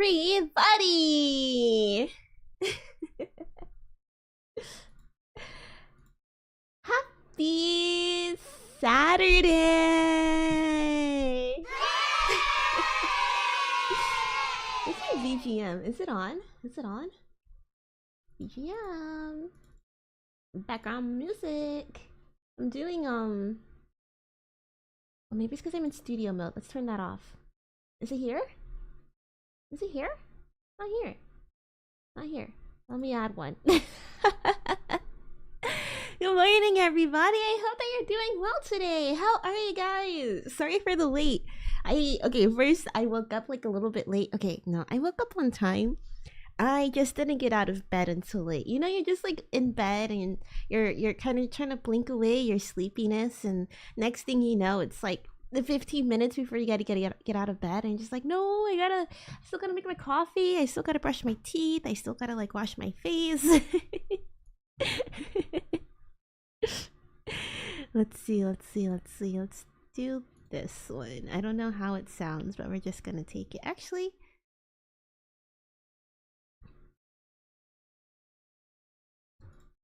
everybody! Happy Saturday! What's my BGM? Is it on? Is it on? BGM. Background music. I'm doing well, maybe it's because I'm in studio mode. Let's turn that off. Is it here? Is it here? Not here. Not here. Let me add one. Good morning, everybody. I hope that you're doing well today. How are you guys? Sorry for the wait. Okay, first I woke up like a little bit late. Okay, no, I woke up on time. I just didn't get out of bed until late. You know, you're just like in bed and you're kind of trying to blink away your sleepiness, and next thing you know, it's like the 15 minutes before you gotta get out of bed, and you're just like, no, I still gotta make my coffee, I still gotta brush my teeth, I still gotta like wash my face. Let's do this one. I don't know how it sounds, but we're just gonna take it. Actually,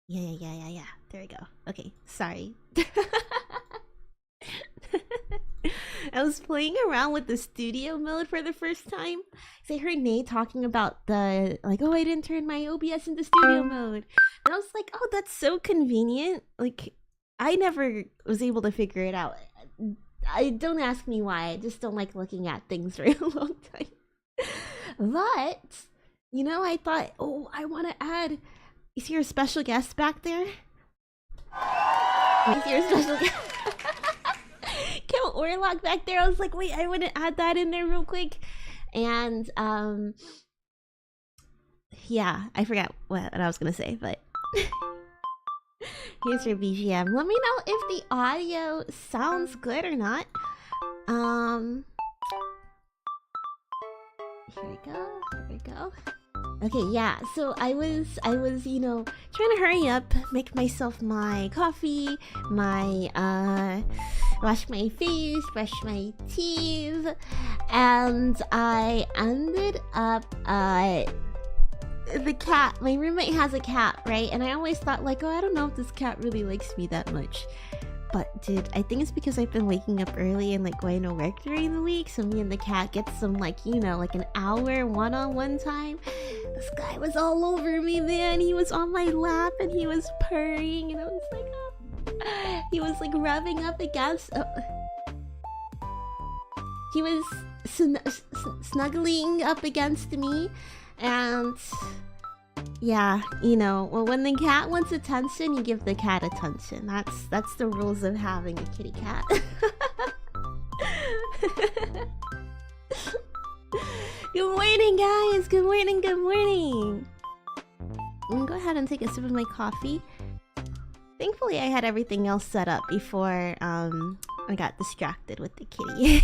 yeah. There we go. Okay, sorry. I was playing around with the studio mode for the first time. So I heard Nate talking about the, like, oh, I didn't turn my OBS into studio mode. And I was like, oh, that's so convenient. Like, I never was able to figure it out. Don't ask me why. I just don't like looking at things for a long time. But, you know, I thought, oh, I want to add... Is there a special guest back there? Is there a special guest? Kill Orlok back there. I was like, wait, I want to add that in there real quick. And yeah, I forgot what I was gonna say, but here's your BGM. Let me know if the audio sounds good or not. Here we go. Okay, yeah, so I was, you know, trying to hurry up, make myself my coffee, wash my face, brush my teeth, and I ended up, the cat, my roommate has a cat, right? And I always thought like, oh, I don't know if this cat really likes me that much. But dude, I think it's because I've been waking up early and like going to work during the week, so me and the cat get some like, you know, like an hour one-on-one time. This guy was all over me, man. He was on my lap and he was purring, and I was like, oh. He was like rubbing up against, he was snuggling up against me, and yeah, you know, well, when the cat wants attention, you give the cat attention. That's the rules of having a kitty cat. Good morning, guys. Good morning. I'm gonna go ahead and take a sip of my coffee. Thankfully, I had everything else set up before I got distracted with the kitty.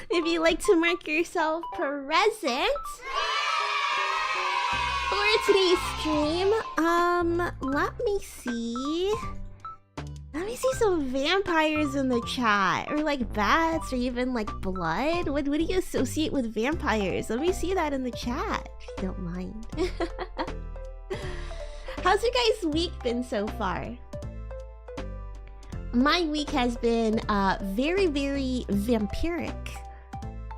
If you'd like to mark yourself present for today's stream, let me see some vampires in the chat, or like bats, or even like blood. What do you associate with vampires? Let me see that in the chat, if you don't mind. How's your guys' week been so far? My week has been very, very vampiric.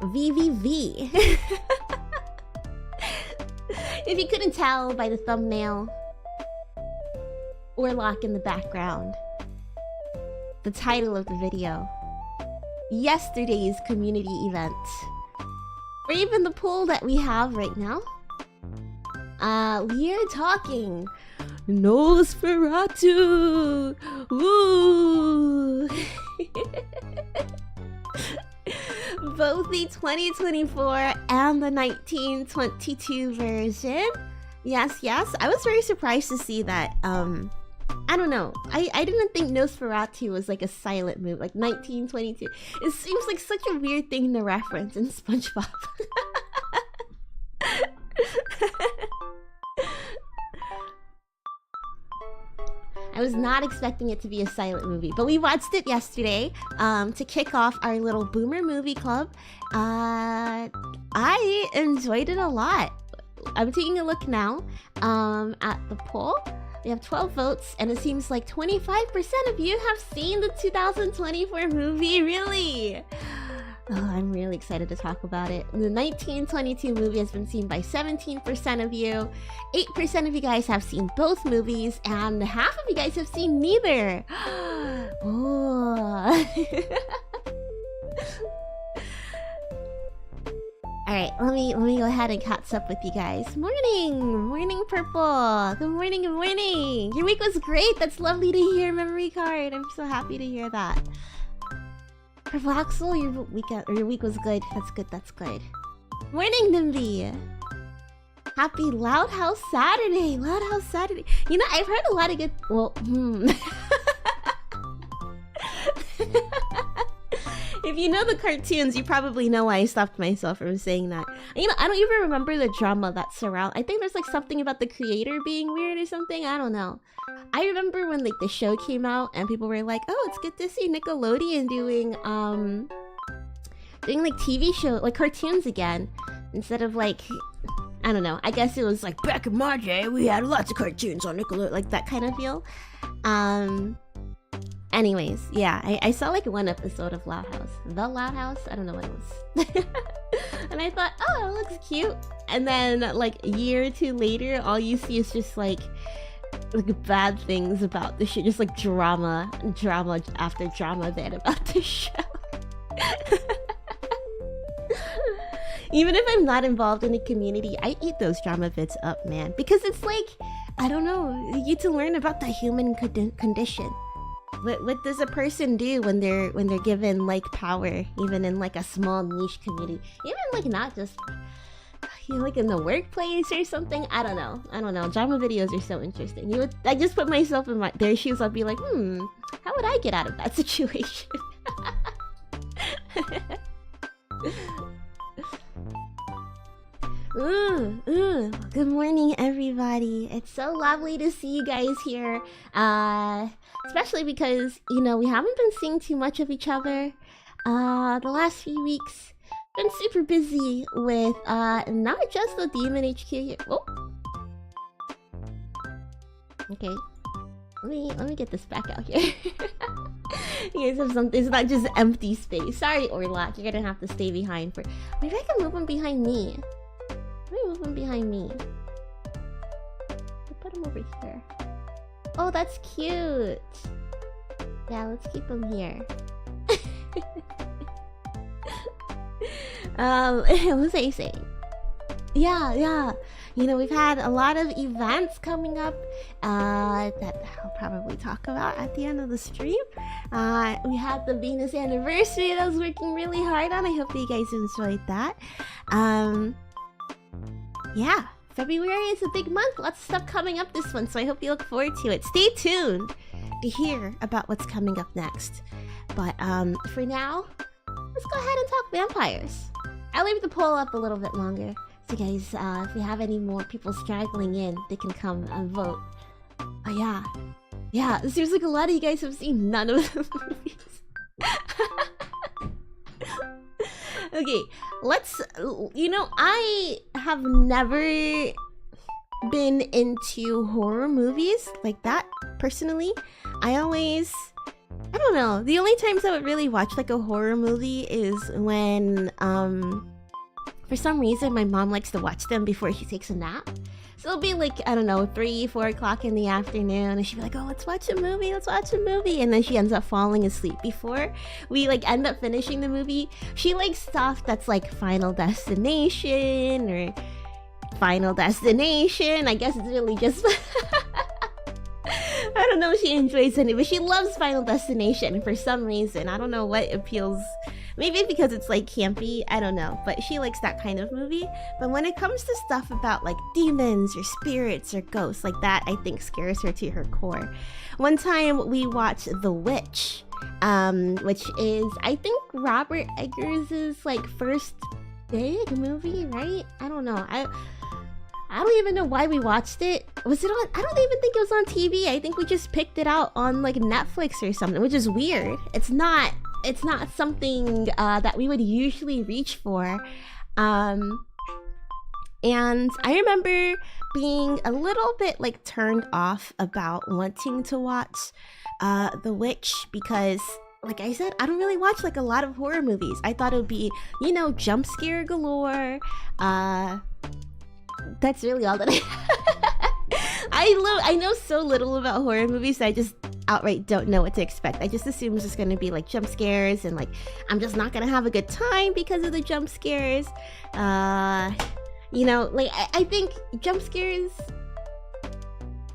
VVV. If you couldn't tell by the thumbnail, Orlok in the background, the title of the video, yesterday's community event, or even the poll that we have right now, we are talking Nosferatu. Ooh. Both the 2024 and the 1922 version. Yes. I was very surprised to see that. I don't know. I didn't think Nosferatu was like a silent movie, like 1922. It seems like such a weird thing to reference in SpongeBob. I was not expecting it to be a silent movie, but we watched it yesterday to kick off our little Boomer movie club. I enjoyed it a lot. I'm taking a look now at the poll. We have 12 votes, and it seems like 25% of you have seen the 2024 movie. Really? Oh, I'm really excited to talk about it. The 1922 movie has been seen by 17% of you. 8% of you guys have seen both movies, and half of you guys have seen neither. Oh. Alright, let me go ahead and catch up with you guys. Morning, Purple. Good morning, good morning. Your week was great. That's lovely to hear, memory card. I'm so happy to hear that. Purple Axel, your week was good. That's good. Morning, Nimby. Happy Loud House Saturday. You know, I've heard a lot of good... Well, If you know the cartoons, you probably know why I stopped myself from saying that. You know, I don't even remember the drama that surround. I think there's like something about the creator being weird or something. I don't know. I remember when like the show came out and people were like, "Oh, it's good to see Nickelodeon doing like TV show, like cartoons again, instead of like, I don't know. I guess it was like back in my day we had lots of cartoons on Nickelodeon, like that kind of feel." Anyways, yeah, I saw like one episode of Loud House. The Loud House? I don't know what it was. And I thought, oh, it looks cute. And then like a year or two later, all you see is just like bad things about the shit. Just like drama after drama then about the show. Even if I'm not involved in the community, I eat those drama bits up, man. Because it's like, I don't know, you get to learn about the human condition. What does a person do when they're given like power, even in like a small niche community, even like not just like in the workplace or something? I don't know. Drama videos are so interesting. I just put myself in their shoes. I'll be like, how would I get out of that situation? Good morning, everybody. It's so lovely to see you guys here. Especially because, you know, we haven't been seeing too much of each other the last few weeks. Been super busy with not just the Demon HQ here. Oh. Okay. Let me get this back out here. You guys have something. It's not just empty space. Sorry, Orlok. You're gonna have to stay behind for. Maybe I can move him behind me. Move him behind me. I'll put him over here. Oh, that's cute. Yeah, let's keep him here. What was I saying? Yeah. You know, we've had a lot of events coming up that I'll probably talk about at the end of the stream. We had the Venus anniversary that I was working really hard on. I hope you guys enjoyed that. Yeah, February is a big month. Lots of stuff coming up this one, so I hope you look forward to it. Stay tuned to hear about what's coming up next. But for now, let's go ahead and talk vampires. I'll leave the poll up a little bit longer. So guys, if we have any more people straggling in, they can come and vote. Oh yeah. Yeah, it seems like a lot of you guys have seen none of the movies. Okay, let's... You know, I have never been into horror movies like that, personally. I don't know. The only times I would really watch like a horror movie is when, for some reason, my mom likes to watch them before she takes a nap. So it'll be like, I don't know, 3, 4 o'clock in the afternoon, and she'll be like, oh, let's watch a movie. And then she ends up falling asleep before we like end up finishing the movie. She likes stuff that's like Final Destination or Final Destination. I guess it's really just... I don't know if she enjoys any, but she loves Final Destination for some reason. I don't know what appeals. Maybe because it's like campy, I don't know. But she likes that kind of movie. But when it comes to stuff about like demons or spirits or ghosts, like that I think scares her to her core. One time we watched The Witch, which is, I think, Robert Eggers' like first big movie, right? I don't know. I don't even know why we watched it. Was it on? I don't even think it was on TV. I think we just picked it out on like Netflix or something, which is weird. It's not something that we would usually reach for. And I remember being a little bit like turned off about wanting to watch The Witch because, like I said, I don't really watch like a lot of horror movies. I thought it would be, you know, jump scare galore. That's really all that I know so little about horror movies that I just outright don't know what to expect. I just assume it's just gonna be like jump scares and like I'm just not gonna have a good time because of the jump scares. You know, like I think jump scares,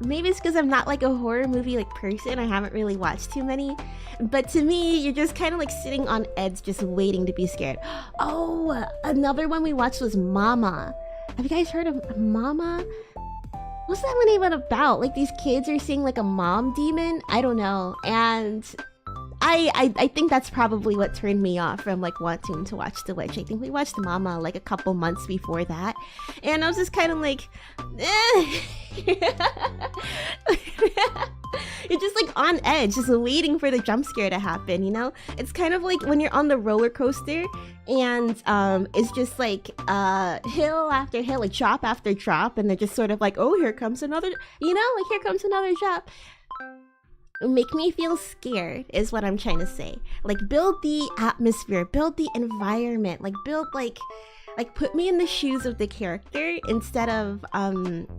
maybe it's because I'm not like a horror movie like person. I haven't really watched too many, but to me you're just kind of like sitting on edge just waiting to be scared. Oh, another one we watched was Mama. Have you guys heard of Mama? What's that one even about? Like these kids are seeing like a mom demon? I don't know. And I think that's probably what turned me off from like wanting to watch The Witch. I think we watched Mama like a couple months before that, and I was just kind of like, eh. You're just like on edge, just waiting for the jump scare to happen, you know? It's kind of like when you're on the roller coaster and it's just like hill after hill, like drop after drop, and they're just sort of like, oh, here comes another, you know, like here comes another drop. Make me feel scared is what I'm trying to say. Like build the atmosphere, build the environment, like build like put me in the shoes of the character instead of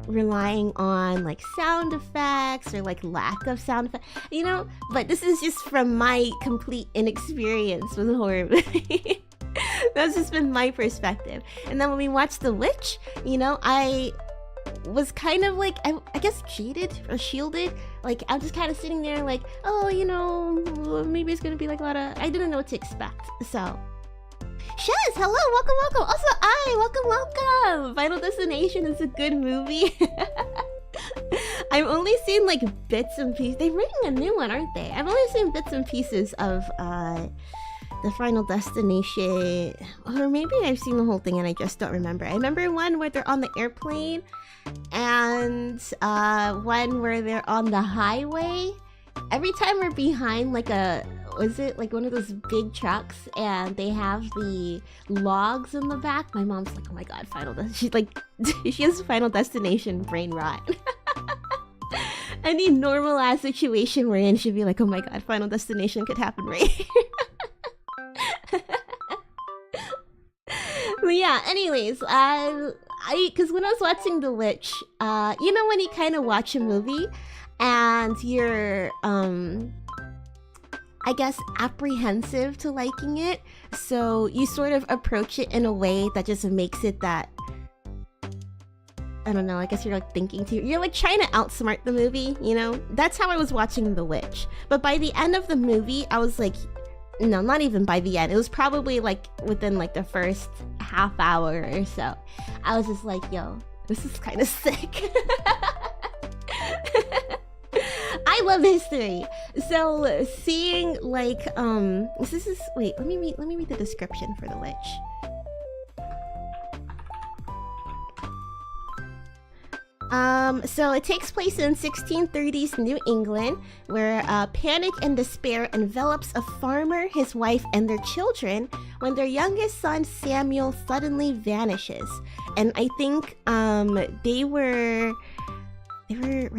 relying on like sound effects or like lack of sound effects, you know? But this is just from my complete inexperience with horror movies. That's just been my perspective. And then when we watched The Witch, you know, I was kind of like, I guess jaded or shielded. Like I'm just kind of sitting there like, oh, you know, maybe it's gonna be like a lot of, I didn't know what to expect. So Shez, hello, welcome. Also, welcome. Final Destination is a good movie. I've only seen like bits and pieces. They're making a new one, aren't they? I've only seen bits and pieces of the Final Destination, or maybe I've seen the whole thing and I just don't remember. I remember one where they're on the airplane and one where they're on the highway. Every time we're behind like was it like one of those big trucks and they have the logs in the back, my mom's like, oh my god, she's like, she has Final Destination brain rot. Any normal ass situation we're in, she'd be like, oh my god, Final Destination could happen right here. But yeah, anyways, because when I was watching The Witch, you know when you kind of watch a movie and you're I guess apprehensive to liking it, so you sort of approach it in a way that just makes it that, I don't know, I guess you're like thinking you're like trying to outsmart the movie, you know? That's how I was watching The Witch. But by the end of the movie, I was like, no, not even by the end. It was probably like within like the first half hour or so. I was just like, yo, this is kind of sick. I love history. So seeing like this is, wait, let me read the description for The Witch. So it takes place in 1630s New England, where panic and despair envelops a farmer, his wife, and their children when their youngest son Samuel suddenly vanishes. And I think were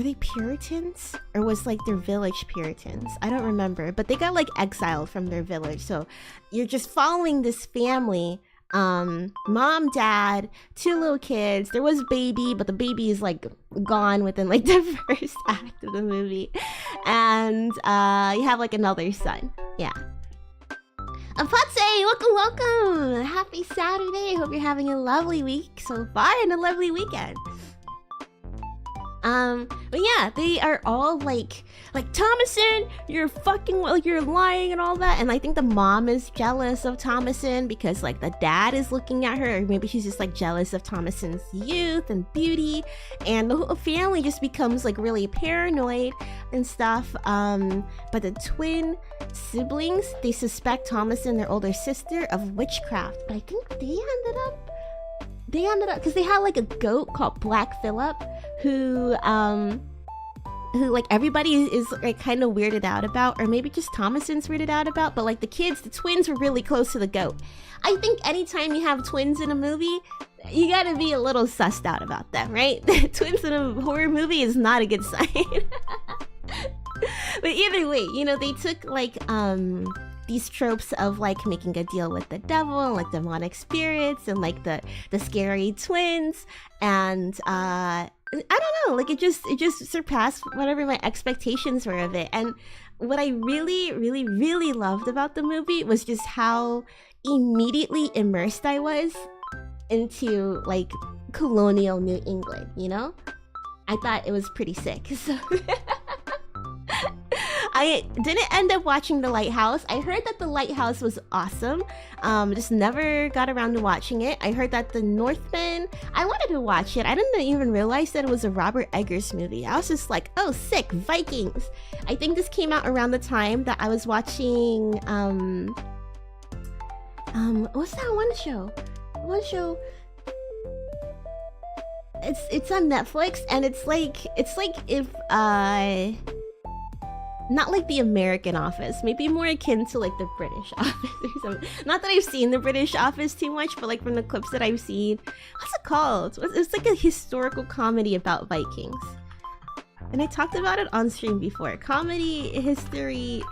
they Puritans? Or was like their village Puritans? I don't remember, but they got like exiled from their village. So you're just following this family, mom, dad, 2 little kids. There was a baby, but the baby is like gone within like the first act of the movie. And you have like another son. Yeah. Apatse, welcome. Happy Saturday. Hope you're having a lovely week so far and a lovely weekend. But yeah, they are all like Thomason, you're fucking, like, you're lying and all that. And I think the mom is jealous of Thomason because like the dad is looking at her, or maybe she's just like jealous of Thomason's youth and beauty, and the whole family just becomes like really paranoid and stuff. But the twin siblings, they suspect Thomason, their older sister, of witchcraft, but I think they ended up they ended up, because they had like a goat called Black Phillip, who like everybody is like kind of weirded out about, or maybe just Thomason's weirded out about, but like the twins were really close to the goat. I think anytime you have twins in a movie, you gotta be a little sussed out about them, right? Twins in a horror movie is not a good sign. But either way, you know, they took like these tropes of like making a deal with the devil and like demonic spirits and like the scary twins, and I don't know, like it just surpassed whatever my expectations were of it. And what I really loved about the movie was just how immediately immersed I was into like colonial New England, you know? I thought it was pretty sick. So I didn't end up watching The Lighthouse. I heard that The Lighthouse was awesome. Just never got around to watching it. I heard that The Northman, I wanted to watch it. I didn't even realize that it was a Robert Eggers movie. I was just like, oh, sick, Vikings. I think this came out around the time that I was watching, what's that one show? It's on Netflix, and it's like if not like the American Office, maybe more akin to like the British Office or something. Not that I've seen the British Office too much, but like from the clips that I've seen, what's it called? It's like a historical comedy about Vikings, and I talked about it on stream before. Comedy, history,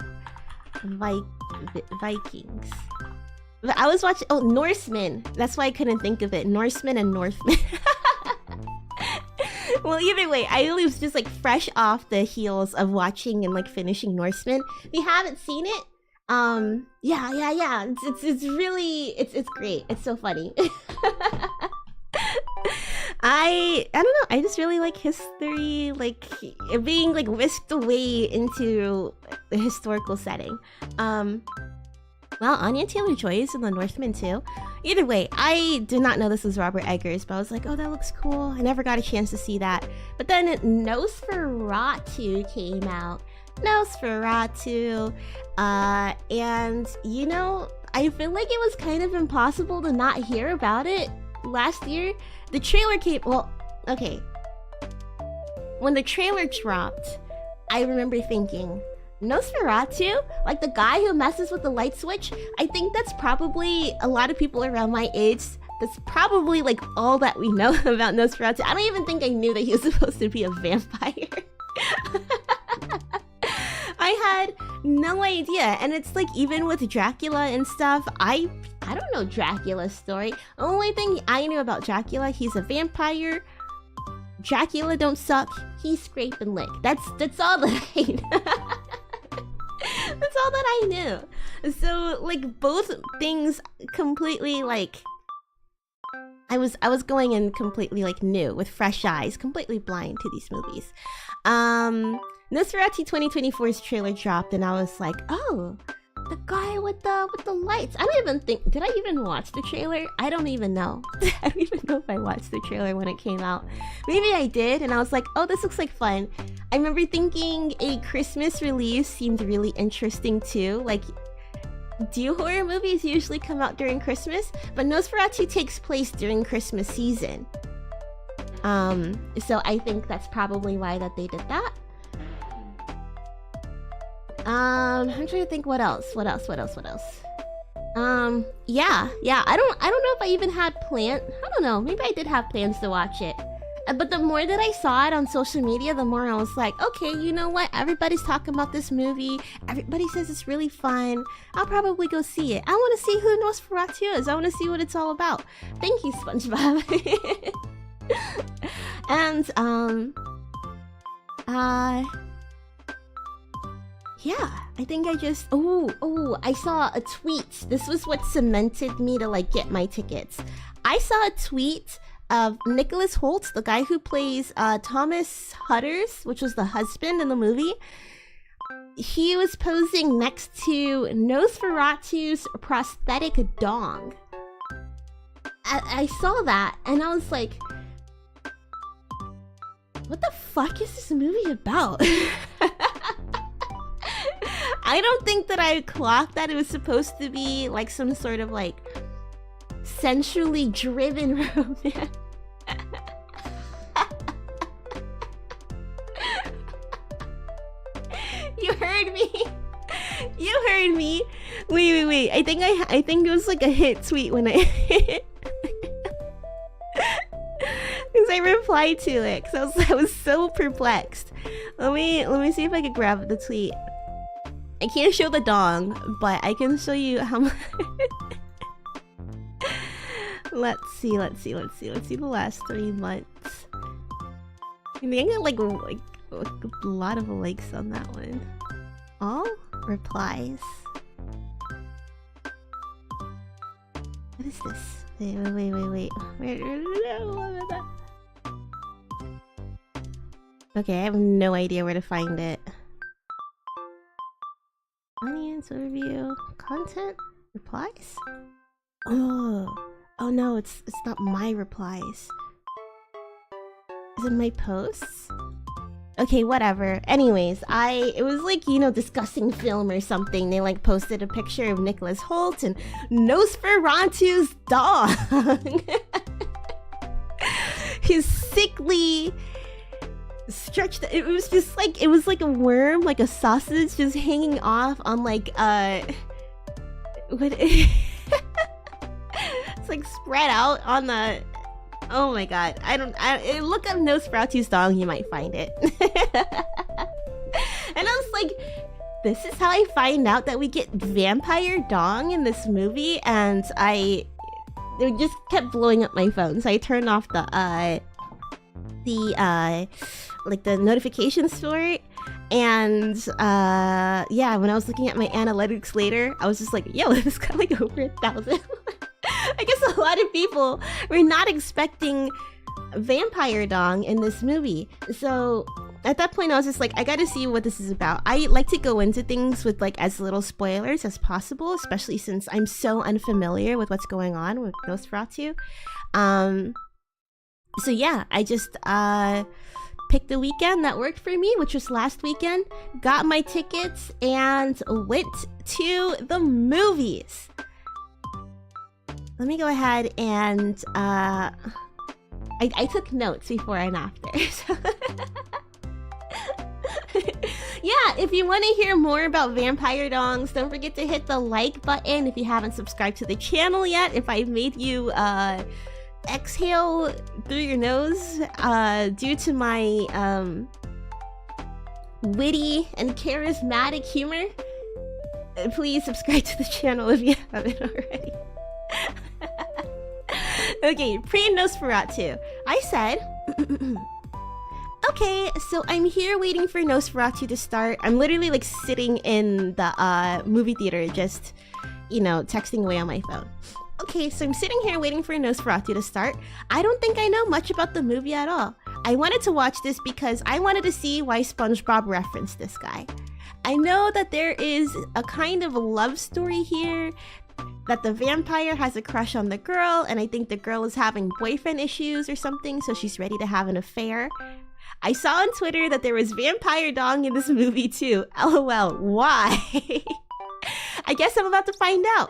Vikings. But I was watching, oh, Norsemen. That's why I couldn't think of it. Norsemen and Northmen. Well, either way, I was just like fresh off the heels of watching and like finishing Norsemen. If you haven't seen it, yeah. It's really, it's great. It's so funny. I don't know. I just really like history, like being like whisked away into the historical setting. Well, Anya Taylor-Joy is in The Northman too. Either way, I did not know this was Robert Eggers, but I was like, oh, that looks cool. I never got a chance to see that. But then Nosferatu came out. Nosferatu. And, you know, I feel like it was kind of impossible to not hear about it last year. The trailer came... Well, okay. When the trailer dropped, I remember thinking... Nosferatu? Like the guy who messes with the light switch? I think that's probably a lot of people around my age. That's probably like all that we know about Nosferatu. I don't even think I knew that he was supposed to be a vampire. I had no idea. And it's like even with Dracula and stuff, I don't know Dracula's story. The only thing I knew about Dracula, he's a vampire. Dracula don't suck. He scrape and lick. That's all that I know. That's all that I knew. So like both things completely like I was going in completely like new with fresh eyes, completely blind to these movies. Nosferatu 2024's trailer dropped and I was like, oh, the guy with the lights. I don't even think, did I even watch the trailer? I don't even know. I don't even know if I watched the trailer when it came out. Maybe I did, and I was like, oh, this looks like fun. I remember thinking a Christmas release seemed really interesting too. Like, do horror movies usually come out during Christmas? But Nosferatu takes place during Christmas season. So I think that's probably why that they did that. I'm trying to think what else. Yeah, I don't know if I even had plans. I don't know, maybe I did have plans to watch it. But the more that I saw it on social media, the more I was like, okay, you know what? Everybody's talking about this movie. Everybody says it's really fun. I'll probably go see it. I want to see who Nosferatu is. I want to see what it's all about. Thank you, SpongeBob. And, yeah, I think I just... Oh, I saw a tweet. This was what cemented me to, like, get my tickets. I saw a tweet of Nicholas Hoult, the guy who plays Thomas Hutters, which was the husband in the movie. He was posing next to Nosferatu's prosthetic dong. I saw that, and I was like... What the fuck is this movie about? I don't think that I clocked that it was supposed to be like some sort of like sensually driven romance. You heard me. You heard me. Wait. I think it was like a hit tweet when I because I replied to it because I was so perplexed. Let me see if I can grab the tweet. I can't show the dong, but I can show you how much. Let's see the last 3 months. I think I got like a lot of likes on that one. All replies. What is this? Wait. Okay, I have no idea where to find it. Audience overview, content, replies. Oh no, it's not my replies. Is it my posts? Okay, whatever. Anyways, it was like, you know, discussing film or something. They like posted a picture of Nicholas Hoult and Nosferatu's dog. His sickly stretched. It was just like, it was like a worm, like a sausage, just hanging off on like what? It's like spread out on the. Oh my god, look up Nosferatu's dong, you might find it. And I was like, this is how I find out that we get vampire dong in this movie, and it just kept blowing up my phone, so I turned off the notifications for it. And yeah, when I was looking at my analytics later, I was just like, yo, it's got like over 1,000. I guess a lot of people were not expecting vampire dong in this movie. So at that point I was just like, I gotta see what this is about. I like to go into things with like as little spoilers as possible, especially since I'm so unfamiliar with what's going on with Nosferatu. So yeah, I just picked the weekend that worked for me, which was last weekend, got my tickets, and went to the movies. Let me go ahead and I took notes before and after. So yeah, if you want to hear more about vampire dongs, don't forget to hit the like button if you haven't subscribed to the channel yet. If I've made you exhale through your nose due to my witty and charismatic humor, please subscribe to the channel if you haven't already. Okay, pre-Nosferatu. I said, okay, so I'm here waiting for Nosferatu to start. I'm literally like sitting in the movie theater, just, you know, texting away on my phone. Okay, so I'm sitting here waiting for Nosferatu to start. I don't think I know much about the movie at all. I wanted to watch this because I wanted to see why SpongeBob referenced this guy. I know that there is a kind of a love story here, that the vampire has a crush on the girl, and I think the girl is having boyfriend issues or something, so she's ready to have an affair. I saw on Twitter that there was vampire dong in this movie too. LOL, why? I guess I'm about to find out.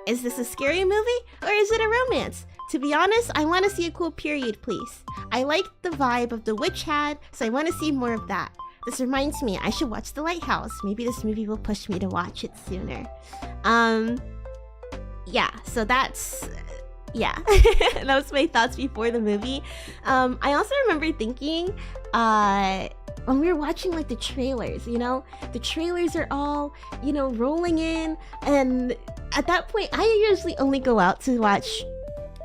Is this a scary movie, or is it a romance? To be honest, I want to see a cool period, please. I like the vibe of The Witch had, so I want to see more of that. This reminds me, I should watch The Lighthouse. Maybe this movie will push me to watch it sooner. Yeah, so that's... yeah, that was my thoughts before the movie. I also remember thinking, when we were watching like the trailers, you know? The trailers are all, you know, rolling in, and at that point, I usually only go out to watch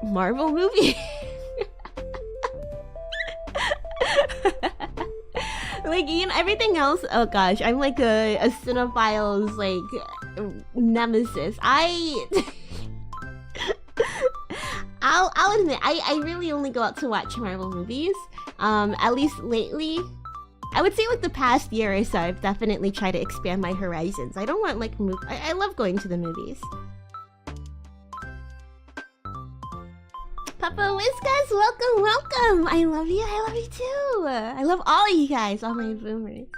Marvel movies. Like, you know, everything else, oh gosh, I'm like a cinephile's like nemesis. I'll admit, I really only go out to watch Marvel movies. At least lately, I would say like the past year or so, I've definitely tried to expand my horizons. I don't want like I love going to the movies. Papa Whiskas, welcome! I love you too! I love all you guys, all my boomers.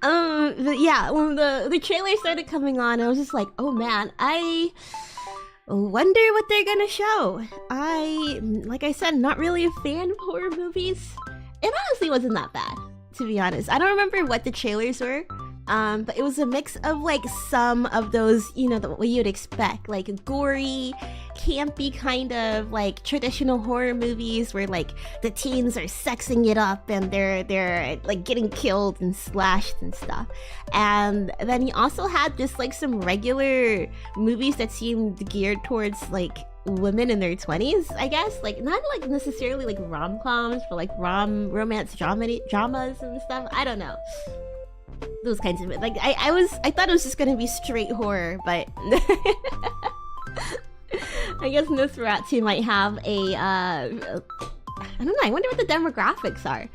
But yeah, when the trailer started coming on, I was just like, oh man, I wonder what they're gonna show. Like I said, not really a fan of horror movies. It honestly wasn't that bad, to be honest. I don't remember what the trailers were, but it was a mix of like some of those, you know, what you'd expect, like gory, campy kind of like traditional horror movies where like the teens are sexing it up and they're like getting killed and slashed and stuff. And then he also had just like some regular movies that seemed geared towards like women in their 20s, I guess. Like not like necessarily like rom-coms, but like romance dramas and stuff. I don't know, those kinds of like I thought it was just gonna be straight horror, but I guess Nosferatu might have a I don't know, I wonder what the demographics are.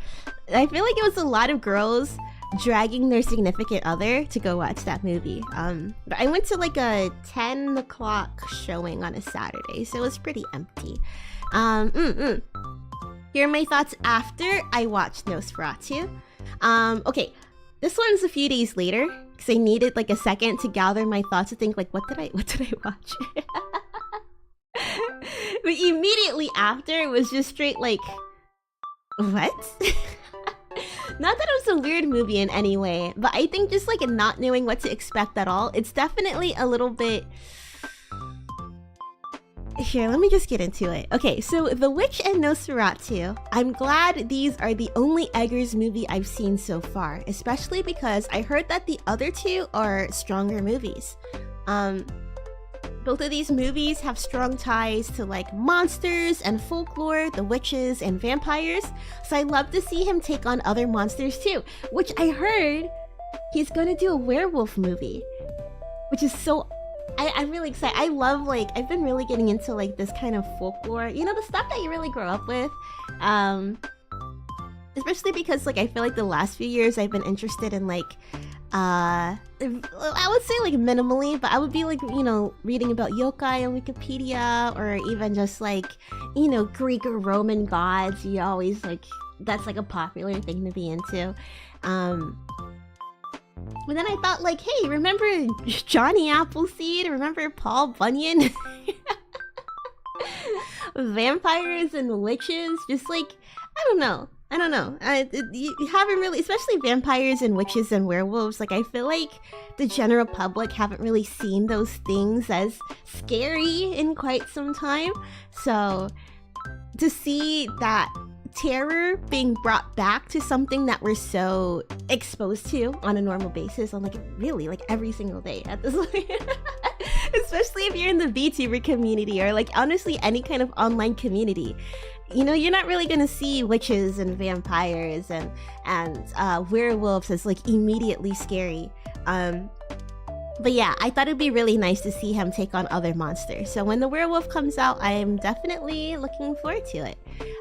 I feel like it was a lot of girls dragging their significant other to go watch that movie. But I went to like a 10 o'clock showing on a Saturday, so it was pretty empty. Here are my thoughts after I watched Nosferatu. Okay, this one's a few days later because I needed like a second to gather my thoughts to think like what did I watch? But immediately after, it was just straight like, what? Not that it was a weird movie in any way, but I think just like not knowing what to expect at all, it's definitely a little bit... Here, let me just get into it. Okay, so The Witch and Nosferatu. I'm glad these are the only Eggers movie I've seen so far, especially because I heard that the other two are stronger movies. Both of these movies have strong ties to like monsters and folklore, the witches and vampires, so I'd love to see him take on other monsters too, which I heard he's gonna do a werewolf movie, which is so... I'm really excited. I love like, I've been really getting into like this kind of folklore, you know, the stuff that you really grow up with, especially because like I feel like the last few years I've been interested in like I would say like minimally, but I would be like, you know, reading about yokai on Wikipedia, or even just like, you know, Greek or Roman gods. You always like, that's like a popular thing to be into. But then I thought like, hey, remember Johnny Appleseed? Remember Paul Bunyan? Vampires and witches, just like, I don't know. You haven't really, especially vampires and witches and werewolves, like I feel like the general public haven't really seen those things as scary in quite some time. So to see that terror being brought back to something that we're so exposed to on a normal basis, on like really like every single day at this point. Especially if you're in the VTuber community, or like honestly any kind of online community. You know, you're not really gonna see witches and vampires and werewolves as like immediately scary. But yeah, I thought it'd be really nice to see him take on other monsters. So when the werewolf comes out, I'm definitely looking forward to it.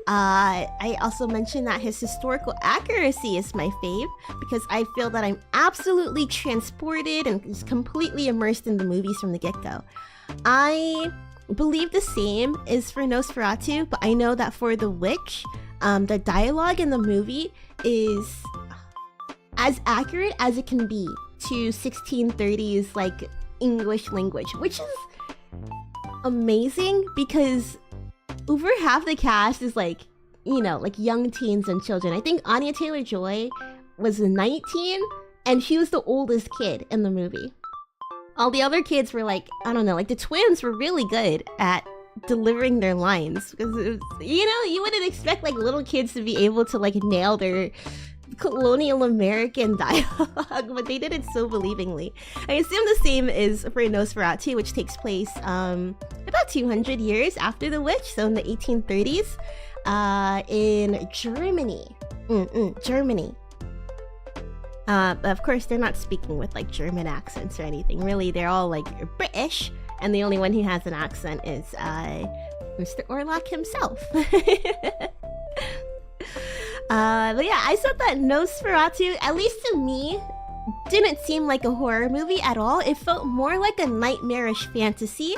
I also mentioned that his historical accuracy is my fave, because I feel that I'm absolutely transported and just completely immersed in the movies from the get-go. I believe the same is for Nosferatu, but I know that for The Witch, the dialogue in the movie is as accurate as it can be to 1630s like English language, which is amazing because over half the cast is like, you know, like young teens and children. I think Anya Taylor-Joy was 19 and she was the oldest kid in the movie. All the other kids were like, I don't know, like the twins were really good at delivering their lines, because it was, you know, you wouldn't expect like little kids to be able to like nail their colonial American dialogue, but they did it so believingly. I assume the same is for Nosferatu, which takes place about 200 years after The Witch, so in the 1830s, in Germany. Germany. But of course, they're not speaking with like German accents or anything. Really, they're all like British, and the only one who has an accent is Mr. Orlok himself. But yeah, I said that Nosferatu, at least to me, didn't seem like a horror movie at all. It felt more like a nightmarish fantasy.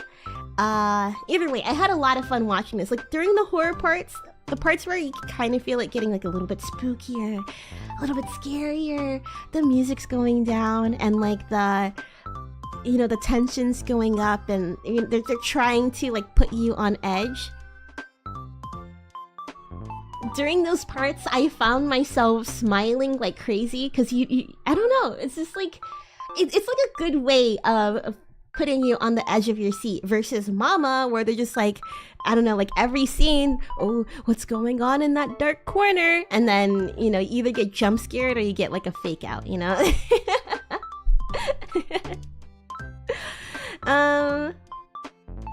Either way, I had a lot of fun watching this. Like during the horror parts, the parts where you kind of feel it getting like a little bit spookier, a little bit scarier, the music's going down, and like the you know, the tension's going up and they're trying to like put you on edge. During those parts, I found myself smiling like crazy because I don't know, it's just like it's like a good way of putting you on the edge of your seat versus Mama, where they're just like, I don't know, like every scene, oh, what's going on in that dark corner? And then, you know, you either get jump scared or you get like a fake out, you know?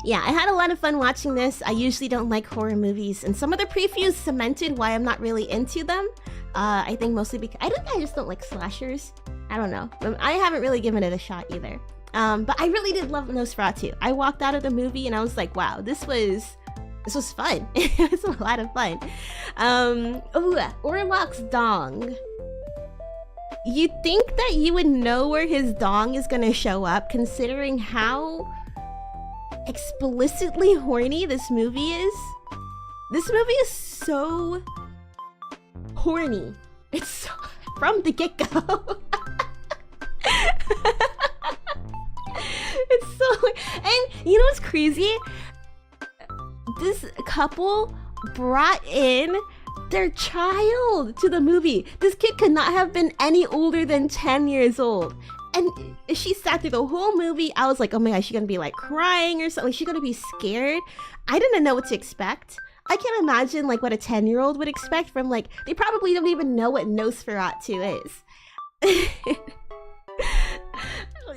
Yeah, I had a lot of fun watching this. I usually don't like horror movies, and some of the previews cemented why I'm not really into them. I think mostly because I just don't like slashers. I don't know. I haven't really given it a shot either. But I really did love Nosferatu. I walked out of the movie and I was like, wow, this was fun. It was a lot of fun. Orlok's dong. You'd think that you would know where his dong is gonna show up, considering how explicitly horny this movie is. This movie is so horny. It's so, from the get-go. It's so, and you know what's crazy? This couple brought in their child to the movie. This kid could not have been any older than 10 years old. And she sat through the whole movie. I was like, oh my gosh, she's gonna be like crying or something. She's gonna be scared. I didn't know what to expect. I can't imagine like what a 10-year-old would expect from like, they probably don't even know what Nosferatu is.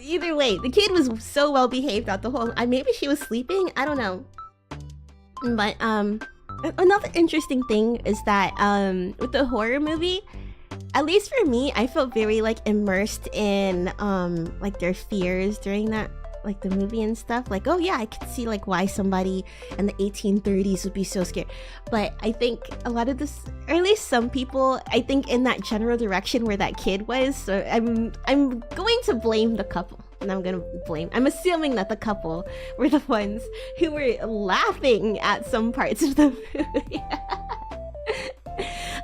Either way, the kid was so well behaved throughout the whole. Maybe she was sleeping. I don't know. But another interesting thing is that with the horror movie, at least for me, I felt very like immersed in like their fears during that, like the movie and stuff. Like, oh yeah, I could see like why somebody in the 1830s would be so scared. But I think a lot of this, or at least some people, I think in that general direction where that kid was. So I'm going to blame the couple. And I'm assuming that the couple were the ones who were laughing at some parts of the movie.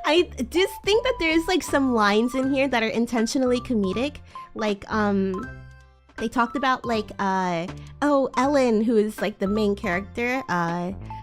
I just think that there's like some lines in here that are intentionally comedic. Like, they talked about like, oh, Ellen, who is like the main character,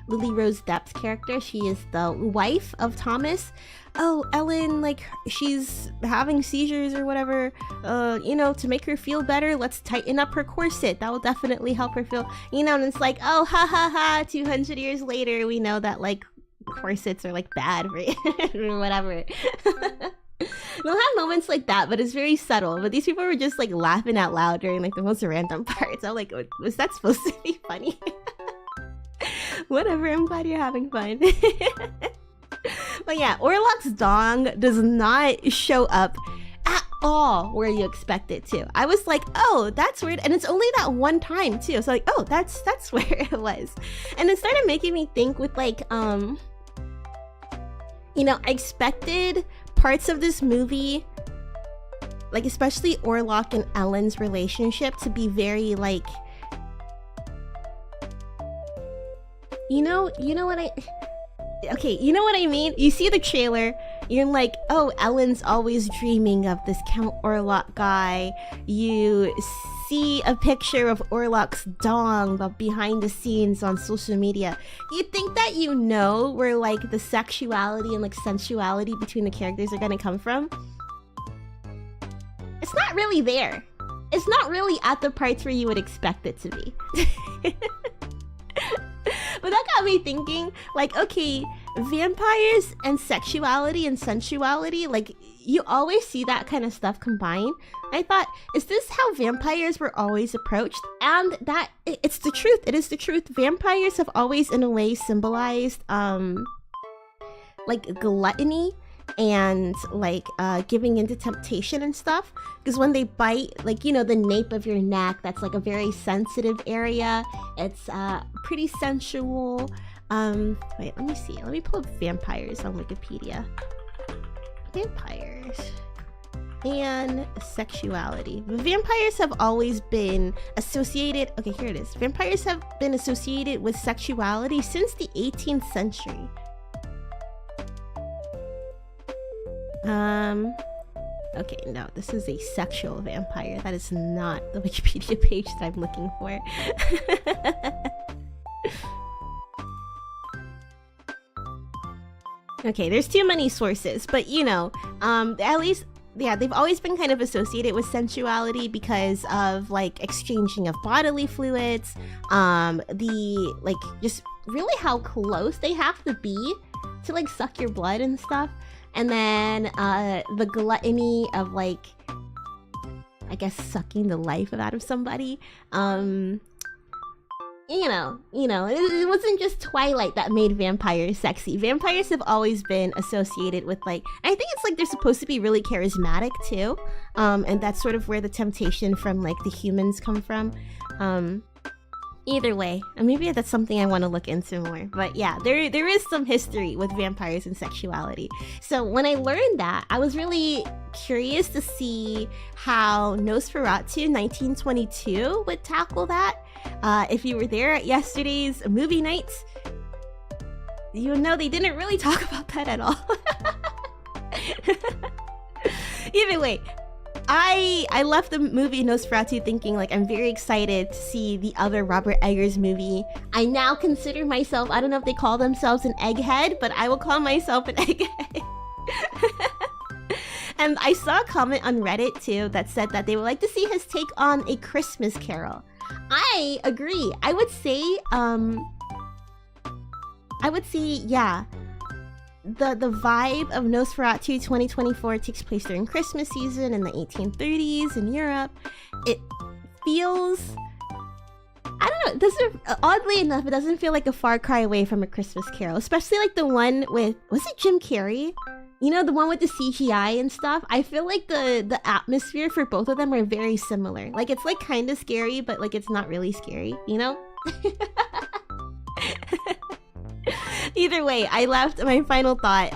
Lily Rose Depp's character. She is the wife of Thomas. Oh, Ellen, like, she's having seizures or whatever. You know, to make her feel better, let's tighten up her corset. That will definitely help her feel, you know, and it's like, oh, ha ha ha, 200 years later, we know that, like, corsets are, like, bad, right? Or whatever. We'll have moments like that, but it's very subtle. But these people were just, like, laughing out loud during, like, the most random parts. I'm like, was that supposed to be funny? Whatever, I'm glad you're having fun. But yeah, Orlok's dong does not show up at all where you expect it to. I was like, oh, that's weird. And it's only that one time too. So like, oh, that's where it was. And it started making me think with like, you know, I expected parts of this movie, like especially Orlok and Ellen's relationship, to be very like, you know what you know what I mean? You see the trailer, you're like, oh, Ellen's always dreaming of this Count Orlok guy. You see a picture of Orlok's dong behind the scenes on social media. You think that you know where like the sexuality and like sensuality between the characters are gonna come from. It's not really there. It's not really at the parts where you would expect it to be. But that got me thinking, like, okay, vampires and sexuality and sensuality, like, you always see that kind of stuff combined. I thought, is this how vampires were always approached? And that, it's the truth. It is the truth. Vampires have always, in a way, symbolized, like, gluttony and, like, giving into temptation and stuff. Because when they bite, like, you know, the nape of your neck, that's, like, a very sensitive area. It's, pretty sensual. Wait, let me see. Let me pull up vampires on Wikipedia. Vampires and sexuality. Vampires have always been associated, okay, here it is. Vampires have been associated with sexuality since the 18th century. Okay, no, this is a sexual vampire. That is not the Wikipedia page that I'm looking for. Okay, there's too many sources, but you know, at least, yeah, they've always been kind of associated with sensuality because of like exchanging of bodily fluids, like just really how close they have to be to like suck your blood and stuff, and then the gluttony of like, I guess, sucking the life out of somebody. You know, it wasn't just Twilight that made vampires sexy. Vampires have always been associated with like, I think it's like they're supposed to be really charismatic too, and that's sort of where the temptation from like the humans come from. Either way, maybe that's something I want to look into more. But yeah, there is some history with vampires and sexuality. So when I learned that, I was really curious to see how Nosferatu 1922 would tackle that. If you were there at yesterday's movie nights, you would know they didn't really talk about that at all. Either way, I left the movie Nosferatu thinking like I'm very excited to see the other Robert Eggers movie. I now consider myself, I don't know if they call themselves an egghead, but I will call myself an egghead. And I saw a comment on Reddit too that said that they would like to see his take on A Christmas Carol. I agree. I would say, yeah, the vibe of Nosferatu 2024 takes place during Christmas season in the 1830s in Europe. It feels, I don't know, it doesn't, oddly enough, it doesn't feel like a far cry away from A Christmas Carol, especially like the one with, was it Jim Carrey? You know, the one with the CGI and stuff? I feel like the atmosphere for both of them are very similar. Like, it's like kind of scary, but like it's not really scary, you know? Either way, I left my final thought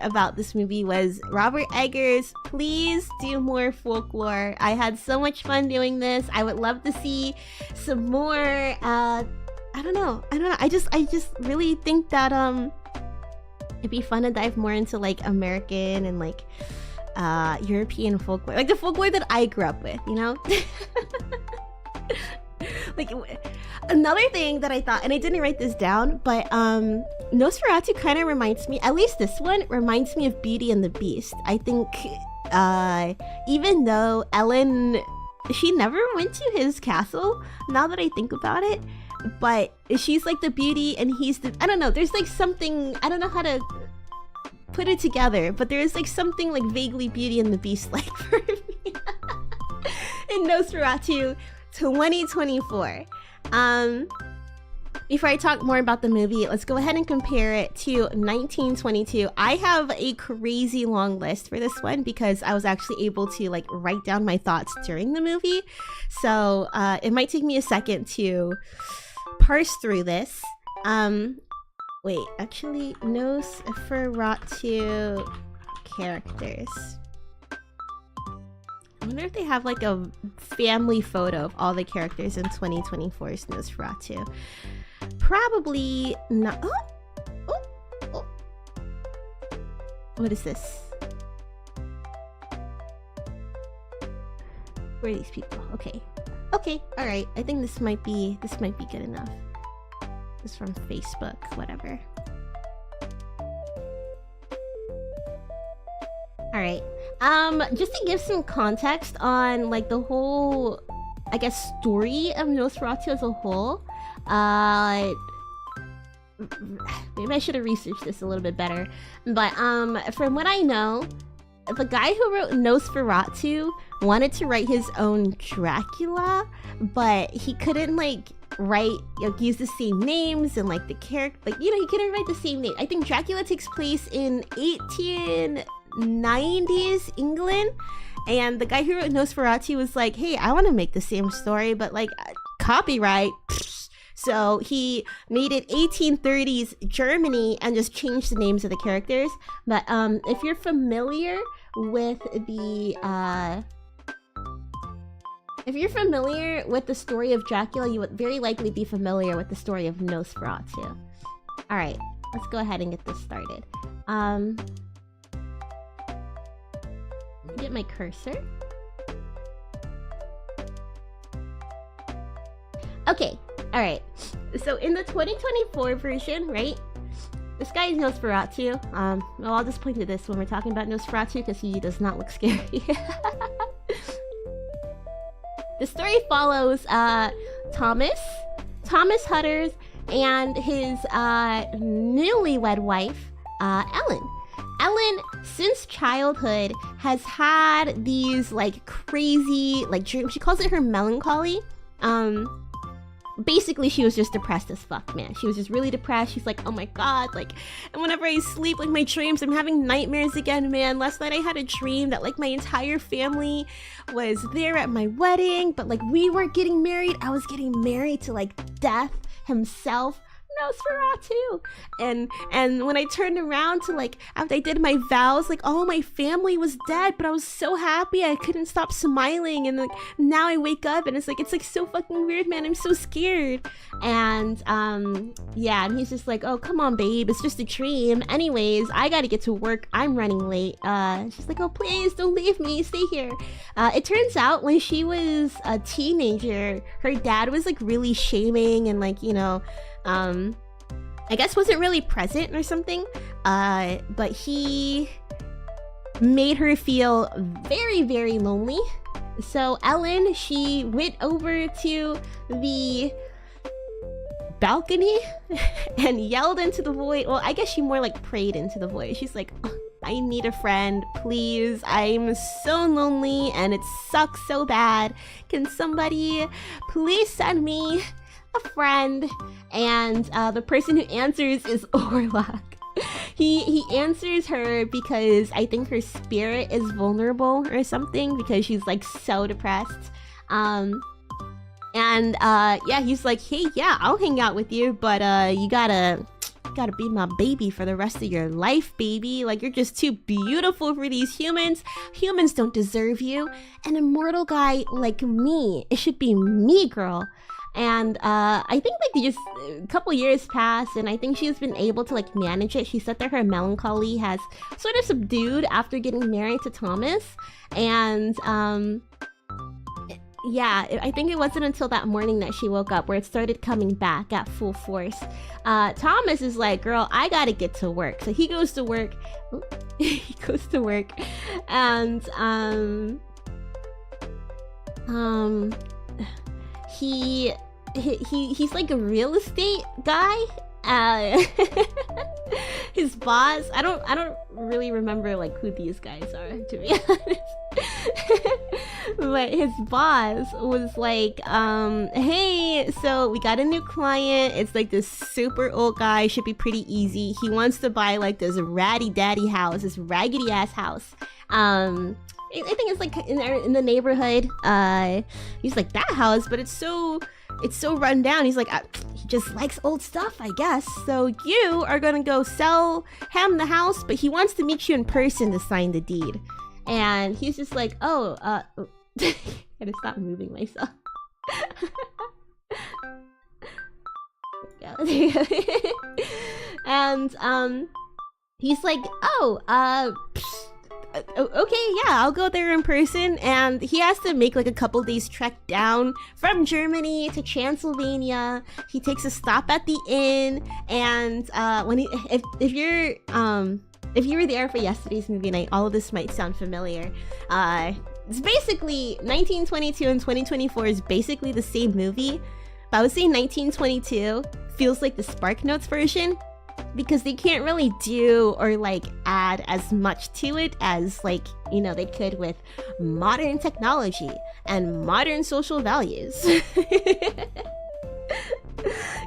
about this movie was Robert Eggers, please do more folklore. I had so much fun doing this. I would love to see some more, I don't know. I just really think that, it'd be fun to dive more into like American and like European folklore, like the folklore that I grew up with, you know? Like another thing that I thought, and I didn't write this down, but Nosferatu kind of reminds me, at least this one reminds me of Beauty and the Beast. I think even though Ellen, she never went to his castle, now that I think about it, but she's like the beauty and he's the, I don't know, there's like something, I don't know how to put it together, but there's like something like vaguely Beauty and the Beast like for me in Nosferatu 2024. Before I talk more about the movie, let's go ahead and compare it to 1922. I have a crazy long list for this one because I was actually able to like write down my thoughts during the movie. So it might take me a second to parse through this. Wait, actually, Nosferatu characters. I wonder if they have like a family photo of all the characters in 2024's Nosferatu. Probably not. Oh. What is this? Where are these people? Okay, all right. I think this might be good enough. This is from Facebook, whatever. All right. Just to give some context on like the whole, I guess, story of Nosferatu as a whole. Maybe I should have researched this a little bit better. But from what I know, the guy who wrote Nosferatu wanted to write his own Dracula, but he couldn't like write, use the same names and like the character, like, you know, he couldn't write the same name. I think Dracula takes place in 1890s England, and the guy who wrote Nosferatu was like, hey, I want to make the same story, but like copyright. So he made it 1830s Germany and just changed the names of the characters. But if you're familiar with the story of Dracula, you would very likely be familiar with the story of Nosferatu. All right, let's go ahead and get this started. Get my cursor. Okay, alright. So in the 2024 version, right? This guy is Nosferatu. Well, I'll just point to this when we're talking about Nosferatu because he does not look scary. The story follows Thomas Hutters and his newlywed wife, Ellen. Ellen, since childhood, has had these like crazy like dreams. She calls it her melancholy. Basically, she was just depressed as fuck, man. She was just really depressed. She's like, oh my god, like, and whenever I sleep, like, my dreams, I'm having nightmares again, man. Last night I had a dream that, like, my entire family was there at my wedding, but, like, we weren't getting married. I was getting married to, like, Death himself. Nosferatu. And when I turned around to, like, after I did my vows, like, all my family was dead, but I was so happy I couldn't stop smiling. And like now I wake up and it's like so fucking weird, man. I'm so scared. And yeah, and he's just like, oh, come on, babe, it's just a dream. Anyways, I gotta get to work, I'm running late. She's like, oh, please don't leave me, stay here. It turns out when she was a teenager, her dad was like really shaming and like, you know, I guess wasn't really present or something, but he made her feel very, very lonely. So Ellen, she went over to the balcony and yelled into the void. Well, I guess she more like prayed into the void. She's like, oh, I need a friend, please. I'm so lonely and it sucks so bad. Can somebody please send me a friend? And the person who answers is Orlok. He answers her because I think her spirit is vulnerable or something, because she's like so depressed. Yeah, he's like, hey, yeah, I'll hang out with you, but you gotta be my baby for the rest of your life, baby. Like, you're just too beautiful for these humans. Humans don't deserve you. An immortal guy like me, it should be me, girl. And I think like just a couple years pass, and I think she's been able to like manage it. She said that her melancholy has sort of subdued after getting married to Thomas. And yeah, I think it wasn't until that morning that she woke up where it started coming back at full force. Thomas is like, girl, I gotta get to work. So he goes to work. He goes to work, and he's like a real estate guy. His boss, I don't really remember like who these guys are, to be honest. But his boss was like, hey, so we got a new client. It's like this super old guy, should be pretty easy. He wants to buy like this ratty daddy house, this raggedy ass house. I think it's like in the neighborhood. He's like, that house, but it's so run down. He's like, he just likes old stuff, I guess. So you are gonna go sell him the house, but he wants to meet you in person to sign the deed. And he's just like, oh, I gotta stop moving myself. And he's like, oh, okay, yeah, I'll go there in person. And he has to make like a couple days trek down from Germany to Transylvania. He takes a stop at the inn, and when if you were there for yesterday's movie night, all of this might sound familiar. It's basically 1922 and 2024 is basically the same movie, but I would say 1922 feels like the SparkNotes version, because they can't really do or like add as much to it as like, you know, they could with modern technology and modern social values.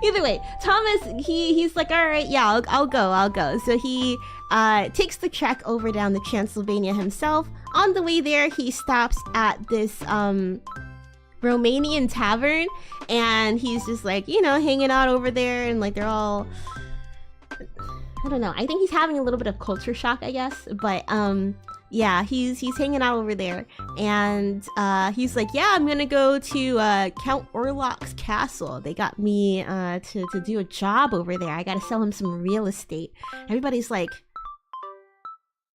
Either way, Thomas, he's like, all right, yeah, I'll go. So he takes the trek over down to Transylvania himself. On the way there, he stops at this Romanian tavern, and he's just like, you know, hanging out over there, and like they're all, I don't know, I think he's having a little bit of culture shock, I guess. But yeah, he's hanging out over there, and he's like, yeah, I'm gonna go to Count Orlok's castle. They got me to do a job over there. I gotta sell him some real estate. Everybody's like,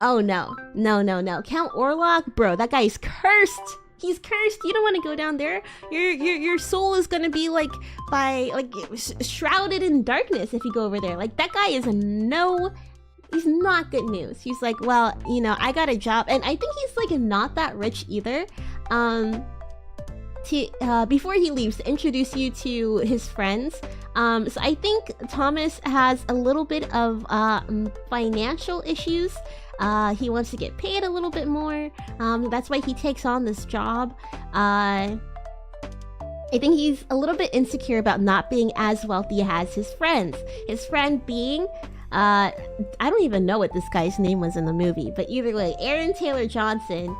Oh no, no, no, no. Count Orlok, bro, that guy's cursed. He's cursed. You don't want to go down there. Your soul is gonna be like shrouded in darkness if you go over there. Like that guy is he's not good news. He's like, well, you know, I got a job, and I think he's like not that rich either. Before he leaves, to introduce you to his friends. So I think Thomas has a little bit of financial issues. He wants to get paid a little bit more. That's why he takes on this job. I think he's a little bit insecure about not being as wealthy as his friends. His friend being, I don't even know what this guy's name was in the movie, but either way, Aaron Taylor Johnson,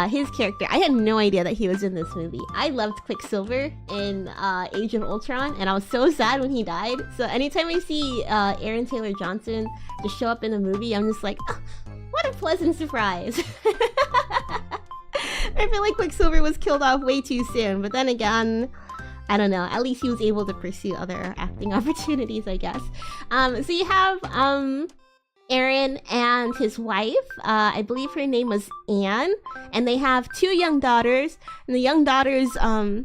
his character, I had no idea that he was in this movie. I loved Quicksilver in Age of Ultron, and I was so sad when he died. So anytime I see Aaron Taylor Johnson just show up in a movie, I'm just like, oh, what a pleasant surprise. I feel like Quicksilver was killed off way too soon, but then again, I don't know, at least he was able to pursue other acting opportunities, I guess. So you have Aaron and his wife, I believe her name was Anne, and they have 2 young daughters, and the young daughters, it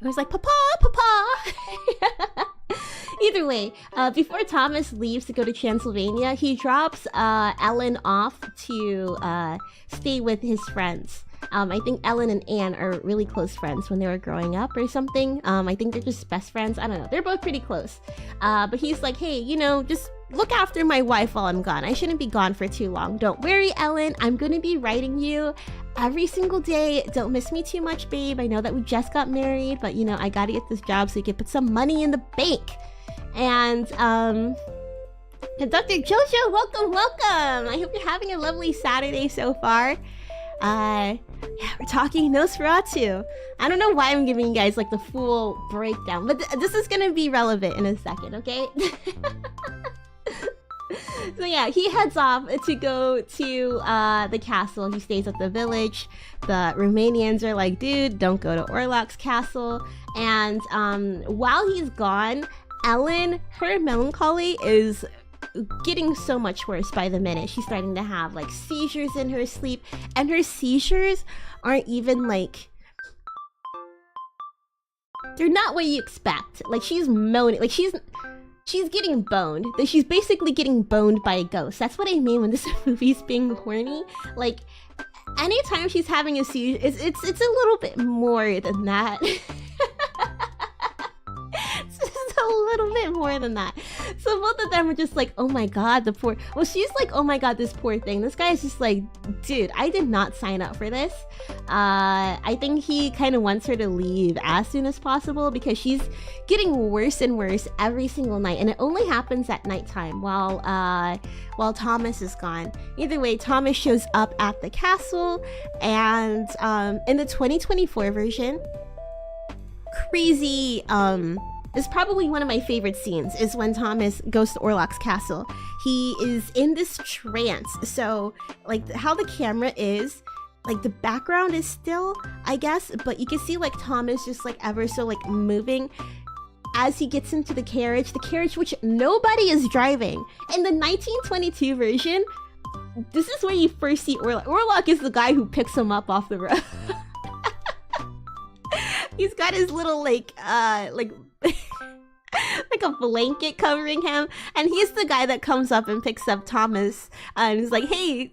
was like, Papa, Papa! Either way, before Thomas leaves to go to Transylvania, he drops Ellen off to stay with his friends. I think Ellen and Anne are really close friends when they were growing up or something. I think they're just best friends. I don't know. They're both pretty close. But he's like, hey, you know, just look after my wife while I'm gone. I shouldn't be gone for too long. Don't worry, Ellen. I'm going to be writing you every single day. Don't miss me too much, babe. I know that we just got married, but, you know, I got to get this job so you can put some money in the bank. And Dr. Jojo, welcome, welcome. I hope you're having a lovely Saturday so far. Yeah, we're talking Nosferatu. I don't know why I'm giving you guys like the full breakdown, but this is gonna be relevant in a second, okay? So yeah, he heads off to go to the castle. He stays at the village. The Romanians are like, dude, don't go to Orlok's castle. And while he's gone, Ellen, her melancholy is getting so much worse by the minute. She's starting to have like seizures in her sleep, and her seizures aren't even like, they're not what you expect. Like she's moaning, like she's getting boned. She's basically getting boned by a ghost. That's what I mean when this movie's being horny. Like anytime she's having a seizure, it's a little bit more than that. A little bit more than that. So both of them are just like, oh my god, the poor, well, she's like, oh my god, this poor thing. This guy is just like, dude, I did not sign up for this. I think he kind of wants her to leave as soon as possible because she's getting worse and worse every single night, and it only happens at nighttime while Thomas is gone. Either way, Thomas shows up at the castle, and in the 2024 version, crazy, it's probably one of my favorite scenes is when Thomas goes to Orlok's castle. He is in this trance. So like how the camera is, like the background is still, I guess, but you can see like Thomas just like ever so like moving as he gets into the carriage which nobody is driving. In the 1922 version, this is where you first see Orlok. Orlok is the guy who picks him up off the road. He's got his little like like a blanket covering him, and he's the guy that comes up and picks up Thomas and he's like, hey,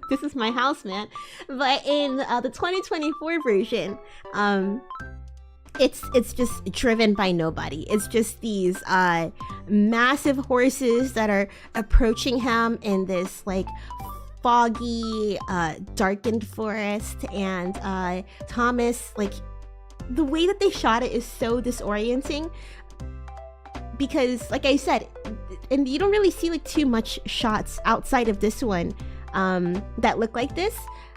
this is my house, man. But in the 2024 version, it's just driven by nobody. It's just these massive horses that are approaching him in this like foggy darkened forest, and Thomas, like, the way that they shot it is so disorienting because, like I said, and you don't really see like too much shots outside of this one that look like this.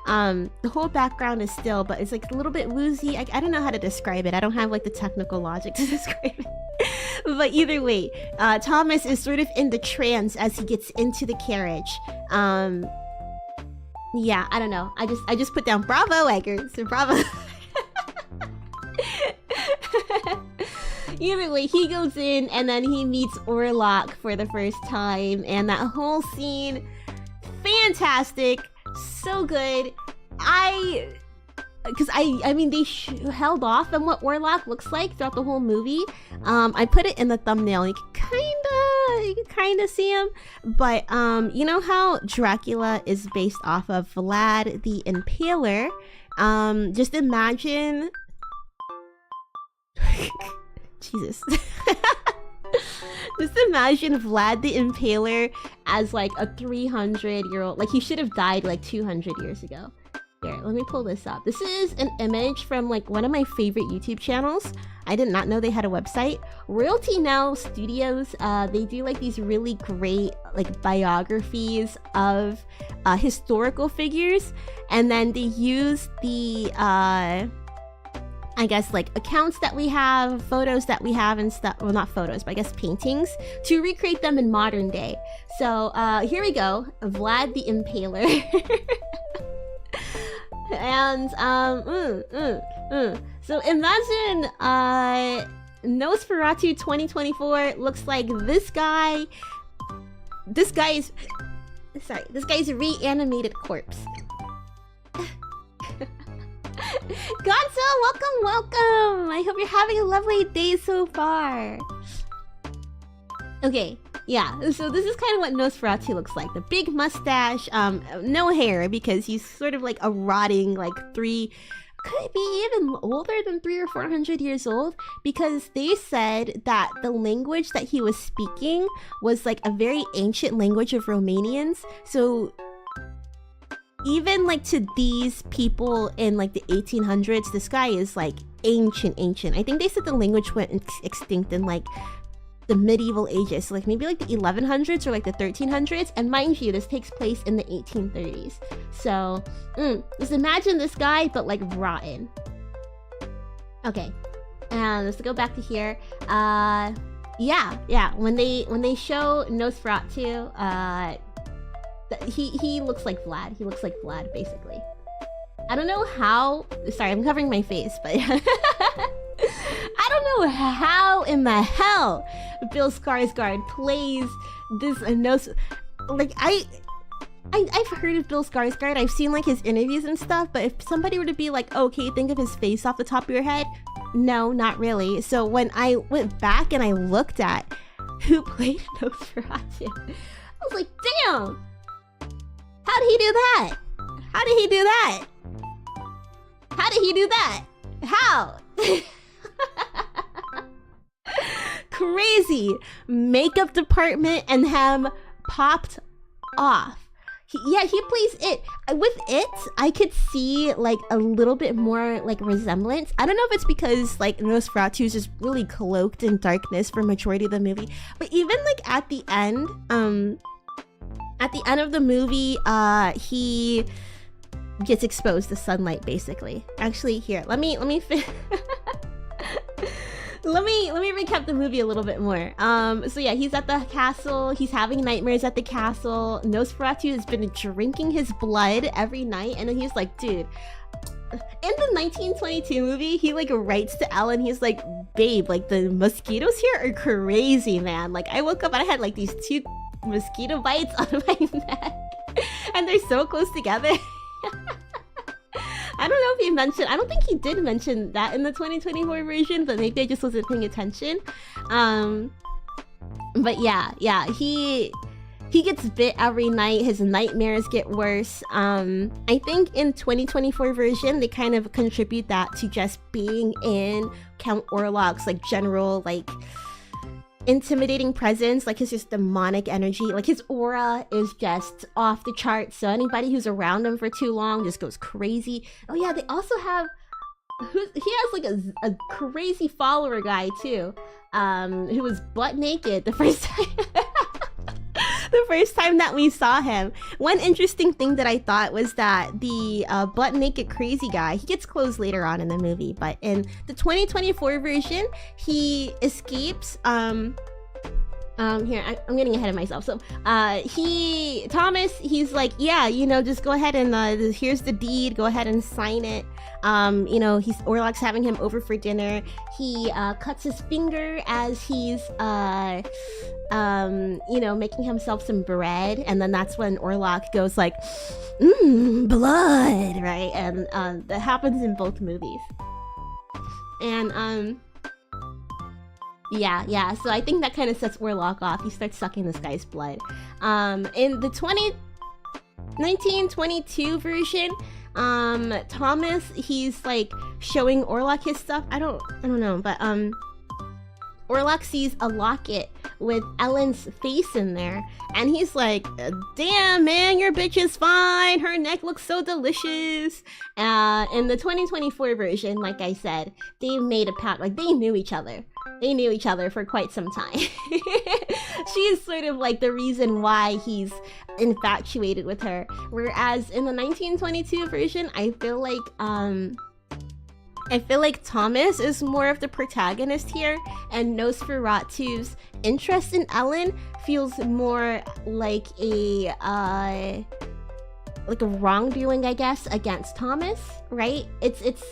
The whole background is still, but it's like a little bit woozy. I don't know how to describe it. I don't have like the technical logic to describe it. But either way, Thomas is sort of in the trance as he gets into the carriage. Yeah, I don't know. I just put down bravo, Eggers. Bravo. Either way, he goes in and then he meets Orlok for the first time, and that whole scene fantastic, so good. Because I mean, they held off on what Orlok looks like throughout the whole movie. I put it in the thumbnail. You can kinda see him, but you know how Dracula is based off of Vlad the Impaler? Just imagine. Jesus. Just imagine Vlad the Impaler as like a 300-year-old. Like, he should have died like 200 years ago. Here, let me pull this up. This is an image from like one of my favorite YouTube channels. I did not know they had a website. Royalty Now Studios, they do like these really great like biographies of historical figures, and then they use the I guess like accounts that we have, photos that we have and stuff, well not photos, but I guess paintings, to recreate them in modern day. So here we go, Vlad the Impaler. And so imagine Nosferatu 2024 looks like this guy. This guy's a reanimated corpse. Gonzo, welcome! I hope you're having a lovely day so far. Okay, yeah, so this is kind of what Nosferatu looks like. The big mustache, no hair because he's sort of like a rotting, like could be even older than 300 or 400 years old, because they said that the language that he was speaking was like a very ancient language of Romanians. So even like to these people in like the 1800s, this guy is like ancient. I think they said the language went extinct in like the medieval ages, so like maybe like the 1100s or like the 1300s, and mind you, this takes place in the 1830s. So just imagine this guy but like rotten. Okay, and let's go back to here. Yeah, when they show Nosferatu, he looks like Vlad. He looks like Vlad basically. I don't know how, sorry, I'm covering my face, but I don't know how in the hell Bill Skarsgård plays this like I've heard of Bill Skarsgård. I've seen like his interviews and stuff, but if somebody were to be like, okay, think of his face off the top of your head, no, not really. So when I went back and I looked at who played Nosferatu, I was like, damn, how did he do that? How did he do that? How did he do that? How? Crazy makeup department and him popped off. He plays it. With it, I could see like a little bit more like resemblance. I don't know if it's because like Nosferatu is just really cloaked in darkness for majority of the movie, but even like at the end of the movie, he gets exposed to sunlight basically. Actually, here, let me let me recap the movie a little bit more. So yeah, he's at the castle, he's having nightmares at the castle. Nosferatu has been drinking his blood every night, and then he's like, dude, in the 1922 movie, he like writes to Ellen, he's like, babe, like the mosquitoes here are crazy, man. Like I woke up and I had like these 2 mosquito bites on my neck and they're so close together. I don't know if he mentioned, I don't think he did mention that in the 2024 version, but maybe I just wasn't paying attention. But yeah, he gets bit every night, his nightmares get worse. I think in 2024 version, they kind of contribute that to just being in Count Orlok's like general like intimidating presence, like his just demonic energy, like his aura is just off the charts, so anybody who's around him for too long just goes crazy. Oh yeah, they also have he has like a crazy follower guy too, who was butt naked the first time the first time that we saw him. One interesting thing that I thought was that the butt naked crazy guy, he gets clothes later on in the movie, but in the 2024 version, he escapes Here, I'm getting ahead of myself. So, Thomas, he's like, yeah, you know, just go ahead and, here's the deed, go ahead and sign it. You know, Orlok's having him over for dinner. He, cuts his finger as he's, you know, making himself some bread. And then that's when Orlok goes like, blood, right? And, that happens in both movies. And, yeah, so I think that kind of sets Orlok off. He starts sucking this guy's blood. In the 1922 version, Thomas, he's like showing Orlok his stuff. I don't know, but Orlok sees a locket with Ellen's face in there, and he's like, damn man, your bitch is fine, her neck looks so delicious. In the 2024 version, like I said, they made a pact, like they knew each other for quite some time. She's sort of like the reason why he's infatuated with her, whereas in the 1922 version, I feel like Thomas is more of the protagonist here, and Nosferatu's interest in Ellen feels more like a wrongdoing, I guess, against Thomas, right? It's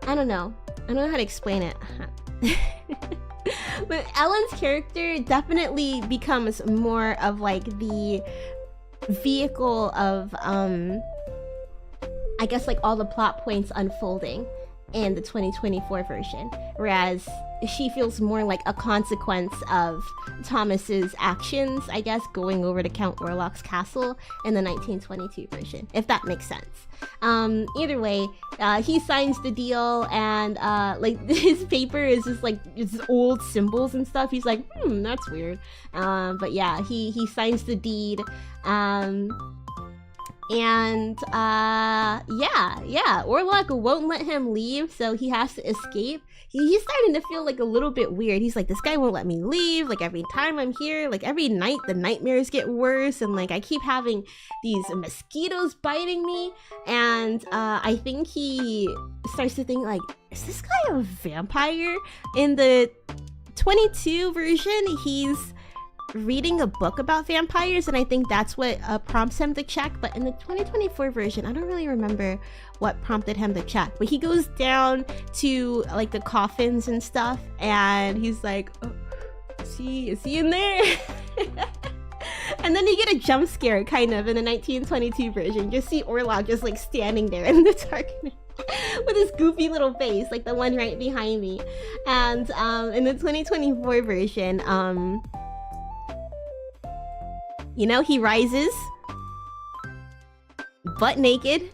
I don't know how to explain it. But Ellen's character definitely becomes more of like the vehicle of I guess like all the plot points unfolding in the 2024 version, whereas she feels more like a consequence of Thomas's actions, I guess, going over to Count Orlok's castle in the 1922 version, if that makes sense. Either way, he signs the deal, and like his paper is just like it's old symbols and stuff. He's like, that's weird. But yeah, he signs the deed. And Orlok won't let him leave, so he has to escape. He's starting to feel like a little bit weird. He's like, this guy won't let me leave. Like every time I'm here, like every night the nightmares get worse, and like I keep having these mosquitoes biting me. And I think he starts to think like, is this guy a vampire? In the 22 version, he's reading a book about vampires, and I think that's what prompts him to check. But in the 2024 version, I don't really remember what prompted him to check, but he goes down to like the coffins and stuff, and he's like, oh, is he in there? And then you get a jump scare kind of in the 1922 version. You just see Orlok just like standing there in the darkness with his goofy little face, like the one right behind me. And in the 2024 version, you know, he rises butt naked.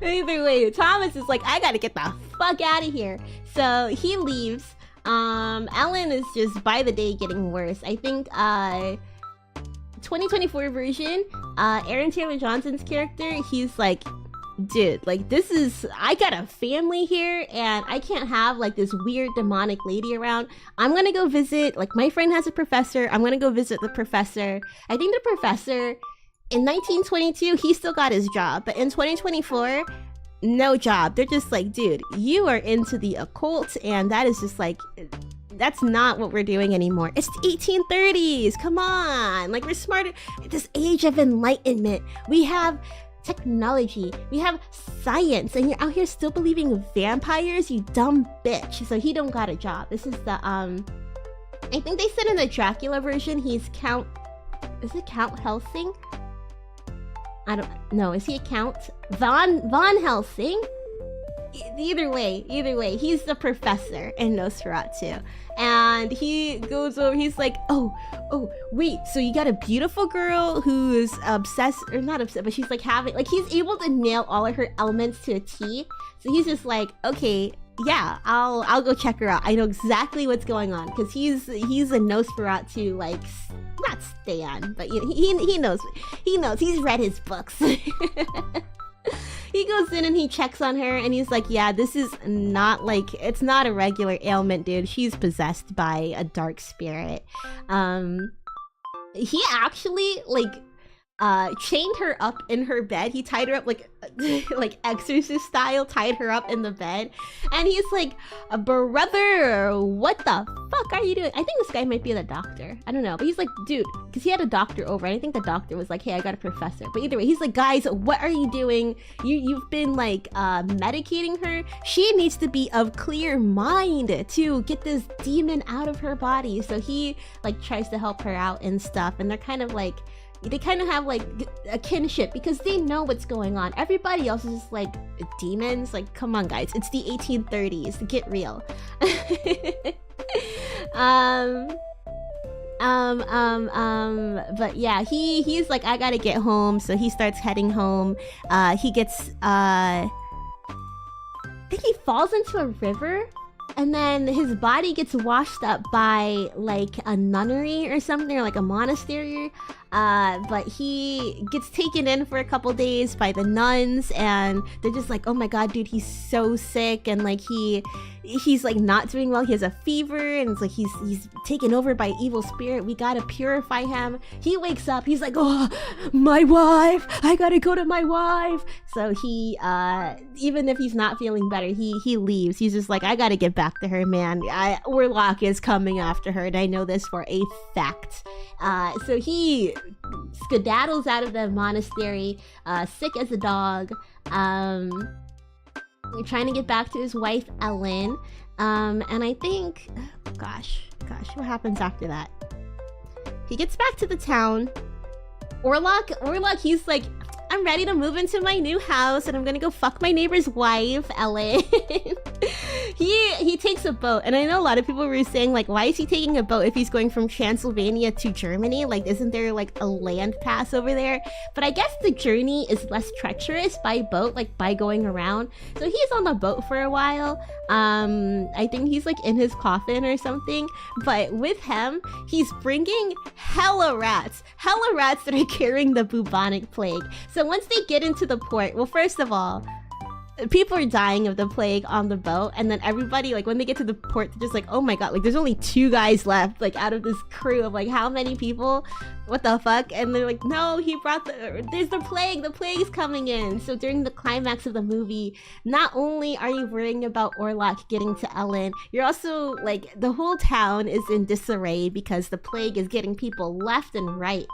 Either way, Thomas is like, I gotta get the fuck out of here. So he leaves. Ellen is just by the day getting worse. I think 2024 version, Aaron Taylor Johnson's character, he's like, dude, like this is, I got a family here and I can't have like this weird demonic lady around. I'm gonna go visit, like my friend has a professor, I'm gonna go visit the professor. I think the professor in 1922, he still got his job, but in 2024, no job. They're just like, dude, you are into the occult, and that is just like, that's not what we're doing anymore. It's the 1830s, come on. Like, we're smarter. This age of enlightenment, we have technology, we have science, and you're out here still believing vampires, you dumb bitch. So he don't got a job. This is the I think they said in the Dracula version he's Count, is it Count Helsing? I don't know, is he a Count? Von Helsing? Either way, he's the professor in Nosferatu. And he goes over, he's like, oh, wait, so you got a beautiful girl who's obsessed, or not obsessed, but she's like having, like he's able to nail all of her elements to a T. So he's just like, okay, yeah, I'll go check her out. I know exactly what's going on, because he's a Nosferatu, like, not stan, but you know, he knows, he's read his books. He goes in and he checks on her, and he's like, yeah, this is not like, it's not a regular ailment, dude. She's possessed by a dark spirit. He actually, like, chained her up in her bed. He tied her up like like exorcist style, tied her up in the bed, and he's like, brother, what the fuck are you doing? I think this guy might be the doctor, I don't know, but he's like, dude, because he had a doctor over, and I think the doctor was like, hey, I got a professor, but either way, he's like, guys, what are you doing? You've been like medicating her. She needs to be of clear mind to get this demon out of her body. So he like tries to help her out and stuff, and they're kind of like, they kind of have like a kinship because they know what's going on. Everybody else is just like demons. Like, come on, guys, it's the 1830s. Get real. But yeah, he's like, I gotta get home, so he starts heading home. He gets I think he falls into a river, and then his body gets washed up by like a nunnery or something, or like a monastery. But he gets taken in for a couple days by the nuns, and they're just like, oh my god, dude, he's so sick, and like he's like not doing well. He has a fever, and it's like he's taken over by evil spirit. We gotta purify him. He wakes up, he's like, oh, my wife, I gotta go to my wife. So he even if he's not feeling better, he leaves. He's just like, I gotta get back to her, man. Orlok is coming after her, and I know this for a fact. So he skedaddles out of the monastery, sick as a dog, trying to get back to his wife Ellen, and I think, gosh, what happens after that? He gets back to the town. Orlok, he's like, I'm ready to move into my new house, and I'm gonna go fuck my neighbor's wife, Ellen. He takes a boat, and I know a lot of people were saying like, why is he taking a boat if he's going from Transylvania to Germany? Like, isn't there like a land pass over there? But I guess the journey is less treacherous by boat, like by going around. So he's on the boat for a while. I think he's like in his coffin or something, but with him, he's bringing hella rats that are carrying the bubonic plague. So once they get into the port, well, first of all, people are dying of the plague on the boat, and then everybody, like, when they get to the port, they're just like, oh my god, like, there's only 2 guys left, like, out of this crew of, like, how many people? What the fuck? And they're like, no, he brought there's the plague's coming in. So during the climax of the movie, not only are you worrying about Orlok getting to Ellen, you're also, like, the whole town is in disarray because the plague is getting people left and right.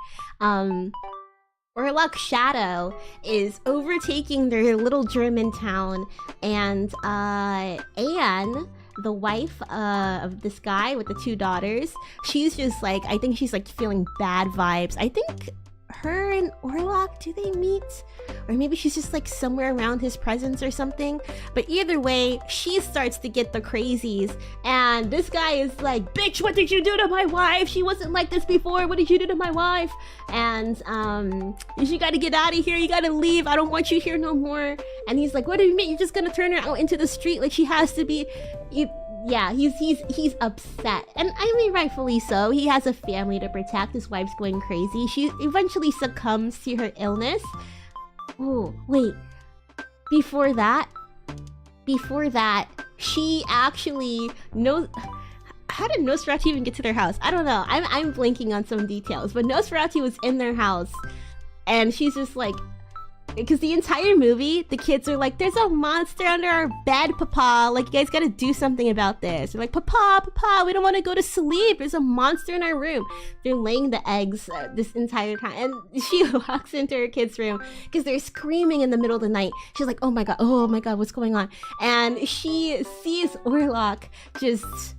Orlok's shadow is overtaking their little German town, and Anne, the wife of this guy with the 2 daughters, she's just like, I think she's like feeling bad vibes. I think her and Orlok, do they meet? Or maybe she's just like somewhere around his presence or something. But either way, she starts to get the crazies, and this guy is like, bitch, what did you do to my wife? She wasn't like this before. What did you do to my wife? And you gotta get out of here. You gotta leave. I don't want you here no more. And he's like, what do you mean? You're just gonna turn her out into the street? Like, she has to be... Yeah, he's upset, and I mean, rightfully so. He has a family to protect. His wife's going crazy. She eventually succumbs to her illness. Oh, wait. Before that, she actually knows... How did Nosferatu even get to their house? I don't know. I'm blanking on some details, but Nosferatu was in their house, and she's just like... Because the entire movie, the kids are like, there's a monster under our bed, Papa. Like, you guys gotta do something about this. They're like, Papa, we don't want to go to sleep. There's a monster in our room. They're laying the eggs this entire time. And she walks into her kid's room because they're screaming in the middle of the night. She's like, oh my god, what's going on? And she sees Orlok just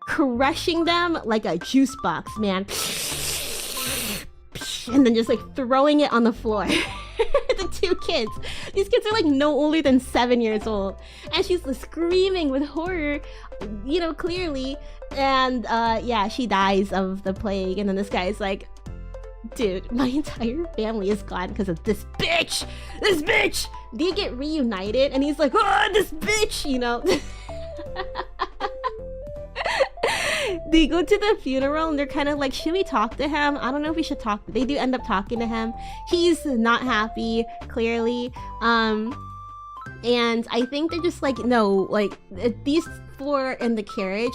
crushing them like a juice box, man. And then just like throwing it on the floor. The 2 kids. These kids are like no older than 7 years old. And she's screaming with horror, you know, clearly. And yeah, she dies of the plague. And then this guy's like, dude, my entire family is gone because of this bitch! This bitch! They get reunited, and he's like, oh, this bitch! You know? They go to the funeral, and they're kind of like, should we talk to him? I don't know if we should talk. They do end up talking to him. He's not happy, clearly. And I think they're just like, no, like, these before in the carriage,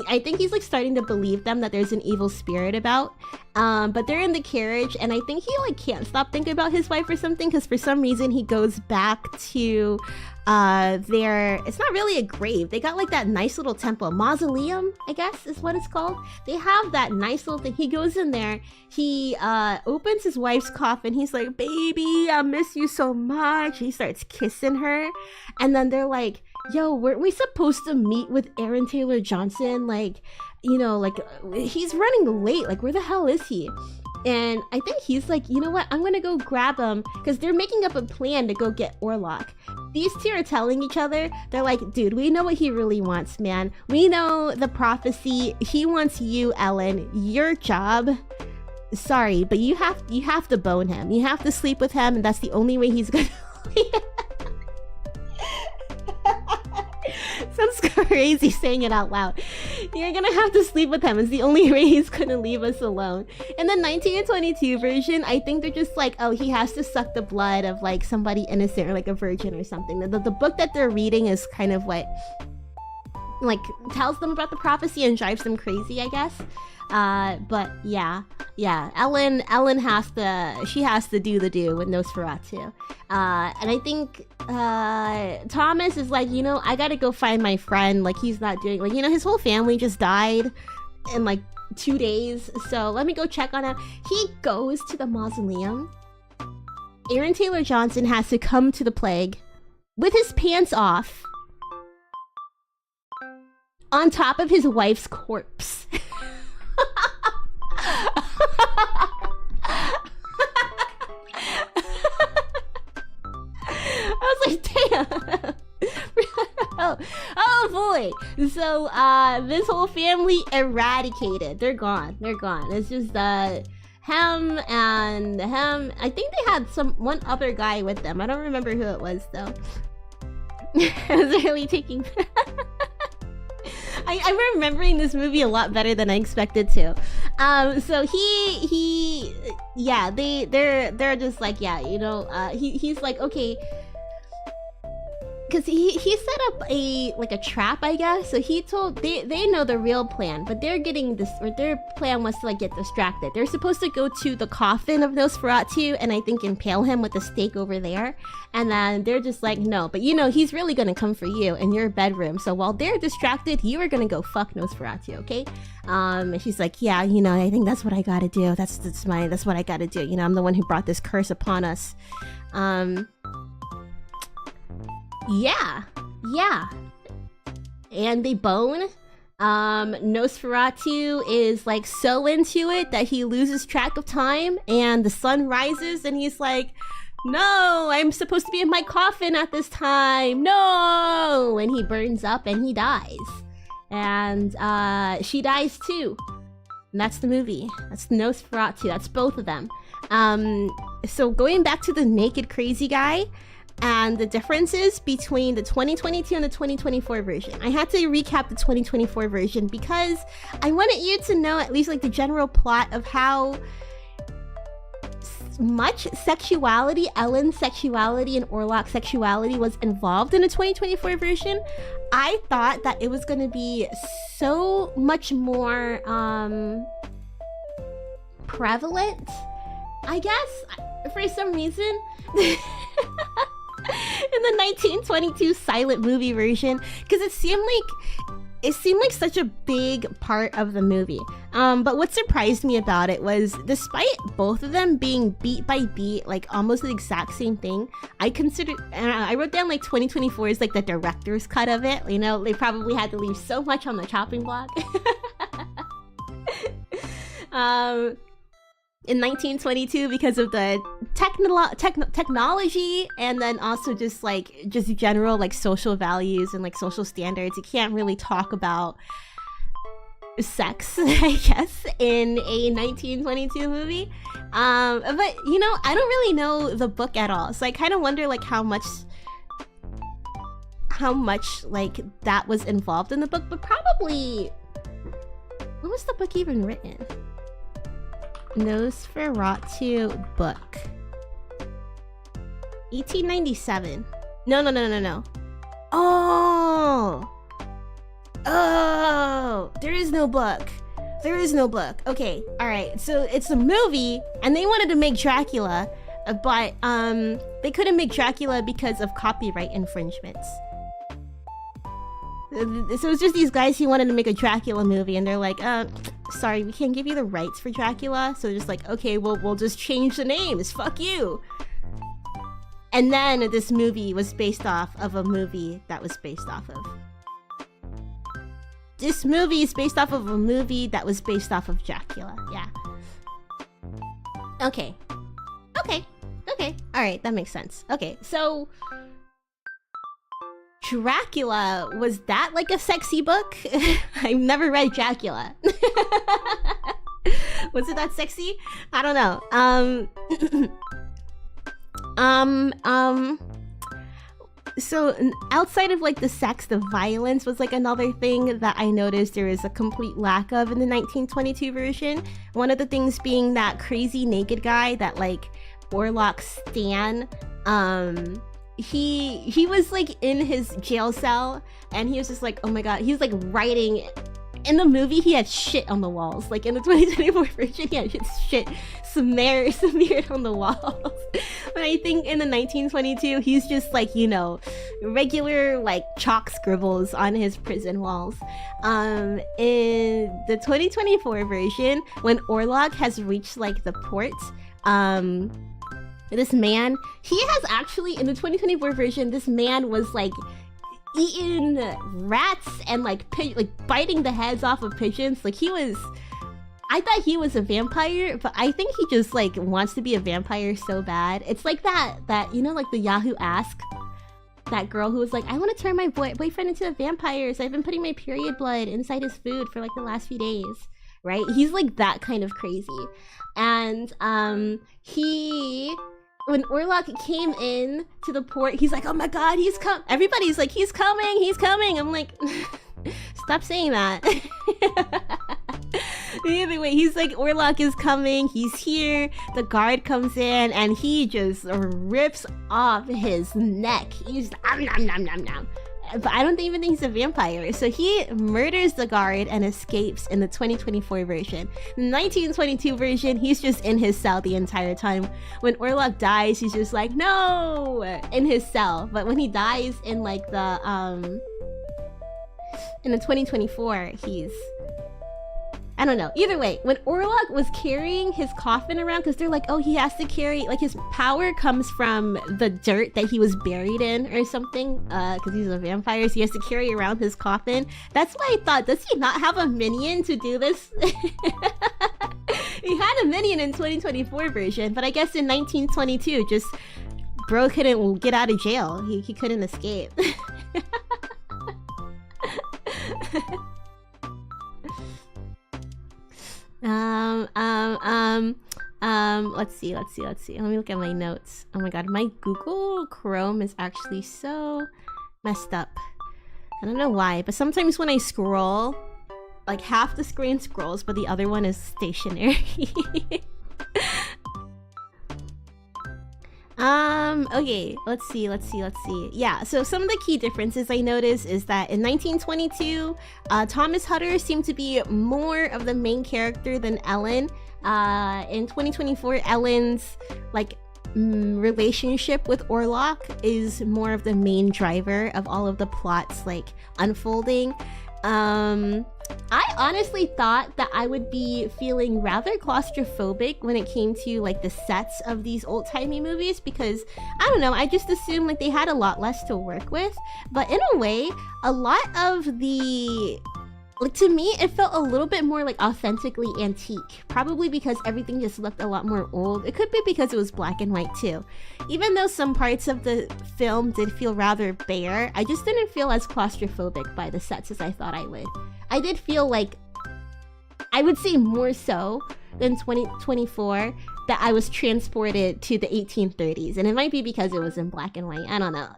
I think he's like starting to believe them that there's an evil spirit about. But they're in the carriage, and I think he like can't stop thinking about his wife or something, because for some reason he goes back to it's not really a grave. They got like that nice little temple, mausoleum, I guess is what it's called. They have that nice little thing. He goes in there, he opens his wife's coffin, he's like, baby, I miss you so much. He starts kissing her, and then they're like, yo, weren't we supposed to meet with Aaron Taylor Johnson? Like, you know, like he's running late, like where the hell is he? And I think he's like, you know what, I'm gonna go grab him, because they're making up a plan to go get Orlok. These two are telling each other, they're like, dude, we know what he really wants, man. We know the prophecy. He wants you, Ellen. Your job, sorry, but you have to bone him. You have to sleep with him, and that's the only way he's gonna Sounds crazy saying it out loud. You're gonna have to sleep with him. It's the only way he's gonna leave us alone. In the 1922 version, I think they're just like, oh, he has to suck the blood of like somebody innocent or like a virgin or something. The book that they're reading is kind of what like tells them about the prophecy and drives them crazy, I guess. But yeah, Ellen has to do the do with Nosferatu. And I think Thomas is like, you know, I gotta go find my friend. Like, he's not doing, like, you know, his whole family just died in like 2 days, so let me go check on him. He goes to the mausoleum. Aaron Taylor Johnson has to come to the plague with his pants off on top of his wife's corpse. I was like, damn. oh boy. So this whole family eradicated. They're gone. It's just him and him. I think they had one other guy with them. I don't remember who it was though. I was really taking I'm remembering this movie a lot better than I expected to. So they're just like, yeah, you know, he's like, okay, because he set up a trap, I guess. So he told they know the real plan, but they're getting this, or their plan was to like get distracted. They're supposed to go to the coffin of Nosferatu and I think impale him with a stake over there, and then they're just like, no, but you know he's really gonna come for you in your bedroom. So while they're distracted, you are gonna go fuck Nosferatu, okay? And she's like, yeah, you know, I think that's what I gotta do. That's what I gotta do. You know, I'm the one who brought this curse upon us. Yeah. And they bone. Nosferatu is like so into it that he loses track of time, and the sun rises and he's like, no, I'm supposed to be in my coffin at this time. No! And he burns up and he dies. And she dies too. And that's the movie. That's Nosferatu. That's both of them. So going back to the naked crazy guy, and the differences between the 2022 and the 2024 version. I had to recap the 2024 version because I wanted you to know at least like the general plot of how much sexuality, Ellen's sexuality and Orlok's sexuality was involved in the 2024 version. I thought that it was going to be so much more prevalent, I guess, for some reason. In the 1922 silent movie version, because it seemed like such a big part of the movie. But what surprised me about it was, despite both of them being beat by beat, like almost the exact same thing, I wrote down like 2024 is like the director's cut of it. You know, they probably had to leave so much on the chopping block. In 1922, because of the technology, and then also just general like social values and like social standards, you can't really talk about sex, I guess, in a 1922 movie. But you know, I don't really know the book at all, so I kind of wonder like how much like that was involved in the book. But probably, when was the book even written? Nosferatu book. 1897. No. Oh! Oh, there is no book. There is no book. Okay, all right. So it's a movie, and they wanted to make Dracula, but they couldn't make Dracula because of copyright infringements. So it's just these guys who wanted to make a Dracula movie, and they're like, sorry, we can't give you the rights for Dracula. So they're just like, okay, well, we'll just change the names. Fuck you. And then this movie was based off of a movie that was based off of. This movie is based off of a movie that was based off of Dracula. Yeah. Okay. Okay. Okay. Alright, that makes sense. Okay, so... Dracula, was that like a sexy book? I've never read Dracula. Was it that sexy? I don't know. So outside of like the sex, the violence was like another thing that I noticed there is a complete lack of in the 1922 version. One of the things being that crazy naked guy that like Orlok stan. He was like in his jail cell and he was just like, oh my god, he's like writing. In the movie, he had shit on the walls. Like in the 2024 version, he had shit smeared on the walls. But I think in the 1922, he's just like, you know, regular like chalk scribbles on his prison walls. In the 2024 version, when Orlok has reached like the port, this man, he has actually, in the 2024 version, this man was like eating rats and like biting the heads off of pigeons. Like he was, I thought he was a vampire, but I think he just like wants to be a vampire so bad. It's like that you know, like the Yahoo Ask, that girl who was like, I want to turn my boyfriend into a vampire, so I've been putting my period blood inside his food for like the last few days, right? He's like that kind of crazy. And when Orlok came in to the port, he's like, oh my god, he's come. Everybody's like, he's coming, he's coming. I'm like, stop saying that. Either way, he's like, Orlok is coming, he's here. The guard comes in and he just rips off his neck. He's nom nom nom nom. But I don't even think he's a vampire. So he murders the guard and escapes in the 2024 version. The 1922 version, he's just in his cell the entire time. When Orlok dies, he's just like, no, in his cell. But when he dies in like the in the 2024, he's, I don't know. Either way, when Orlok was carrying his coffin around, because they're like, oh, he has to carry, like his power comes from the dirt that he was buried in or something, because he's a vampire, so he has to carry around his coffin. That's why I thought, does he not have a minion to do this? He had a minion in 2024 version, but I guess in 1922, just bro couldn't get out of jail. He couldn't escape. Let's see. Let me look at my notes. Oh my god, my Google Chrome is actually so messed up. I don't know why, but sometimes when I scroll, like half the screen scrolls, but the other one is stationary. Okay, let's see. Yeah, so some of the key differences I noticed is that in 1922, Thomas Hutter seemed to be more of the main character than Ellen. In 2024, Ellen's like relationship with Orlok is more of the main driver of all of the plots like unfolding. I honestly thought that I would be feeling rather claustrophobic when it came to like the sets of these old-timey movies, because I don't know, I just assumed like they had a lot less to work with. But in a way, a lot of the, like, to me it felt a little bit more like authentically antique, probably because everything just looked a lot more old. It could be because it was black and white too. Even though some parts of the film did feel rather bare, I just didn't feel as claustrophobic by the sets as I thought I would. I did feel like, I would say more so than 2024, that I was transported to the 1830s, and it might be because it was in black and white, I don't know.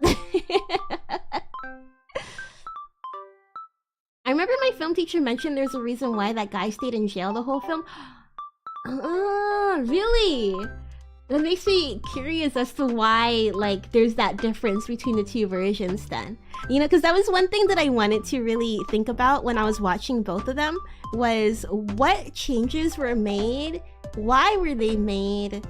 I remember my film teacher mentioned there's a reason why that guy stayed in jail the whole film. Really? That makes me curious as to why, like, there's that difference between the two versions then. You know, because that was one thing that I wanted to really think about when I was watching both of them, was what changes were made, why were they made,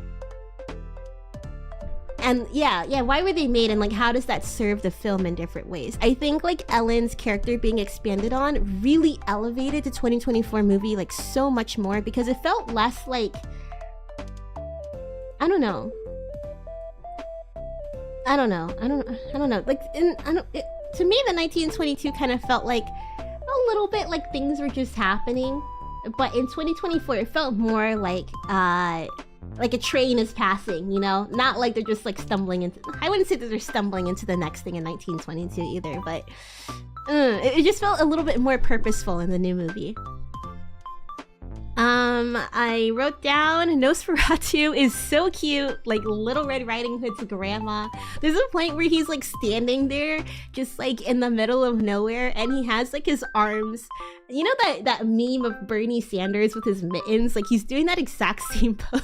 and yeah, why were they made, and like how does that serve the film in different ways? I think like Ellen's character being expanded on really elevated the 2024 movie like so much more, because it felt less like, I don't know. Like, to me, the 1922 kind of felt like a little bit like things were just happening, but in 2024, it felt more like a train is passing. You know, not like they're just like stumbling into. I wouldn't say that they're stumbling into the next thing in 1922 either, but it just felt a little bit more purposeful in the new movie. I wrote down NosferaTWO is so cute, like Little Red Riding Hood's grandma. There's a point where he's like standing there just like in the middle of nowhere, and he has like his arms, you know, that meme of Bernie Sanders with his mittens, like he's doing that exact same pose.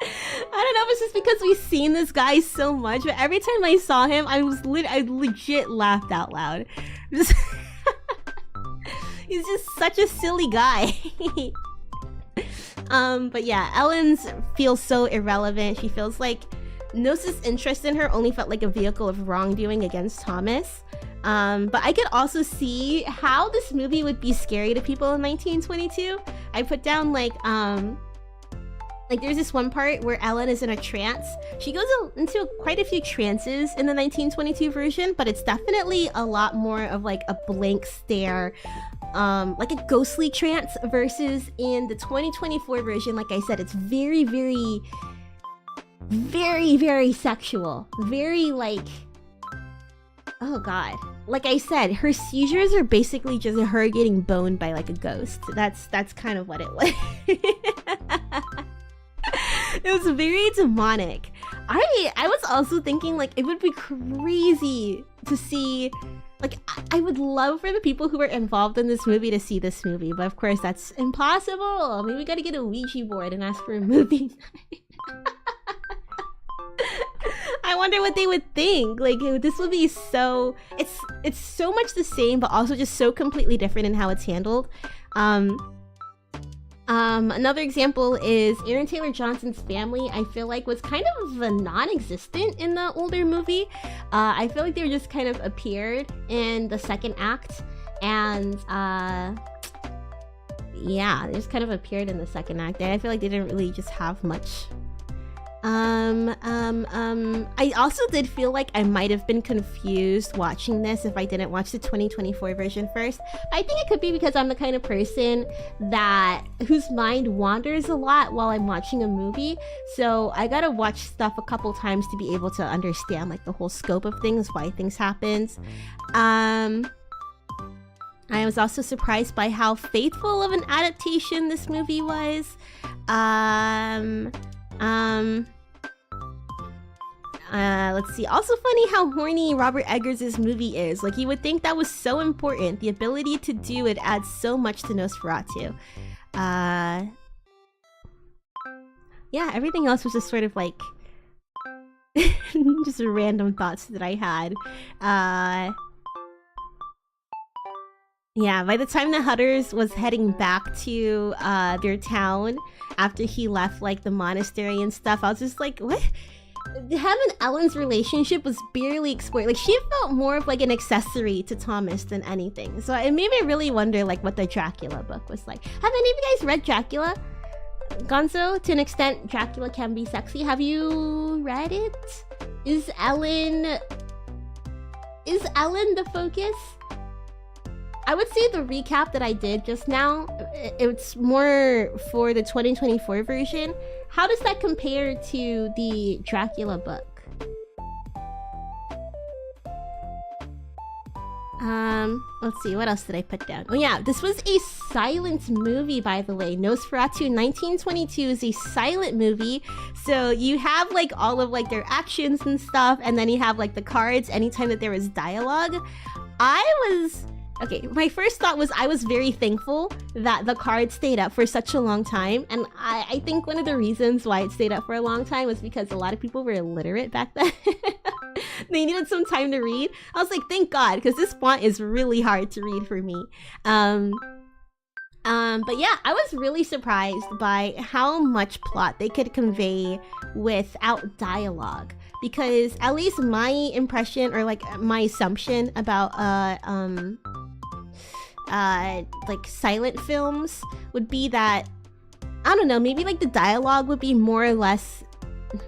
I don't know if it's just because we've seen this guy so much, but every time I saw him, I legit laughed out loud. He's just such a silly guy. But yeah, Ellen's feels so irrelevant. She feels like Nos's interest in her only felt like a vehicle of wrongdoing against Thomas. But I could also see how this movie would be scary to people in 1922. I put down like there's this one part where Ellen is in a trance. She goes into quite a few trances in the 1922 version, but it's definitely a lot more of like a blank stare, like a ghostly trance, versus in the 2024 version, like I said, it's very, very, very, very sexual. Very like, oh god. Like I said, her seizures are basically just her getting boned by like a ghost. That's kind of what it was. It was very demonic. I was also thinking like it would be crazy to see, like I would love for the people who were involved in this movie to see this movie, but of course that's impossible. Maybe we gotta get a Ouija board and ask for a movie night. I wonder what they would think. Like this would be so, it's so much the same, but also just so completely different in how it's handled. Another example is Aaron Taylor Johnson's family. I feel like was kind of non-existent in the older movie. I feel like they were just kind of appeared in the second act, and yeah, they just kind of appeared in the second act, and I feel like they didn't really just have much. I also did feel like I might have been confused watching this if I didn't watch the 2024 version first. I think it could be because I'm the kind of person whose mind wanders a lot while I'm watching a movie. So I gotta watch stuff a couple times to be able to understand like the whole scope of things, why things happen. I was also surprised by how faithful of an adaptation this movie was. Let's see. Also funny how horny Robert Eggers' movie is. Like, you would think that was so important. The ability to do it adds so much to Nosferatu. Yeah, everything else was just sort of like just random thoughts that I had. Yeah, by the time the Hutters was heading back to their town after he left like the monastery and stuff, I was just like, what? Him and Ellen's relationship was barely explored. Like, she felt more of like an accessory to Thomas than anything. So it made me really wonder like what the Dracula book was like. Have any of you guys read Dracula? Gonzo, to an extent, Dracula can be sexy. Have you read it? Is Ellen the focus? I would say the recap that I did just now, it's more for the 2024 version. How does that compare to the Dracula book? Let's see, what else did I put down? Oh yeah, this was a silent movie, by the way. Nosferatu 1922 is a silent movie. So you have like all of like their actions and stuff, and then you have like the cards anytime that there was dialogue. I was Okay, my first thought was I was very thankful that the card stayed up for such a long time. And I think one of the reasons why it stayed up for a long time was because a lot of people were illiterate back then. They needed some time to read. I was like, thank God, because this font is really hard to read for me. But yeah, I was really surprised by how much plot they could convey without dialogue. Because at least my impression, or like my assumption about like silent films would be that, I don't know, maybe like the dialogue would be more or less,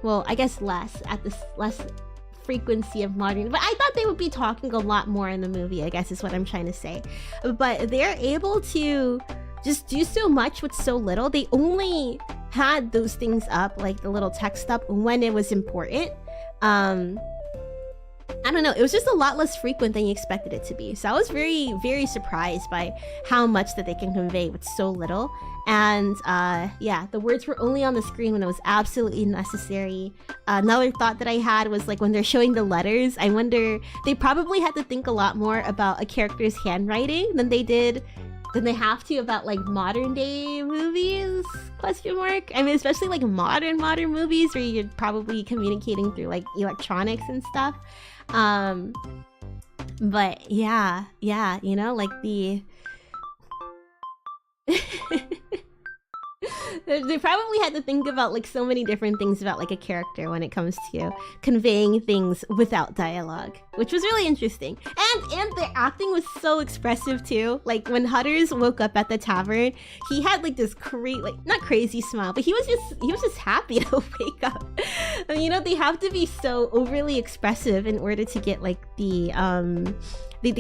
well, I guess less at this less frequency of modern, but I thought they would be talking a lot more in the movie, I guess is what I'm trying to say. But they're able to just do so much with so little. They only had those things up, like the little text up, when it was important. I don't know, it was just a lot less frequent than you expected it to be. So I was very, very surprised by how much that they can convey with so little. And yeah, the words were only on the screen when it was absolutely necessary. Another thought that I had was like when they're showing the letters, I wonder, they probably had to think a lot more about a character's handwriting than they have to about like modern day movies, question mark. I mean, especially like modern movies where you're probably communicating through like electronics and stuff. But yeah, you know, like the they probably had to think about like so many different things about like a character when it comes to conveying things without dialogue, which was really interesting. And the acting was so expressive too. Like when Hutters woke up at the tavern, he had like this not crazy smile, but he was just happy to wake up. And, you know, they have to be so overly expressive in order to get like the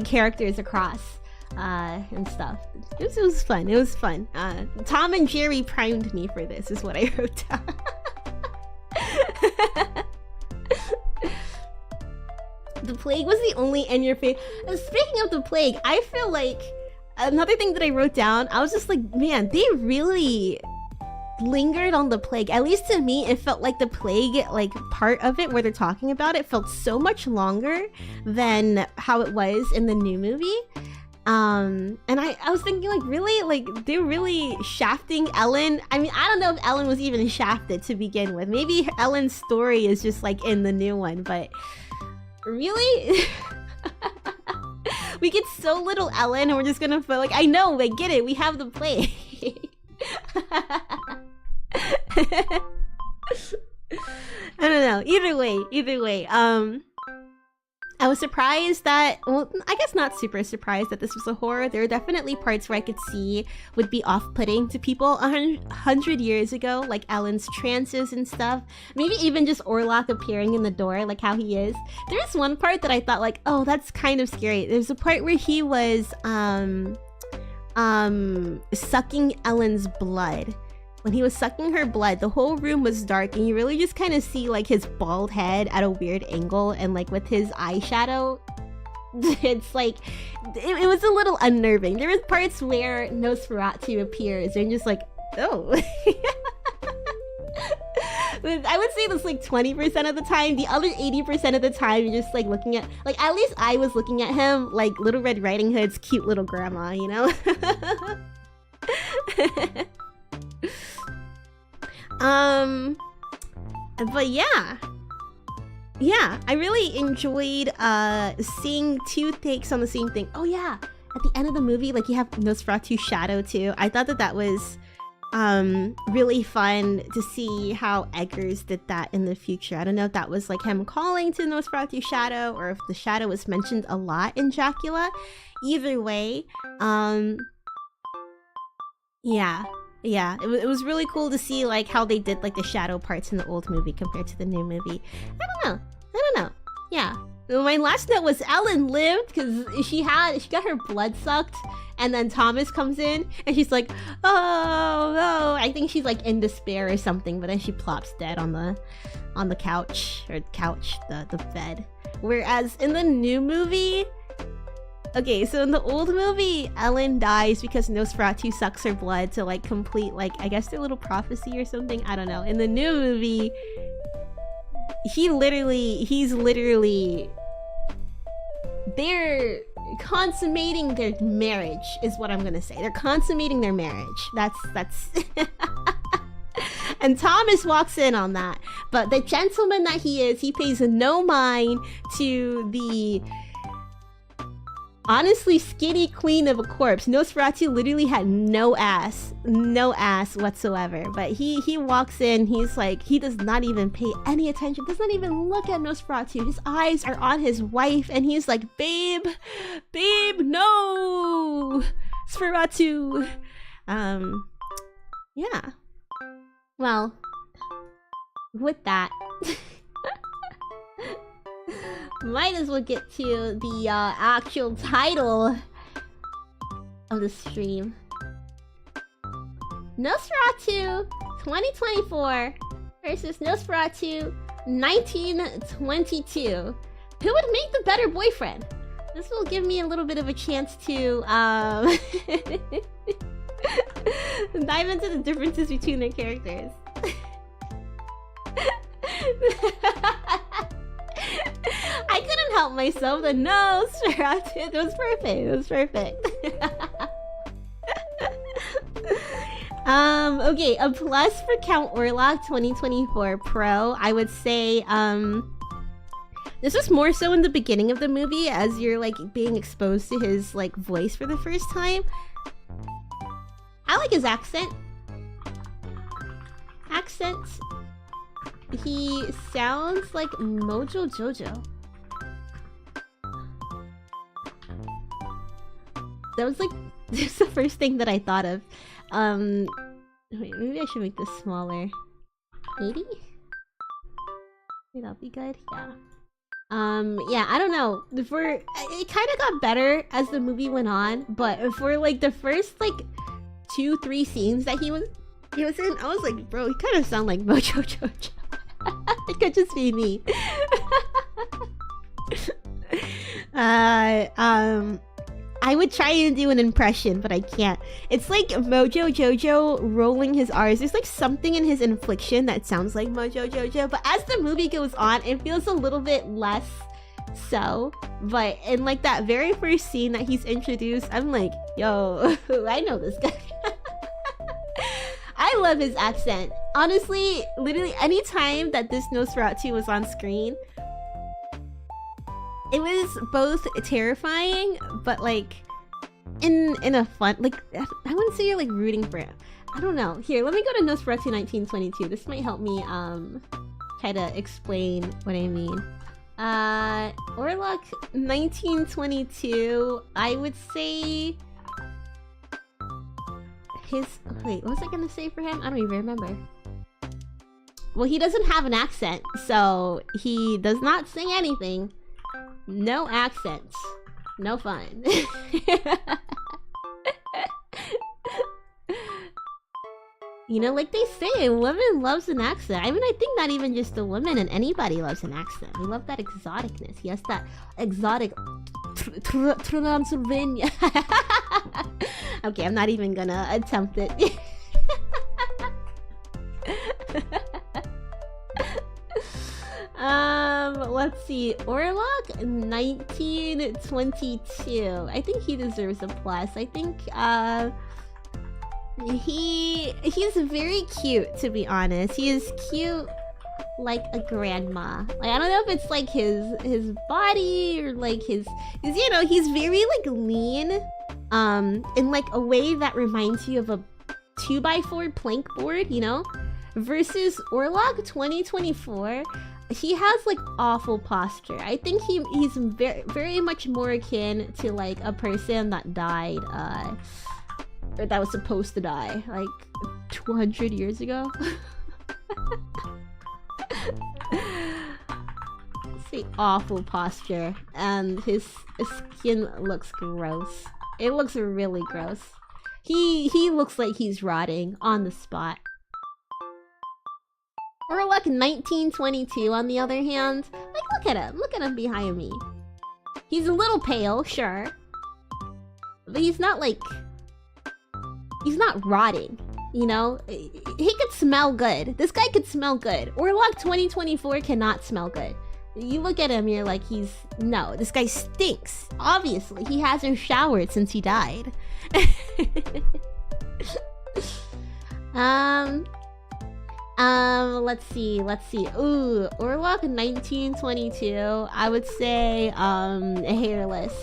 characters across. And stuff. It was fun. It was fun. Tom and Jerry primed me for this, is what I wrote down. The plague was the end in your face. Speaking of the plague, I feel like another thing that I wrote down, I was just like, man, they really lingered on the plague. At least to me, it felt like the plague, like part of it where they're talking about it, felt so much longer than how it was in the new movie. And I was thinking, like, really? Like, they're really shafting Ellen? I mean, I don't know if Ellen was even shafted to begin with. Maybe Ellen's story is just, like, in the new one, but... Really? We get so little Ellen, and we're just gonna feel like, I know, I get it, we have the plague. I don't know. Either way, I was surprised that, well, I guess not super surprised that this was a horror. There were definitely parts where I could see would be off-putting to people 100 years ago, like Ellen's trances and stuff. Maybe even just Orlok appearing in the door, like how he is. There's one part that I thought like, oh, that's kind of scary. There's a part where he was, sucking Ellen's blood. When he was sucking her blood, the whole room was dark and you really just kind of see like his bald head at a weird angle, and like with his eyeshadow, it's like, it was a little unnerving. There was parts where Nosferatu appears and just like, oh. I would say that's like 20% of the time. The other 80% of the time you're just like looking at, like, at least I was looking at him like Little Red Riding Hood's cute little grandma, you know? But yeah, I really enjoyed seeing two takes on the same thing. Oh yeah, at the end of the movie, like, you have Nosferatu's shadow too. I thought that was really fun to see how Eggers did that in the future. I don't know if that was like him calling to Nosferatu's shadow or if the shadow was mentioned a lot in Dracula. Either way, yeah, it was really cool to see like how they did like the shadow parts in the old movie compared to the new movie. I don't know. Yeah. My last note was Ellen lived because she got her blood sucked, and then Thomas comes in and she's like, oh no, I think she's like in despair or something, but then she plops dead on the couch, the bed. Whereas in the new movie, okay, so in the old movie, Ellen dies because Nosferatu sucks her blood to like complete like, I guess their little prophecy or something. I don't know. In the new movie, he's literally they're consummating their marriage is what I'm gonna say. They're consummating their marriage. That's and Thomas walks in on that. But the gentleman that he is, he pays no mind to the honestly skinny queen of a corpse. Nosferatu literally had no ass whatsoever. But he walks in, he's like, he does not even pay any attention, does not even look at Nosferatu. His eyes are on his wife, and he's like, babe, no, Nosferatu. Yeah. Well, with that, might as well get to the actual title of the stream. Nosferatu 2024 versus Nosferatu 1922. Who would make the better boyfriend? This will give me a little bit of a chance to dive into the differences between their characters. I couldn't help myself. The nose, it was perfect. It was perfect. Okay, a plus for Count Orlok 2024 Pro. I would say this is more so in the beginning of the movie as you're like being exposed to his like voice for the first time. I like his accent. He sounds like Mojo Jojo. That was like that's the first thing that I thought of. Wait, maybe I should make this smaller. 80? That'll be good. Yeah. Yeah, I don't know. It kind of got better as the movie went on, but for like the first like 2-3 scenes that he was in, I was like, bro, he kind of sound like Mojo Jojo. It could just be me. I would try and do an impression, but I can't. It's like Mojo Jojo rolling his R's. There's like something in his inflection that sounds like Mojo Jojo, but as the movie goes on, it feels a little bit less so. But in like that very first scene that he's introduced, I'm like, yo, I know this guy. I love his accent. Honestly, literally anytime that this Nosferatu was on screen, it was both terrifying, but like in a fun, like I wouldn't say you're like rooting for him. I don't know. Here, let me go to Nosferatu 1922. This might help me try to explain what I mean. Orlok 1922, I would say his wait, what was I gonna say for him? I don't even remember. Well, he doesn't have an accent, so he does not say anything. No accents. No fun. You know, like they say, a woman loves an accent. I mean, I think not even just a woman, and anybody loves an accent. We love that exoticness. He has that exotic Transylvania. Okay, I'm not even gonna attempt it. Let's see. Orlok 1922. I think he deserves a plus. I think he's very cute, to be honest. He is cute like a grandma. Like, I don't know if it's like his body or like his you know, he's very like lean in like a way that reminds you of a 2x4 plank board, you know? Versus Orlok 2024, he has like awful posture. I think he's very, very much more akin to like a person that died or that was supposed to die like 200 years ago. See, awful posture, and his skin looks gross. It looks really gross. He looks like he's rotting on the spot. Orlok 1922, on the other hand, like look at him behind me. He's a little pale, sure, but he's not like, he's not rotting, you know? He could smell good. This guy could smell good. Orlok 2024 cannot smell good. You look at him, you're like, no, this guy stinks. Obviously, he hasn't showered since he died. Let's see. Ooh, Orlok 1922. I would say, hairless.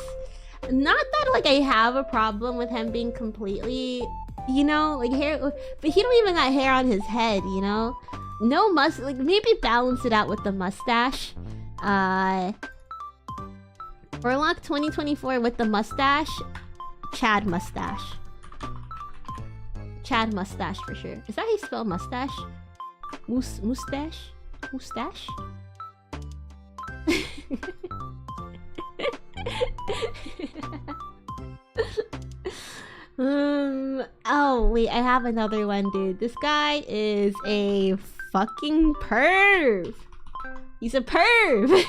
Not that, like, I have a problem with him being completely, you know, like, hair, but he don't even got hair on his head, you know? No like, maybe balance it out with the mustache. Orlok 2024 with the mustache. Chad mustache. Chad mustache for sure. Is that how you spell mustache? Mustache? Mustache? Oh wait, I have another one, dude. This guy is a fucking perv. He's a perv.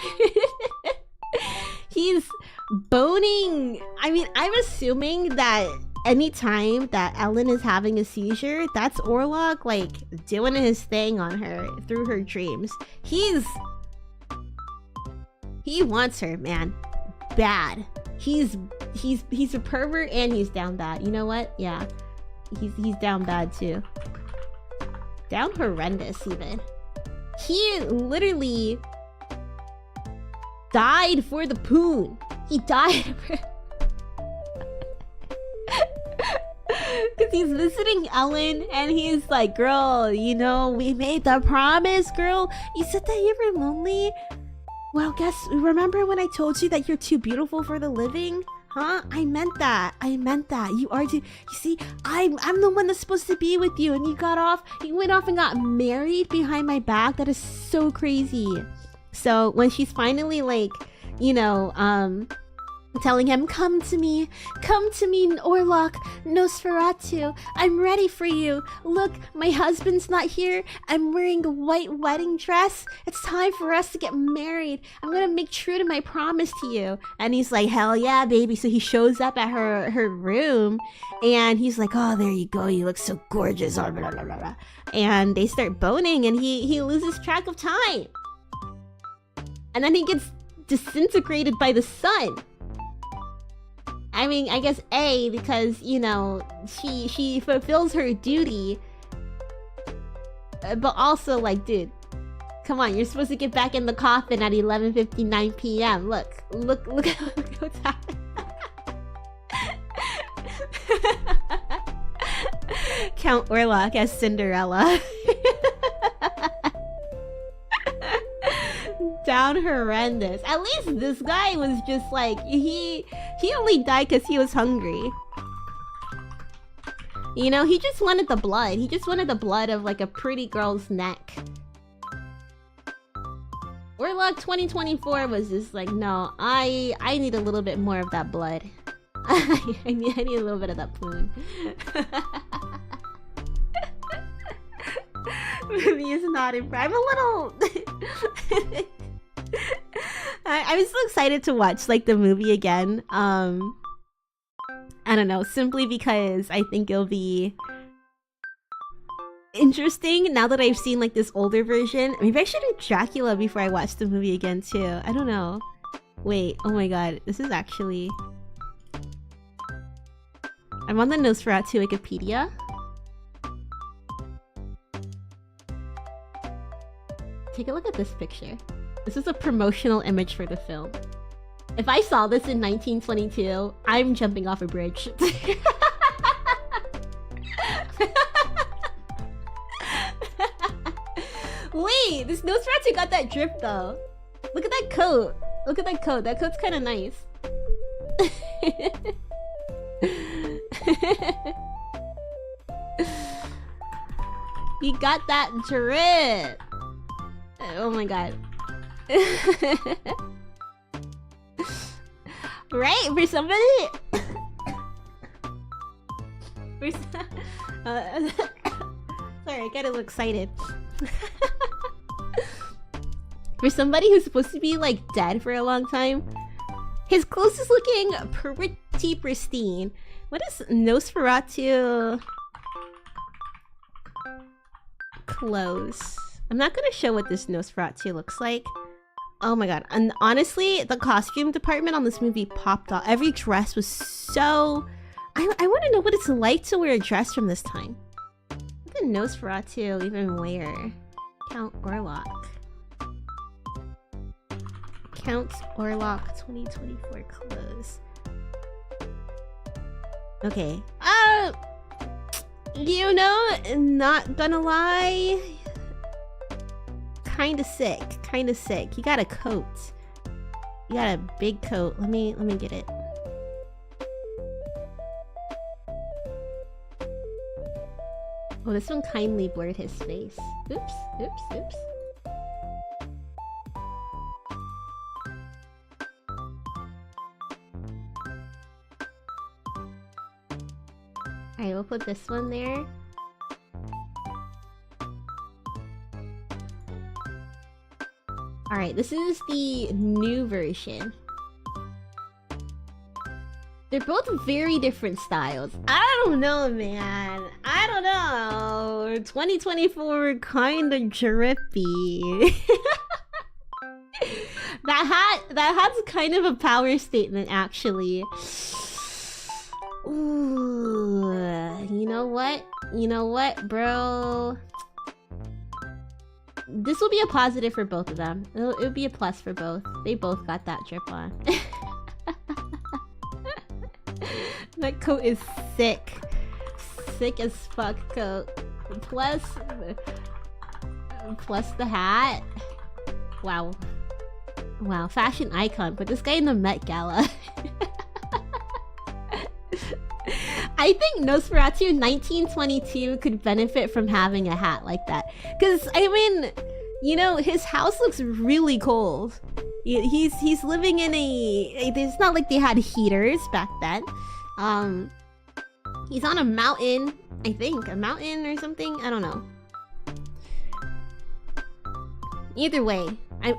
He's boning. I mean, I'm assuming that anytime that Ellen is having a seizure, that's Orlok, like, doing his thing on her through her dreams. He wants her, man. Bad. He's a pervert and he's down bad. You know what? Yeah. He's down bad too. Down horrendous even. He literally died for the poon. He died for... Because he's visiting Ellen and he's like, girl, you know, we made the promise, girl. You said that you were lonely. Well, remember when I told you that you're too beautiful for the living? Huh? I meant that. You are too... You see, I'm the one that's supposed to be with you, and you went off and got married behind my back. That is so crazy. So when she's finally like, you know, telling him, come to me, Orlok, Nosferatu, I'm ready for you. Look, my husband's not here. I'm wearing a white wedding dress. It's time for us to get married. I'm gonna make true to my promise to you. And he's like, hell yeah, baby. So he shows up at her room, and he's like, oh, there you go. You look so gorgeous. And they start boning, and he loses track of time. And then he gets disintegrated by the sun. I mean, I guess A, because, you know, she fulfills her duty. But also, like, dude, come on, you're supposed to get back in the coffin at 11:59 p.m. Look what's happening. Count Orlok as Cinderella. Down horrendous. At least this guy was just like, he only died because he was hungry. You know, he just wanted the blood. He just wanted the blood of like a pretty girl's neck. Orlok 2024 was just like, no, I need a little bit more of that blood. I need a little bit of that poon. Movie is not impressed. I'm a little... I'm so excited to watch like the movie again. I don't know, simply because I think it'll be interesting now that I've seen like this older version. Maybe I should do Dracula before I watch the movie again too. I don't know. Wait, oh my god, this is actually... I'm on the Nosferatu Wikipedia. Take a look at this picture. This is a promotional image for the film. If I saw this in 1922, I'm jumping off a bridge. Wait, this Nosferatu got that drip though. Look at that coat. Look at that coat. That coat's kind of nice. He got that drip. Oh my god. Right? For somebody... Sorry, I got a little excited. For somebody who's supposed to be like dead for a long time, his clothes is looking pretty pristine. What is Nosferatu clothes? I'm not gonna show what this Nosferatu looks like, Oh my god. And honestly, the costume department on this movie popped off. Every dress was so... I want to know what it's like to wear a dress from this time. What did Nosferatu even wear? Count Orlok. Count Orlok 2024 clothes. Okay. You know, not gonna lie. Kinda sick. Kinda sick. You got a coat. You got a big coat. Let me get it. Oh, this one kindly blurred his face. Oops, oops, oops. Alright, we'll put this one there. Alright, this is the new version. They're both very different styles. I don't know, man. I don't know. 2024 kinda drippy. That hat's kind of a power statement, actually. Ooh, you know what? You know what, bro? This will be a positive for both of them. It'll be a plus for both. They both got that drip on. That coat is sick. Sick as fuck coat. Plus the hat. Wow. Wow, fashion icon. Put this guy in the Met Gala. I think Nosferatu 1922 could benefit from having a hat like that. Because, I mean, you know, his house looks really cold. He's living in a... It's not like they had heaters back then. He's on a mountain, I think. A mountain or something? I don't know. Either way,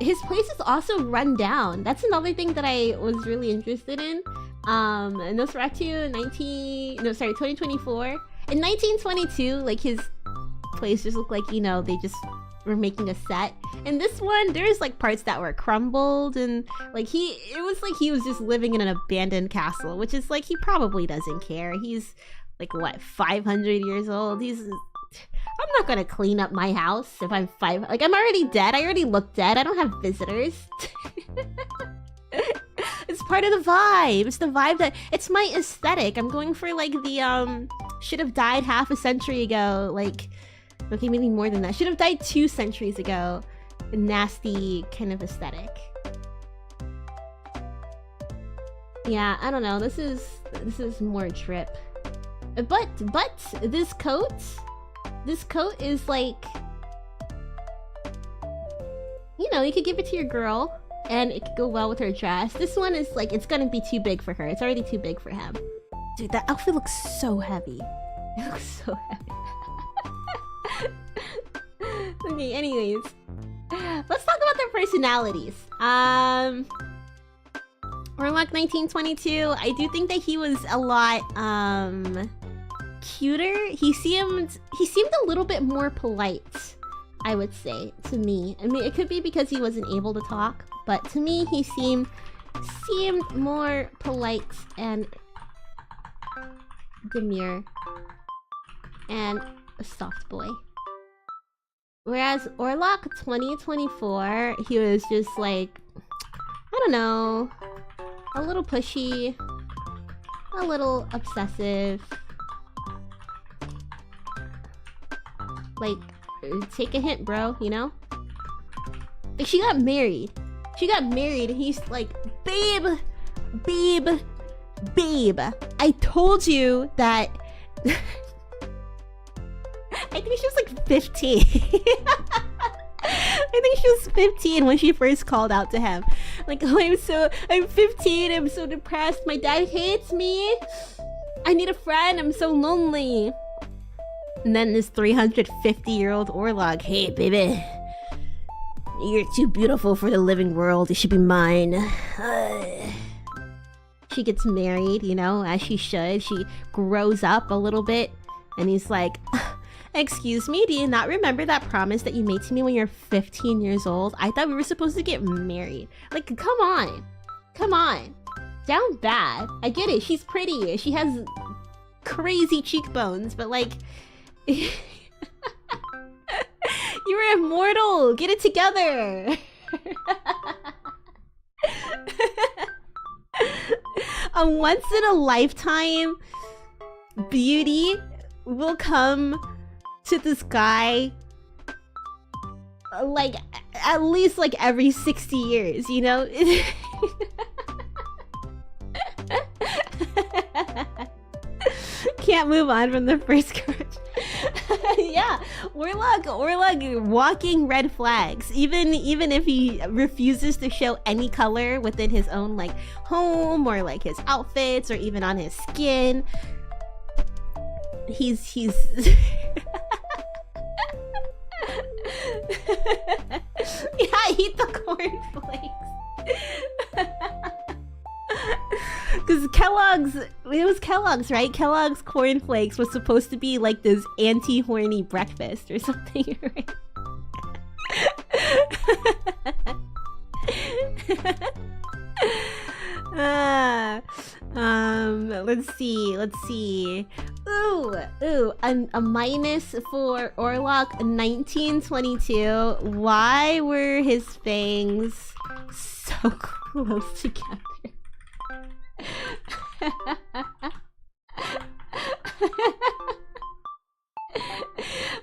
his place is also run down. That's another thing that I was really interested in. Nosferatu 2024. In 1922, like, his place just looked like, you know, they just were making a set. In this one, there's like parts that were crumbled, and like it was like he was just living in an abandoned castle, which is like, he probably doesn't care. He's like, what, 500 years old? I'm not gonna clean up my house if I'm like, I'm already dead. I already look dead. I don't have visitors. It's part of the vibe. It's the vibe that... It's my aesthetic. I'm going for, like, the, should have died half a century ago. Like, okay, maybe more than that. Should have died 2 centuries ago. A nasty kind of aesthetic. Yeah, I don't know. This is more drip. But this coat is, like... You know, you could give it to your girl. And it could go well with her dress. This one is like, it's gonna be too big for her. It's already too big for him. Dude, that outfit looks so heavy. It looks so heavy. Okay, anyways. Let's talk about their personalities. Orlok 1922, I do think that he was a lot, cuter. He seemed a little bit more polite, I would say, to me. I mean, it could be because he wasn't able to talk. But to me, he seemed more polite and demure and a soft boy. Whereas Orlok 2024, he was just like, I don't know, a little pushy, a little obsessive. Like, take a hint, bro, you know? Like, she got married. She got married and he's like, babe, I told you that... I think she was like 15. I think she was 15 when she first called out to him. Like, oh, I'm 15, I'm so depressed, my dad hates me. I need a friend, I'm so lonely. And then this 350-year-old Orlok, hey, baby. You're too beautiful for the living world. You should be mine. She gets married, you know, as she should. She grows up a little bit. And he's like, Excuse me, do you not remember that promise that you made to me when you're 15 years old? I thought we were supposed to get married. Like, come on. Come on. Down bad. I get it, she's pretty. She has crazy cheekbones, but like... You're immortal! Get it together! A once-in-a-lifetime beauty will come to this guy like at least like every 60 years, you know? Can't move on from the first crush. Yeah, Orlok walking red flags. Even if he refuses to show any color within his own like home or like his outfits or even on his skin. He's yeah, eat the cornflakes. Because it was Kellogg's, right? Kellogg's cornflakes was supposed to be like this anti-horny breakfast or something, right? Let's see. Ooh, a minus for Orlok 1922. Why were his fangs so close together?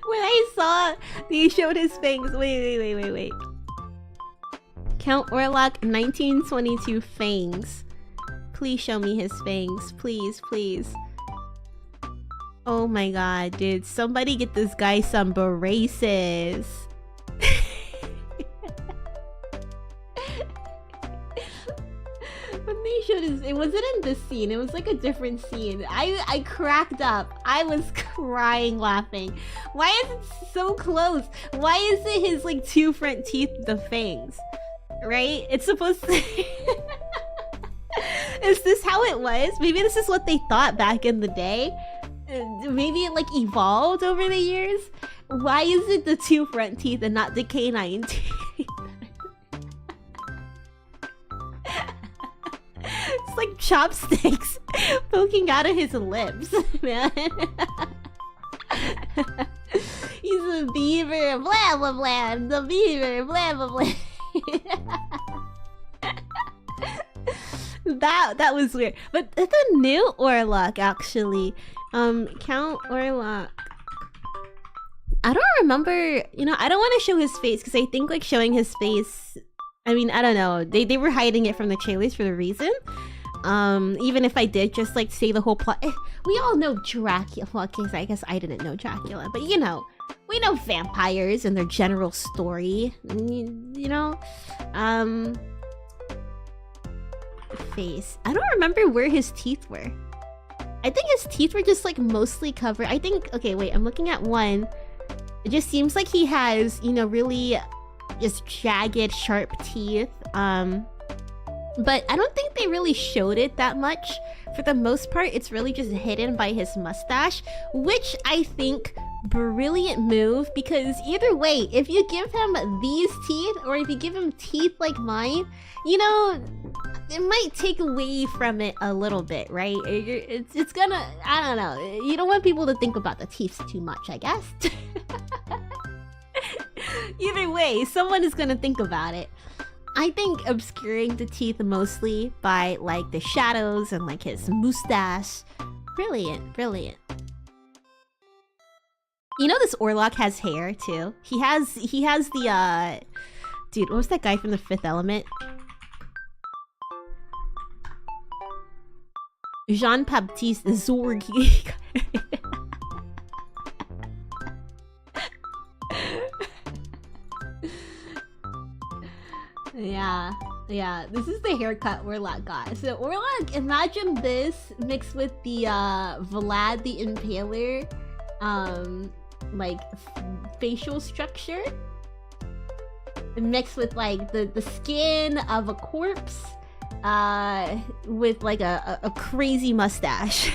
When I saw they showed his fangs, wait. Count Orlok 1922 fangs. Please show me his fangs, please. Oh my god, dude, somebody get this guy some braces. When they showed his, it wasn't in this scene, it was like a different scene. I cracked up. I was crying laughing. Why is it so close? Why is it his like two front teeth, the fangs? Right? It's supposed to... Is this how it was? Maybe this is what they thought back in the day. Maybe it like evolved over the years. Why is it the two front teeth and not the canine teeth? It's like chopsticks poking out of his lips, man. He's a beaver, blah blah blah. The beaver, blah blah blah. That was weird. But the new Orlok actually. Count Orlok. I don't remember, you know, I don't want to show his face because I think like showing his face, I mean, I don't know. They were hiding it from the trailers for the reason. Even if I did just like say the whole plot. We all know Dracula. Well, okay, I guess I didn't know Dracula, but you know, we know vampires and their general story. You know? Face. I don't remember where his teeth were. I think his teeth were just like mostly covered. I think, okay, wait, I'm looking at one. It just seems like he has, you know, really just jagged, sharp teeth. But I don't think they really showed it that much. For the most part, it's really just hidden by his mustache, which I think brilliant move, because either way, if you give him these teeth or if you give him teeth like mine, you know, it might take away from it a little bit, right? It's gonna, I don't know, you don't want people to think about the teeth too much, I guess. Either way, someone is gonna think about it. I think obscuring the teeth mostly by like the shadows and like his mustache. Brilliant. You know this Orlok has hair too. He has the dude, what was that guy from The Fifth Element? Jean-Baptiste Zorgi. Yeah, this is the haircut Orlok got. So Orlok, imagine this mixed with the Vlad the Impaler like facial structure mixed with like the skin of a corpse with like a crazy mustache.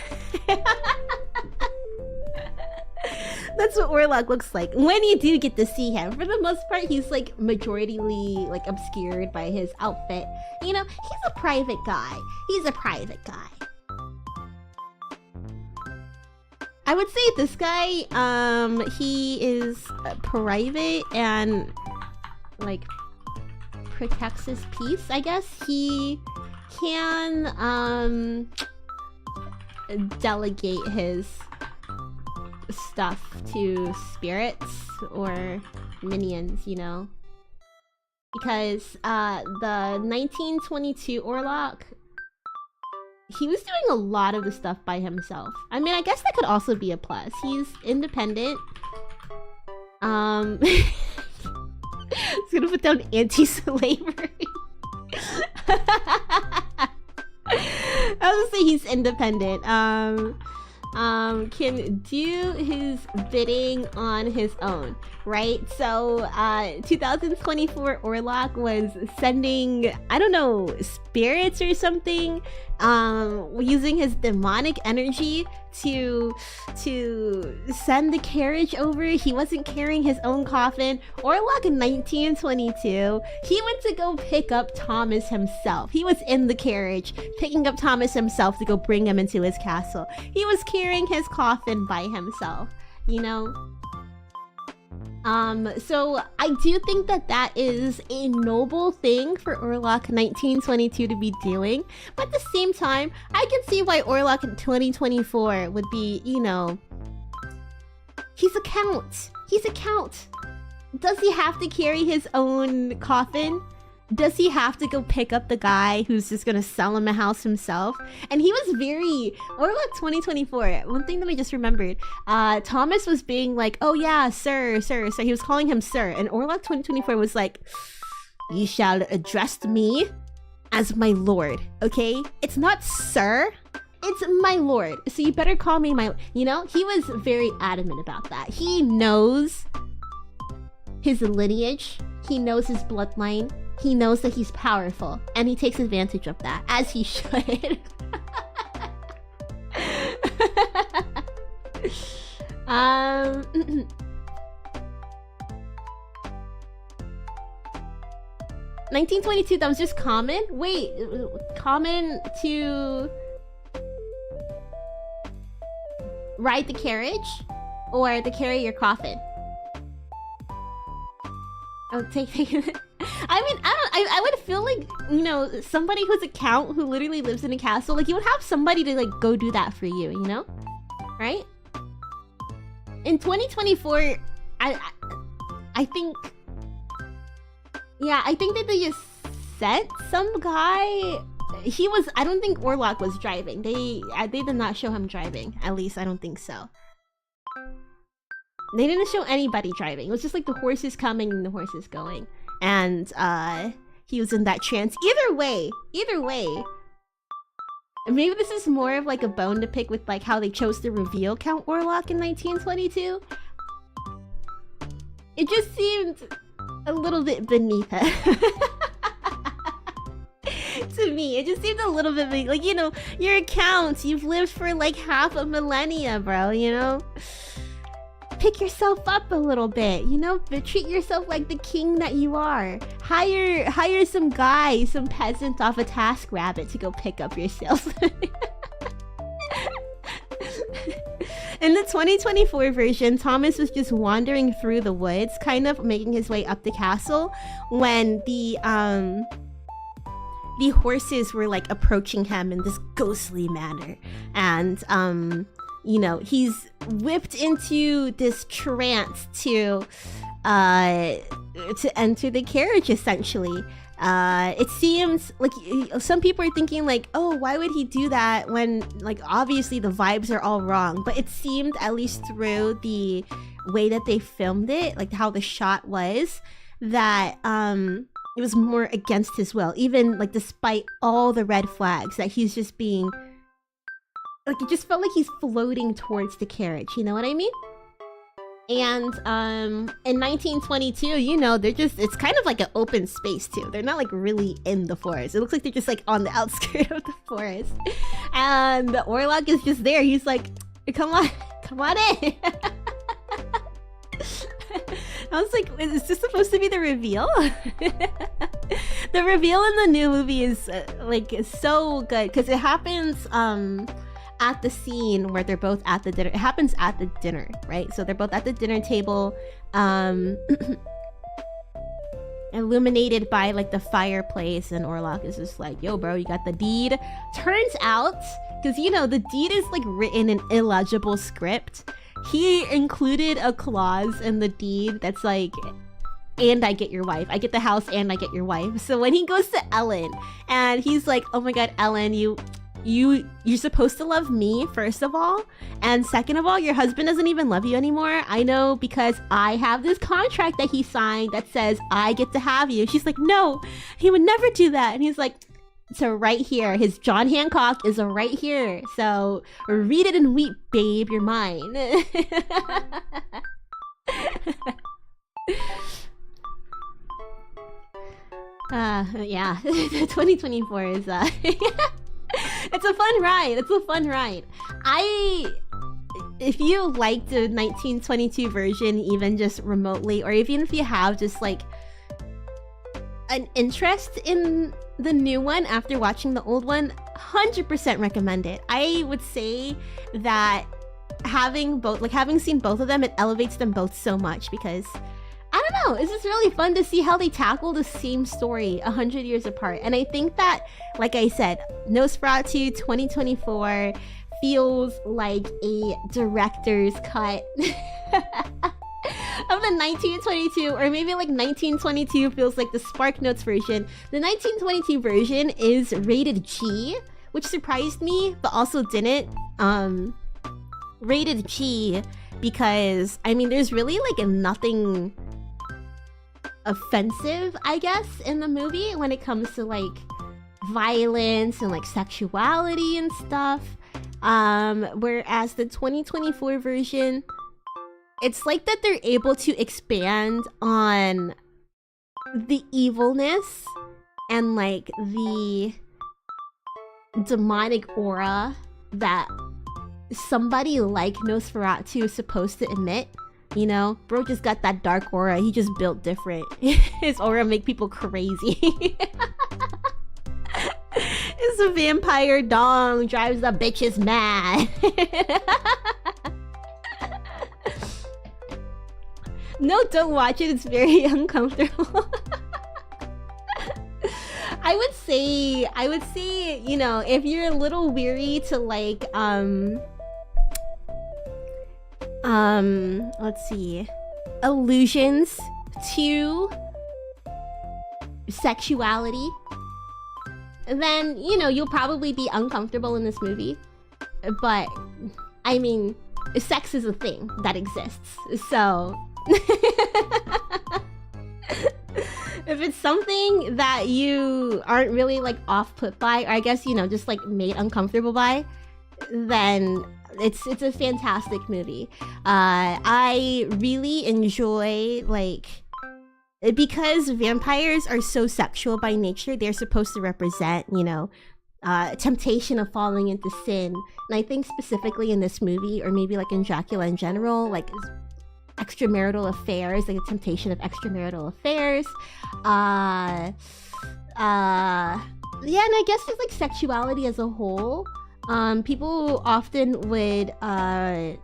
That's what Orlok looks like when you do get to see him. For the most part, he's like majorityly like obscured by his outfit. You know, he's a private guy. He's a private guy. I would say this guy, he is private and like protects his peace, I guess. He can delegate his stuff to spirits or minions, you know, because the 1922 Orlok, he was doing a lot of the stuff by himself. I mean, I guess that could also be a plus. He's independent. He's gonna put down anti-slavery. I was gonna say he's independent. Can do his bidding on his own, right? So 2024 Orlok was sending, I don't know, spirits or something, using his demonic energy to send the carriage over. He wasn't carrying his own coffin. Orlok in 1922, he went to go pick up Thomas himself. He was in the carriage picking up Thomas himself to go bring him into his castle. He was carrying his coffin by himself, you know? So I do think that that is a noble thing for Orlok 1922 to be doing, but at the same time, I can see why Orlok in 2024 would be, you know, he's a count. He's a count. Does he have to carry his own coffin? Does he have to go pick up the guy who's just gonna sell him a house himself? And he was very... Orlok 2024, one thing that I just remembered, Thomas was being like, oh yeah, sir. He was calling him sir. And Orlok 2024 was like, you shall address me as my lord, okay? It's not sir, it's my lord. So you better call me my... You know, he was very adamant about that. He knows his lineage. He knows his bloodline. He knows that he's powerful, and he takes advantage of that, as he should. 1922, that was just common? Wait, common to ride the carriage? Or to carry your coffin? Oh, take it. I mean, I would feel like, you know, somebody who's a count who literally lives in a castle, like, you would have somebody to, like, go do that for you, you know? Right? In 2024, I think... Yeah, I think that they just sent some guy... He was... I don't think Orlok was driving. They did not show him driving. At least, I don't think so. They didn't show anybody driving. It was just like the horses coming and the horses going. And he was in that trance. Either way, maybe this is more of like a bone to pick with like how they chose to reveal Count Orlok in 1922. It just seemed a little bit beneath it. To me, it just seemed a little bit like, you know, you're a count. You've lived for like half a millennia, bro, you know? Pick yourself up a little bit, you know, but treat yourself like the king that you are. Hire some guy, some peasant off a task rabbit to go pick up your salesman. In the 2024 version, Thomas was just wandering through the woods, kind of making his way up the castle, when the horses were like approaching him in this ghostly manner, and you know, he's whipped into this trance to enter the carriage, essentially. It seems like some people are thinking like, oh, why would he do that when, like, obviously the vibes are all wrong, but it seemed, at least through the way that they filmed it, like how the shot was, that it was more against his will, even like despite all the red flags, that he's just being... Like, it just felt like he's floating towards the carriage, you know what I mean? And in 1922, you know, they're just... It's kind of like an open space, too. They're not, like, really in the forest. It looks like they're just, like, on the outskirts of the forest. And the Orlok is just there. He's like, come on in. I was like, is this supposed to be the reveal? The reveal in the new movie is like so good because it happens at the scene where they're both at the dinner. It happens at the dinner, right? So they're both at the dinner table, illuminated by like the fireplace, and Orlok is just like, yo bro, you got the deed. Turns out, because you know the deed is like written in illegible script, he included a clause in the deed that's like, and I get your wife. I get the house and I get your wife. So when he goes to Ellen and he's like, oh my god, Ellen, you're supposed to love me, first of all, and second of all, your husband doesn't even love you anymore. I know because I have this contract that he signed that says I get to have you. She's like, no, he would never do that. And he's like, so right here, his John Hancock is right here. So read it and weep, babe, you're mine. Yeah, 2024 is it's a fun ride. It's a fun ride. If you like the 1922 version, even just remotely, or even if you have just like an interest in the new one after watching the old one, 100% recommend it. I would say that having seen both of them, it elevates them both so much because I don't know, it's just really fun to see how they tackle the same story 100 years apart. And I think that, like I said, Nosferatu 2024 feels like a director's cut of the 1922, or maybe like 1922 feels like the Spark Notes version. The 1922 version is rated G, which surprised me, but also didn't. Rated G because, I mean, there's really like nothing offensive, I guess, in the movie when it comes to like violence and like sexuality and stuff. Whereas the 2024 version, it's like that they're able to expand on the evilness and like the demonic aura that somebody like Nosferatu is supposed to emit. You know, bro just got that dark aura. He just built different. His aura make people crazy. His vampire dong drives the bitches mad. No, don't watch it. It's very uncomfortable. I would say, you know, if you're a little weary to like, let's see, allusions to sexuality, then, you know, you'll probably be uncomfortable in this movie. But, I mean, sex is a thing that exists, so... If it's something that you aren't really, like, off-put by, or I guess, you know, just, like, made uncomfortable by, then it's a fantastic movie. I really enjoy, like... Because vampires are so sexual by nature, they're supposed to represent, you know, temptation of falling into sin. And I think specifically in this movie, or maybe like in Dracula in general, like extramarital affairs, like the temptation of extramarital affairs. Yeah, and I guess just like sexuality as a whole. People often would, I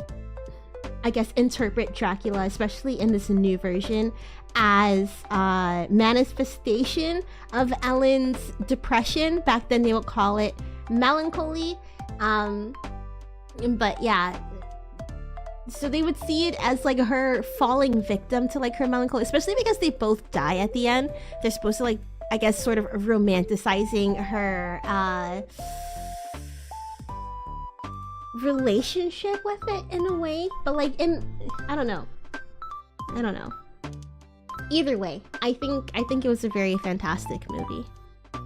guess, interpret Dracula, especially in this new version, as manifestation of Ellen's depression. Back then they would call it melancholy. But yeah, so they would see it as like her falling victim to like her melancholy, especially because they both die at the end. They're supposed to like, I guess, sort of romanticizing her relationship with it in a way, but like I don't know. Either way, I think it was a very fantastic movie. And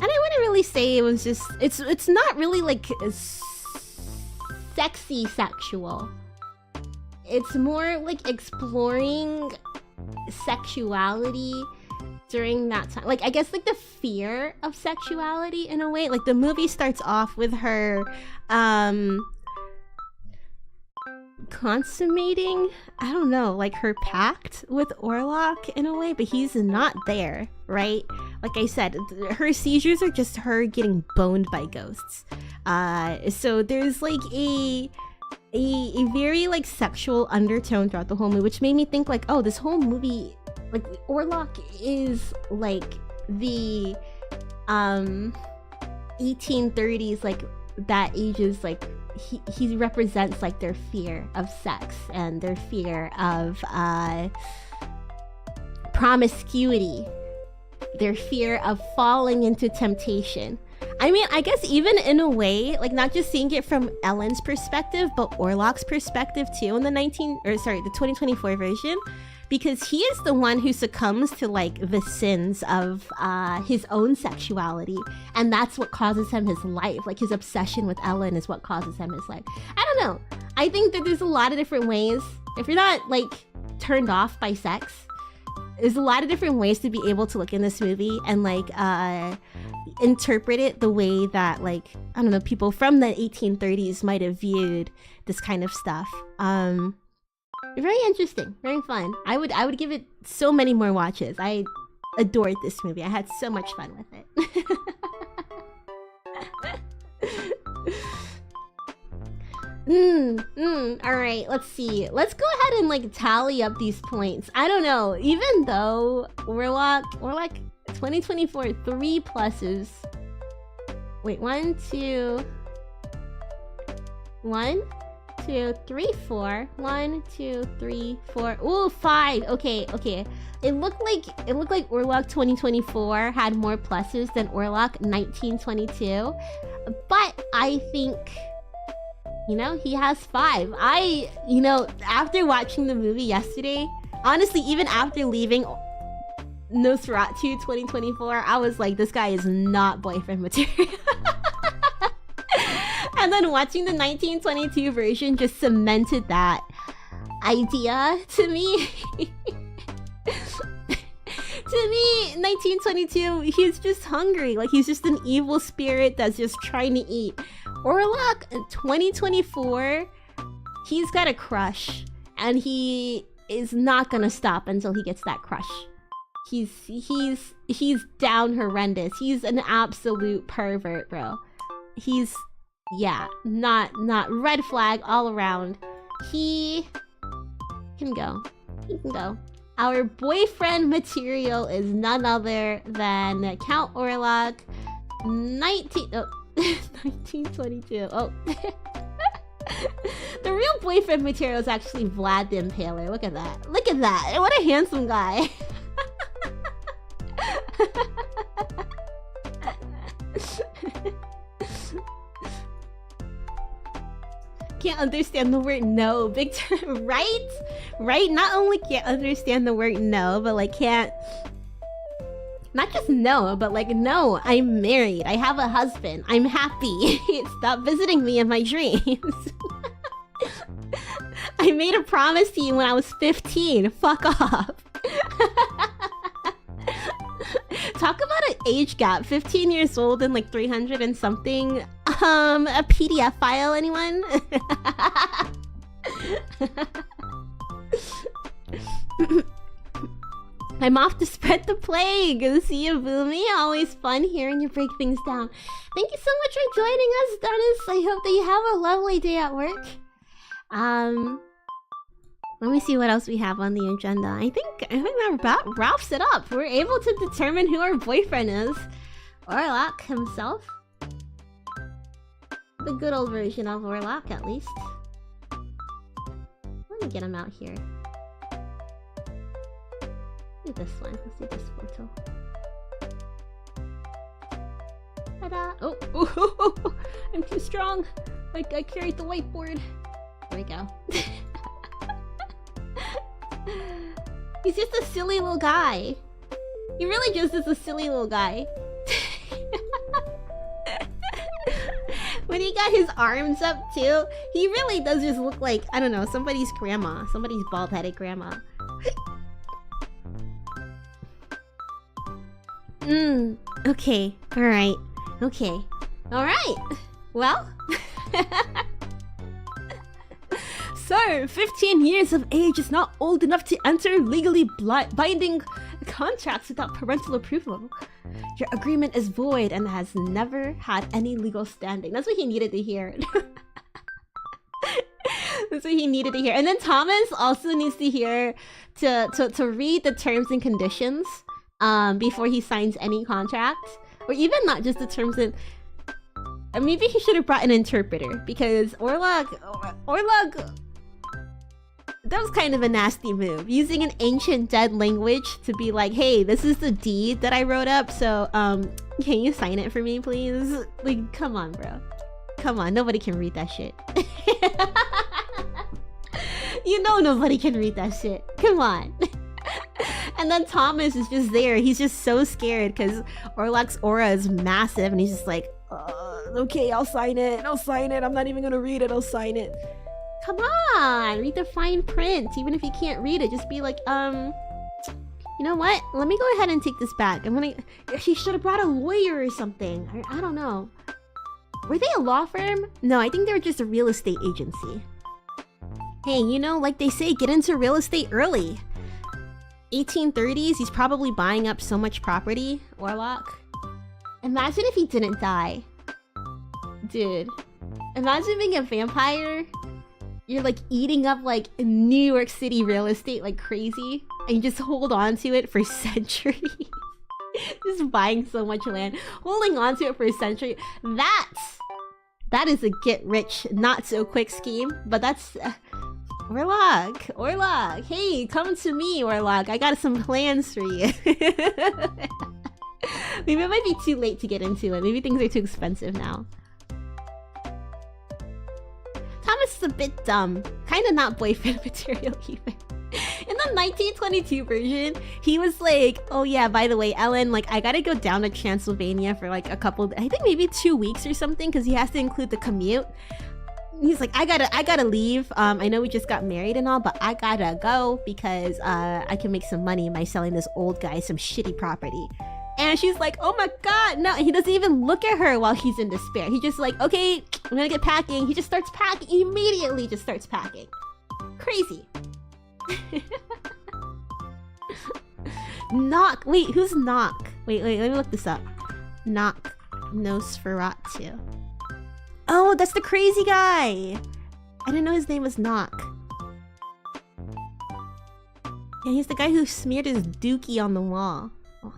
I wouldn't really say it was just, it's not really like sexy sexual. It's more like exploring sexuality during that time. Like, I guess like the fear of sexuality in a way. Like the movie starts off with her consummating, I don't know, like her pact with Orlok in a way, but he's not there, right? Like I said, her seizures are just her getting boned by ghosts. So there's like a very like sexual undertone throughout the whole movie, which made me think like, oh, this whole movie, like Orlok is like the 1830s, like that age is like he represents like their fear of sex and their fear of promiscuity, their fear of falling into temptation. I mean, I guess even in a way, like not just seeing it from Ellen's perspective, but Orlok's perspective too in the 2024 version, because he is the one who succumbs to like the sins of his own sexuality, and that's what causes him his life. Like his obsession with Ellen is what causes him his life. I don't know. I think that there's a lot of different ways. If you're not like turned off by sex, there's a lot of different ways to be able to look in this movie and like interpret it the way that, like, I don't know, people from the 1830s might have viewed this kind of stuff. Very interesting, very fun. I would give it so many more watches. I adored this movie. I had so much fun with it. Alright, let's see. Let's go ahead and like tally up these points. I don't know, even though we're like 2024, 3 pluses. Wait, 1, 2, 3, 4. 1, 2, 3, 4. Ooh, 5. Okay. It looked like Orlok 2024 had more pluses than Orlok 1922, but I think, you know, he has 5. After watching the movie yesterday, honestly, even after leaving Nosferatu 2024, I was like, this guy is not boyfriend material. And then watching the 1922 version just cemented that idea to me. To me, 1922, he's just hungry. Like, he's just an evil spirit that's just trying to eat. Orlok 2024, he's got a crush, and he is not gonna stop until he gets that crush. He's down horrendous. He's an absolute pervert, bro. He's, yeah, not red flag all around. He can go. He can go. Our boyfriend material is none other than Count Orlok 1922. Oh. The real boyfriend material is actually Vlad the Impaler. Look at that. Look at that. What a handsome guy. Can't understand the word no. Big time, right? Right? Not only can't understand the word no, but like can't, not just no, but like, no, I'm married. I have a husband. I'm happy. Stop visiting me in my dreams. I made a promise to you when I was 15. Fuck off. Talk about an age gap. 15 years old and like 300 and something. A PDF file, anyone? I'm off to spread the plague. See you, Boomi. Always fun hearing you break things down. Thank you so much for joining us, Dennis. I hope that you have a lovely day at work. Let me see what else we have on the agenda. I think that about wraps it up. We're able to determine who our boyfriend is. Orlok himself. The good old version of Orlok, at least. Let me get him out here. Do this one. Let's do this photo. Ta-da! Oh, I'm too strong. I carried the whiteboard. There we go. He's just a silly little guy. He really just is a silly little guy. When he got his arms up too, he really does just look like, I don't know, somebody's grandma. Somebody's bald-headed grandma. Okay. Alright. Okay. Alright. Well. Sir, 15 years of age is not old enough to enter legally binding contracts without parental approval. Your agreement is void and has never had any legal standing. That's what he needed to hear. That's what he needed to hear. And then Thomas also needs to hear to read the terms and conditions before he signs any contract. Or even not just the terms and... maybe he should have brought an interpreter, because Orlok... That was kind of a nasty move. Using an ancient dead language to be like, hey, this is the deed that I wrote up, so, can you sign it for me, please? Like, come on, bro. Come on, nobody can read that shit. You know nobody can read that shit. Come on. And then Thomas is just there. He's just so scared because Orlok's aura is massive, and he's just like, okay, I'll sign it. I'll sign it. I'm not even gonna read it. I'll sign it. Come on, read the fine print. Even if you can't read it, just be like, you know what? Let me go ahead and take this back. She should have brought a lawyer or something. I don't know. Were they a law firm? No, I think they were just a real estate agency. Hey, you know, like they say, get into real estate early. 1830s, he's probably buying up so much property. Orlok. Imagine if he didn't die. Dude. Imagine being a vampire. You're like eating up like New York City real estate like crazy. And you just hold on to it for centuries. Just buying so much land. Holding on to it for a century. That is a get rich not so quick scheme. But that's... Orlok, hey, come to me, Orlok. I got some plans for you. Maybe it might be too late to get into it. Maybe things are too expensive now. Thomas is a bit dumb. Kinda not boyfriend material even. In the 1922 version, he was like, oh yeah, by the way, Ellen, like, I gotta go down to Transylvania for like a couple, I think maybe 2 weeks or something, because he has to include the commute. He's like, I gotta leave. I know we just got married and all, but I gotta go because I can make some money by selling this old guy some shitty property. And she's like, oh my god, no. And he doesn't even look at her while he's in despair. He's just like, okay, I'm gonna get packing. He just starts packing. He immediately just starts packing. Crazy. Knock. Wait, who's Knock? Wait, let me look this up. Knock. Nosferatu. Oh, that's the crazy guy! I didn't know his name was Knock. Yeah, he's the guy who smeared his dookie on the wall. Oh.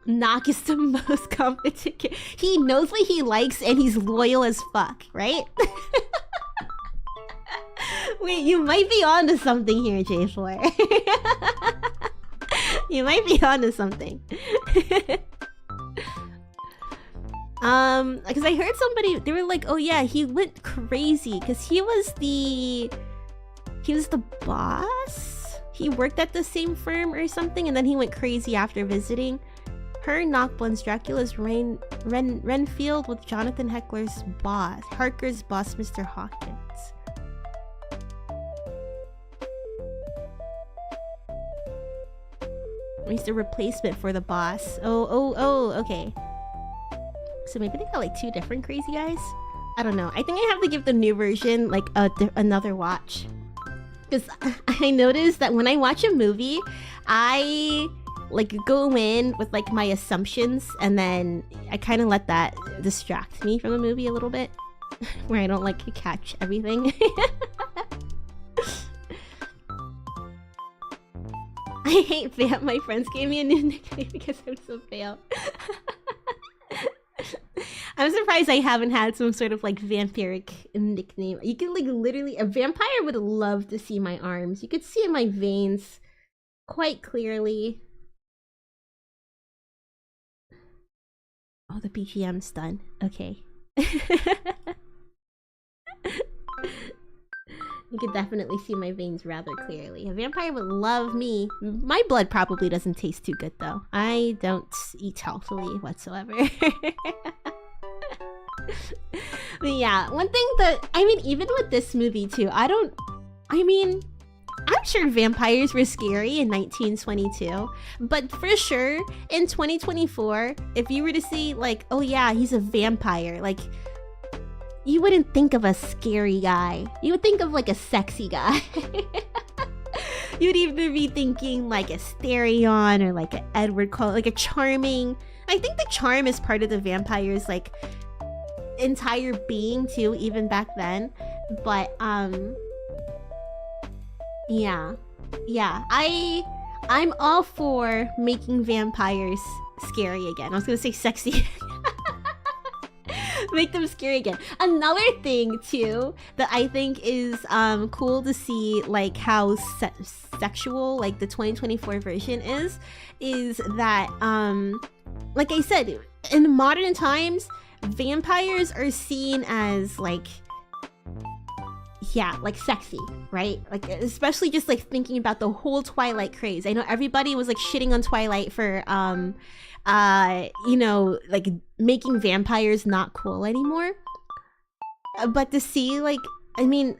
Knock is the most competent kid. He knows what he likes and he's loyal as fuck, right? Wait, you might be onto something here, J4. You might be onto something. Because I heard somebody, they were like, oh yeah, he went crazy because he was the boss. He worked at the same firm or something, and then he went crazy after visiting. Her Knock blends Dracula's Renfield with Jonathan Heckler's boss, Harker's boss, Mr. Hawkins. He's the replacement for the boss. Oh, okay. So maybe they got like 2 different crazy guys? I don't know. I think I have to give the new version like another watch. Because I noticed that when I watch a movie, I like go in with like my assumptions, and then I kind of let that distract me from the movie a little bit. Where I don't like catch everything. I hate Vamp. My friends gave me a new nickname because I'm so pale. I'm surprised I haven't had some sort of like vampiric nickname. You could like literally, a vampire would love to see my arms. You could see my veins quite clearly. Oh, the BGM's done. Okay. You could definitely see my veins rather clearly. A vampire would love me. My blood probably doesn't taste too good though. I don't eat healthily whatsoever. But yeah, one thing that, I mean, even with this movie too, I'm sure vampires were scary in 1922, but for sure in 2024, if you were to see like, oh yeah, he's a vampire, like, you wouldn't think of a scary guy. You would think of like a sexy guy. You'd either be thinking like a Asterion or like an Edward Cullen, like a charming. I think the charm is part of the vampire's like entire being too, even back then. But yeah, I'm all for making vampires scary again. I was gonna say sexy. Make them scary again. Another thing too that I think is cool to see, like how sexual like the 2024 version is that like I said, in modern times vampires are seen as like, yeah, like sexy, right? Like especially just like thinking about the whole Twilight craze. I know everybody was like shitting on Twilight for you know, like making vampires not cool anymore. But to see like, I mean,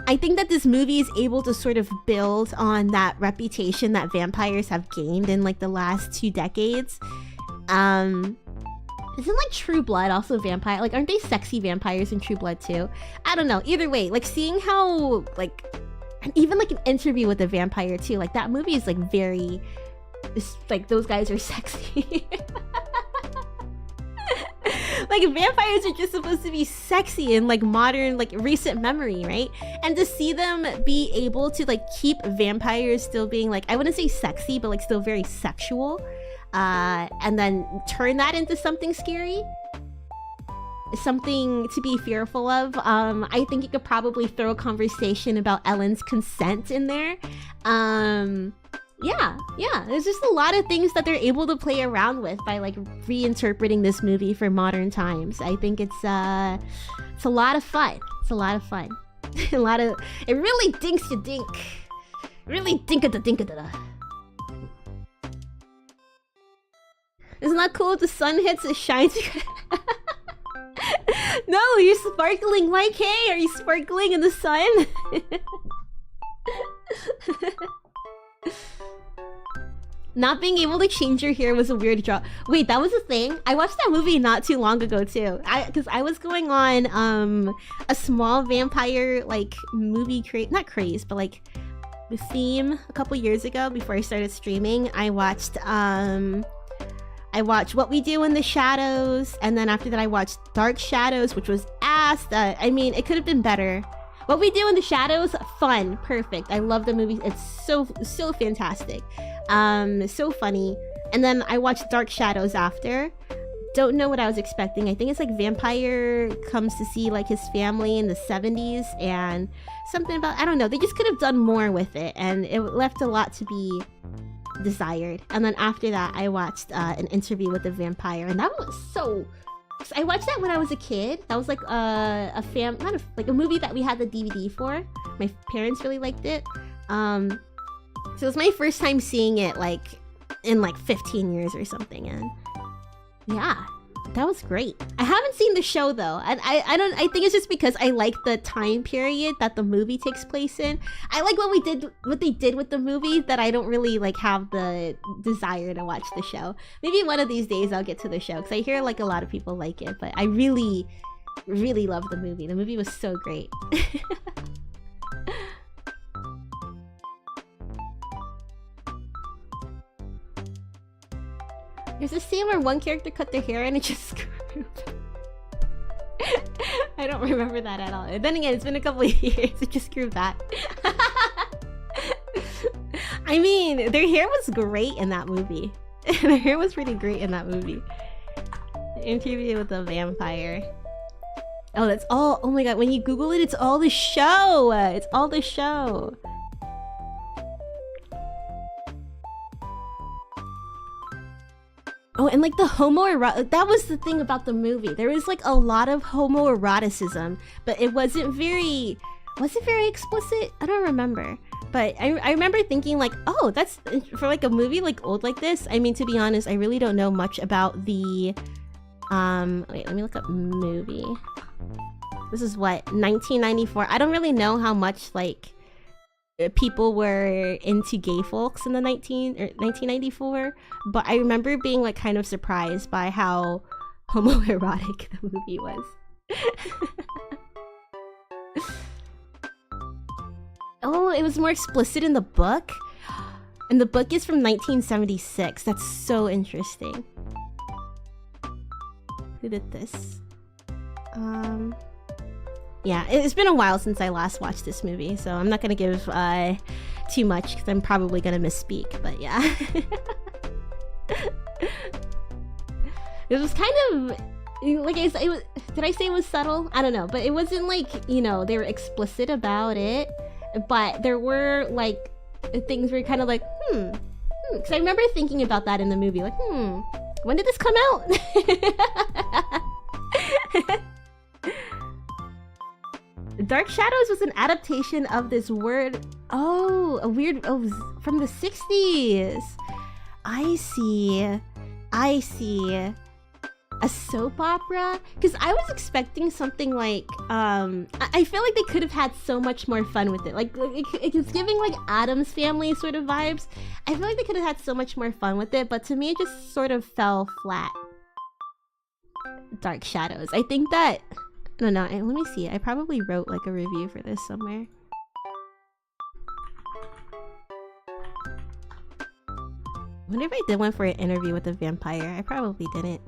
I think that this movie is able to sort of build on that reputation that vampires have gained in like the last 2 decades. Isn't like True Blood also vampire? Like, aren't they sexy vampires in True Blood too? I don't know. Either way, like seeing how like, and even like an interview with a vampire too. Like that movie is like very, it's like those guys are sexy. Like vampires are just supposed to be sexy in like modern, like recent memory, right? And to see them be able to like keep vampires still being like, I wouldn't say sexy, but like still very sexual, and then turn that into something scary, something to be fearful of. I think you could probably throw a conversation about Ellen's consent in there. Yeah, there's just a lot of things that they're able to play around with by like reinterpreting this movie for modern times. I think it's a lot of fun. It's a lot of fun. It really dinks you dink. Really dinka-da-dinka-da-da. Isn't that cool? The sun hits, it shines. No, you're sparkling. YK, are you sparkling in the sun? Not being able to change your hair was a weird draw. Wait, that was a thing? I watched that movie not too long ago too. Because I was going on a small vampire like movie not craze, but like the theme a couple years ago before I started streaming. I watched What We Do in the Shadows, and then after that I watched Dark Shadows, which was ass. I mean, it could have been better. What We Do in the Shadows, fun, perfect. I love the movie. It's so fantastic. So funny. And then I watched Dark Shadows after. Don't know what I was expecting. I think it's like vampire comes to see like his family in the 70s and something about, I don't know. They just could have done more with it, and it left a lot to be desired. And then after that I watched an interview with the vampire, and that was so... I watched that when I was a kid. That was like like a movie that we had the DVD for. My parents really liked it. So it was my first time seeing it like in like 15 years or something, and yeah, that was great. I haven't seen the show though, and I think it's just because I like the time period that the movie takes place in. I like what they did with the movie, that I don't really like have the desire to watch the show. Maybe one of these days I'll get to the show, because I hear like a lot of people like it, but I really love the movie. The movie was so great. There's a scene where one character cut their hair and it just screwed. I don't remember that at all. And then again, it's been a couple of years. It just screwed that. I mean, their hair was great in that movie. Their hair was pretty great in that movie. The interview with the vampire. Oh, that's all. Oh my god, when you Google it, it's all the show. It's all the show. Oh, and like the homoerotic, that was the thing about the movie. There was like a lot of homoeroticism, but it wasn't very explicit? I don't remember. But I remember thinking like, oh, that's, for like a movie like old like this, I mean, to be honest, I really don't know much about the, wait, let me look up movie. This is what, 1994? I don't really know how much like people were into gay folks in the 1994, but I remember being like kind of surprised by how homoerotic the movie was. Oh, it was more explicit in the book? And the book is from 1976. That's so interesting. Who did this? Yeah, it's been a while since I last watched this movie, so I'm not gonna give too much because I'm probably gonna misspeak, but yeah. It was kind of, like I said, did I say it was subtle? I don't know, but it wasn't like, you know, they were explicit about it, but there were like things where kind of like, because I remember thinking about that in the movie, like, when did this come out? Dark Shadows was an adaptation of this word. Oh, from the 60s. I see. A soap opera? Because I was expecting something like, I feel like they could have had so much more fun with it. Like, it's giving like Addams Family sort of vibes. I feel like they could have had so much more fun with it, but to me it just sort of fell flat. Dark Shadows. I think that, no, let me see. I probably wrote like a review for this somewhere. I wonder if I did one for an interview with a vampire. I probably didn't.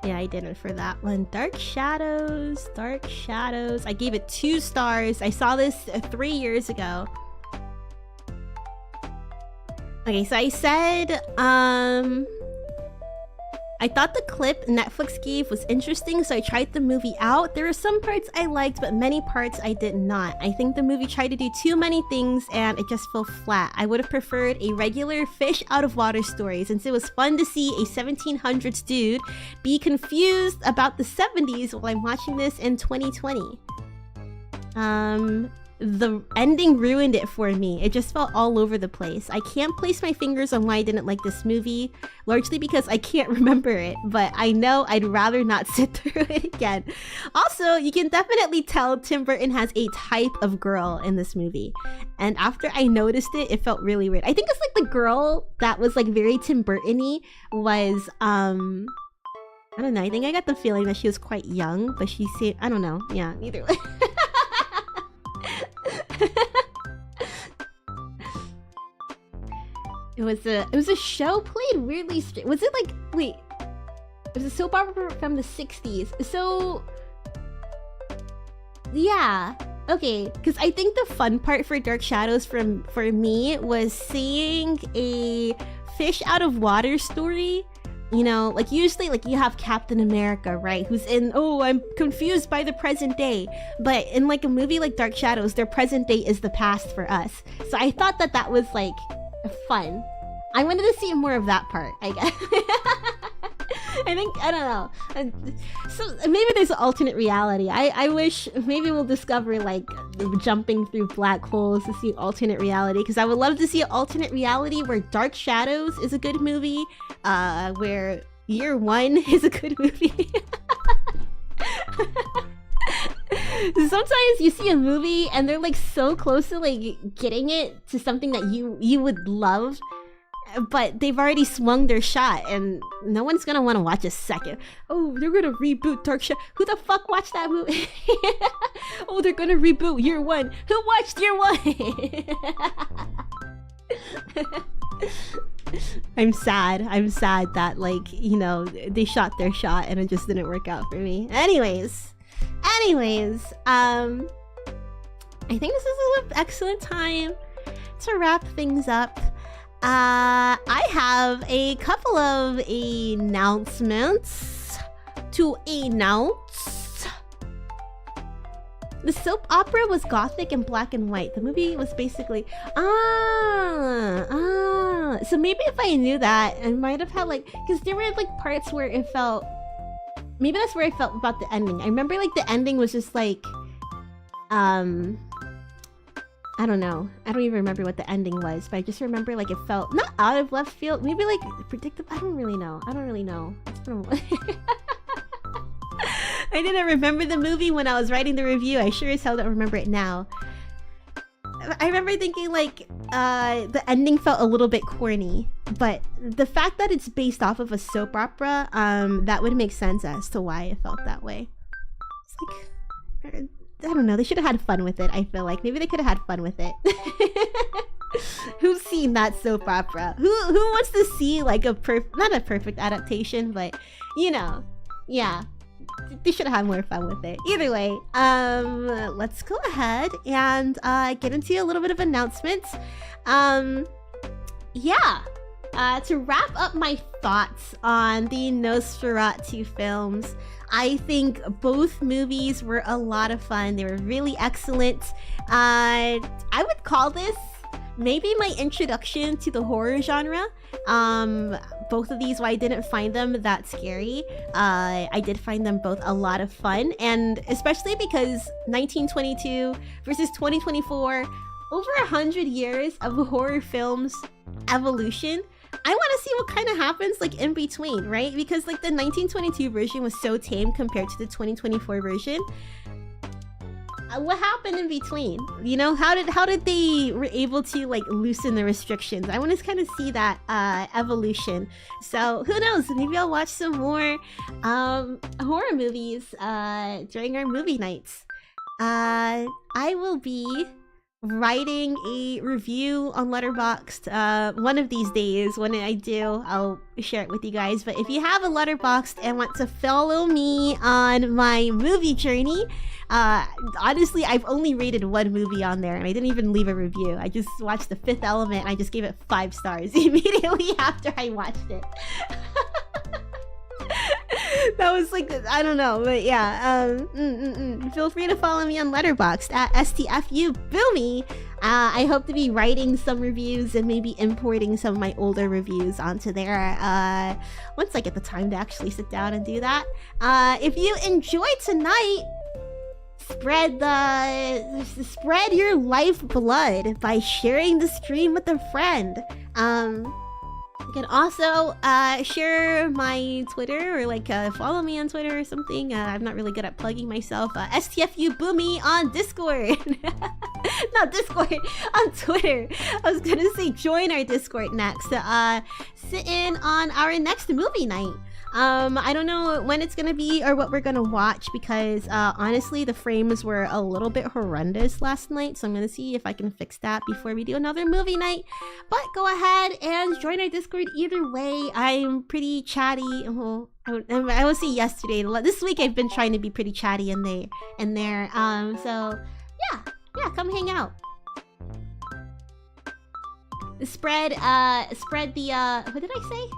Yeah, I didn't for that one. Dark Shadows. I gave it 2 stars. I saw this 3 years ago. Okay, so I said, I thought the clip Netflix gave was interesting, so I tried the movie out. There were some parts I liked, but many parts I did not. I think the movie tried to do too many things, and it just fell flat. I would have preferred a regular fish out of water story, since it was fun to see a 1700s dude be confused about the 70s while I'm watching this in 2020. The ending ruined it for me. It just felt all over the place. I can't place my fingers on why I didn't like this movie, largely because I can't remember it, but I know I'd rather not sit through it again. Also, you can definitely tell Tim Burton has a type of girl in this movie, and after I noticed it, it felt really weird. I think it's like the girl that was like very Tim Burton-y was, I don't know, I think I got the feeling that she was quite young, but she seemed, I don't know, yeah, either way. It was a show played weirdly straight. Was it like, wait, it was a soap opera from the 60s. So yeah, okay, because I think the fun part for Dark Shadows for me was seeing a fish out of water story. You know, like usually like you have Captain America, right, who's in, oh, I'm confused by the present day, but in like a movie like Dark Shadows, their present day is the past for us. So I thought that was like fun. I wanted to see more of that part, I guess. I think, I don't know. So maybe there's an alternate reality. I wish maybe we'll discover like jumping through black holes to see alternate reality, because I would love to see an alternate reality where Dark Shadows is a good movie, where Year One is a good movie. Sometimes you see a movie and they're like so close to like getting it to something that you would love, but they've already swung their shot and no one's gonna want to watch a second. Oh, they're gonna reboot Dark Shadows. Who the fuck watched that movie? Oh, they're gonna reboot Year One. Who watched Year One? I'm sad that, like, you know, they shot their shot and it just didn't work out for me. Anyways, I think this is an excellent time to wrap things up. I have a couple of announcements to announce. The soap opera was gothic and black and white. The movie was basically so maybe if I knew that, I might have had like, because there were like parts where it felt, maybe that's where I felt about the ending. I remember like the ending was just like, I don't know. I don't even remember what the ending was, but I just remember like it felt not out of left field, maybe like predictable. I don't really know. It's been a while. I didn't remember the movie when I was writing the review. I sure as hell don't remember it now. I remember thinking like the ending felt a little bit corny, but the fact that it's based off of a soap opera, that would make sense as to why it felt that way. It's like, I don't know, they should have had fun with it. I feel like maybe they could have had fun with it. Who's seen that soap opera? Who wants to see like not a perfect adaptation, but you know, yeah. They should have had more fun with it. Either way, let's go ahead and get into a little bit of announcements. Yeah. To wrap up my thoughts on the Nosferatu films, I think both movies were a lot of fun. They were really excellent. I would call this maybe my introduction to the horror genre. Both of these, while I didn't find them that scary, I did find them both a lot of fun, and especially because 1922 versus 2024, over 100 years of horror films evolution. I want to see what kind of happens like in between, right? Because like the 1922 version was so tame compared to the 2024 version. What happened in between? You know, how did they were able to like loosen the restrictions? I want to kind of see that evolution. So who knows? Maybe I'll watch some more horror movies during our movie nights. I will be writing a review on Letterboxd one of these days. When I do, I'll share it with you guys. But if you have a Letterboxd and want to follow me on my movie journey, honestly, I've only rated one movie on there and I didn't even leave a review. I just watched The Fifth Element and I just gave it 5 stars immediately after I watched it. That was like, I don't know, but yeah, feel free to follow me on Letterboxd at STFU Boomi. I hope to be writing some reviews and maybe importing some of my older reviews onto there once I get the time to actually sit down and do that. If you enjoyed tonight, spread your lifeblood by sharing the stream with a friend. You can also share my Twitter or like follow me on Twitter or something. I'm not really good at plugging myself. STFU Boomi on Discord. Not Discord, on Twitter. I was gonna say join our Discord next. Sit in on our next movie night. I don't know when it's gonna be or what we're gonna watch because honestly the frames were a little bit horrendous last night, so I'm gonna see if I can fix that before we do another movie night. But go ahead and join our Discord either way. I'm pretty chatty. Well, I will say yesterday. This week I've been trying to be pretty chatty in there. So yeah, come hang out. Spread the what did I say?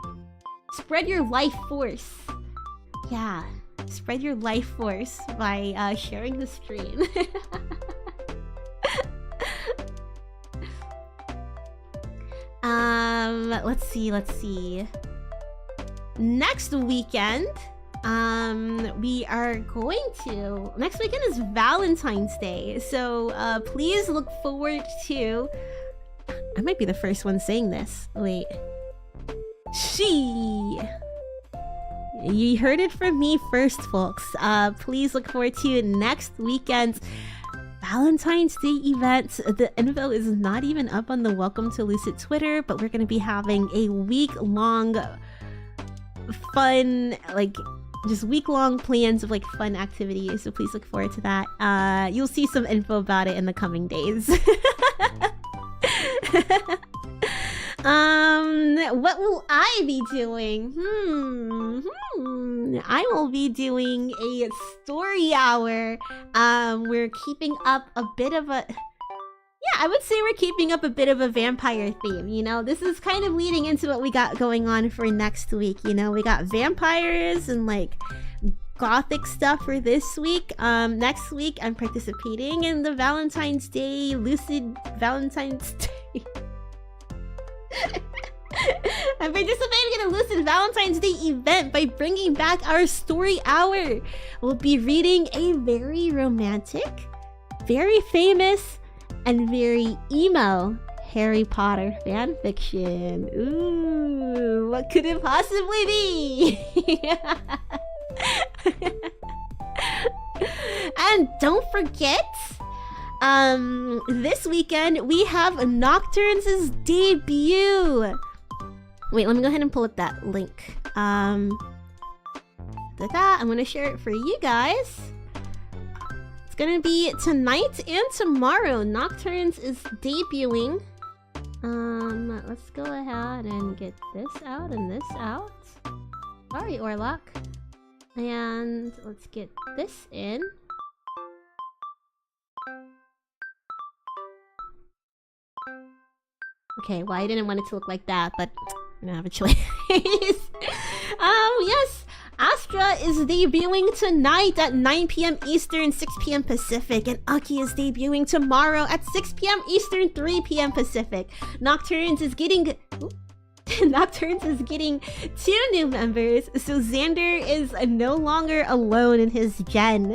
Spread your life force. Yeah, spread your life force by sharing the stream. Let's see. Next weekend, next weekend is Valentine's Day, so please look forward to. I might be the first one saying this. Wait. You heard it from me first, folks. Please look forward to next weekend's Valentine's Day event. The info is not even up on the Welcome to Lucid Twitter, but we're going to be having a week-long fun, like, just week-long plans of, like, fun activities. So please look forward to that. You'll see some info about it in the coming days. What will I be doing? I will be doing a story hour. We're keeping up a bit of a... Yeah, I would say we're keeping up a bit of a vampire theme, you know? This is kind of leading into what we got going on for next week, you know? We got vampires and, like, gothic stuff for this week. Next week, I'm participating in the Valentine's Day, Lucid Valentine's Day. I'm participating in a Lucid Valentine's Day event by bringing back our story hour. We'll be reading a very romantic, very famous, and very emo Harry Potter fanfiction. Ooh, what could it possibly be? And don't forget, this weekend we have Nocturnes' debut. Wait, let me go ahead and pull up that link. I'm gonna share it for you guys. It's gonna be tonight and tomorrow. Nocturnes is debuting. Let's go ahead and get this out and this out. Sorry, Orlok. And let's get this in. Okay, well, I didn't want it to look like that, but I don't have a choice. Yes, Astra is debuting tonight at 9 p.m. Eastern, 6 p.m. Pacific, and Aki is debuting tomorrow at 6 p.m. Eastern, 3 p.m. Pacific. Nocturnes is getting 2 new members, so Xander is no longer alone in his gen.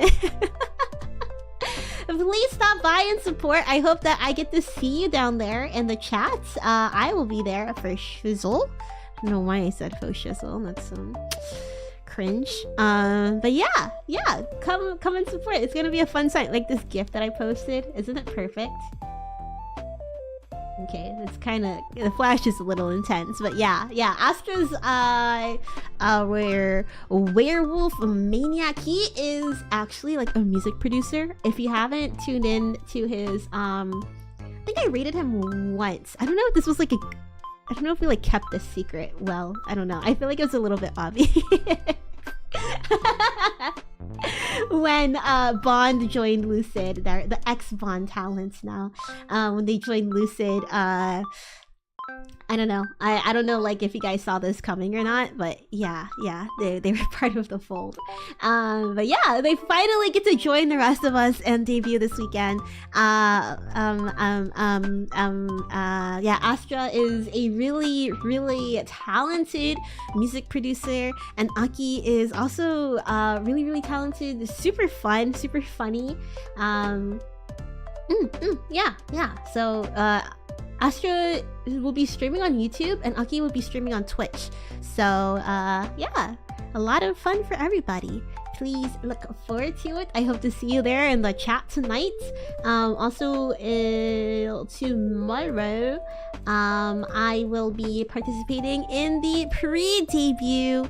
Please stop by and support. I hope that I get to see you down there in the chat. I will be there for shizzle. I don't know why I said for shizzle. That's cringe. But yeah, come and support. It's gonna be a fun sight. Like this GIF that I posted, isn't it perfect? Okay, it's kind of, the flash is a little intense, but yeah, Astra's werewolf maniac. He is actually like a music producer. If you haven't tuned in to his I think I rated him once. I don't know if this was like I don't know if we like kept this secret well. I don't know. I feel like it was a little bit obvious. When Bond joined Lucid, they're the ex-Bond talents now. When they joined Lucid, I don't know. I don't know like if you guys saw this coming or not, but yeah, they were part of the fold. But yeah, they finally get to join the rest of us and debut this weekend. Yeah, Astra is a really talented music producer, and Aki is also really talented, super fun, super funny. Yeah. So Astra will be streaming on YouTube and Aki will be streaming on Twitch. So yeah, a lot of fun for everybody. Please look forward to it. I hope to see you there in the chat tonight. Also, tomorrow, I will be participating in the pre-debut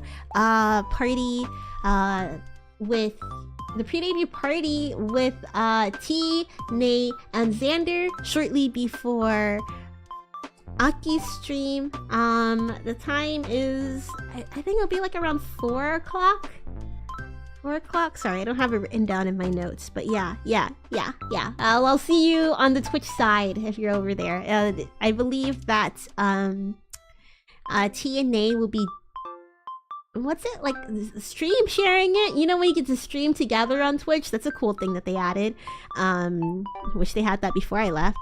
party with T, Nay, and Xander shortly before Aki's stream. The time is, I think it'll be like around 4 o'clock. 4 o'clock? Sorry, I don't have it written down in my notes, but yeah. I'll see you on the Twitch side if you're over there. I believe that T and Nay will be, what's it like, stream sharing it? You know when you get to stream together on Twitch? That's a cool thing that they added. Wish they had that before I left.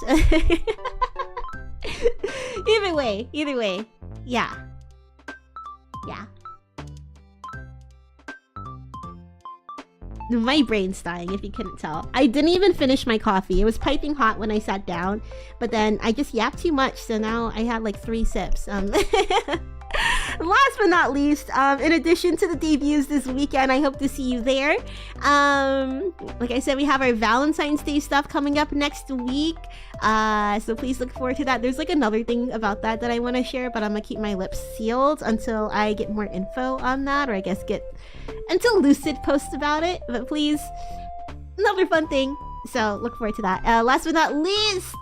Either way, yeah. My brain's dying if you couldn't tell. I didn't even finish my coffee. It was piping hot when I sat down, but then I just yapped too much, so now I had like 3 sips. Last but not least, in addition to the debuts this weekend, I hope to see you there. Like I said, we have our Valentine's Day stuff coming up next week, so please look forward to that. There's like another thing about that I want to share, but I'm gonna keep my lips sealed until I get more info on that, or I guess until Lucid posts about it. But please, another fun thing, so look forward to that. Last but not least,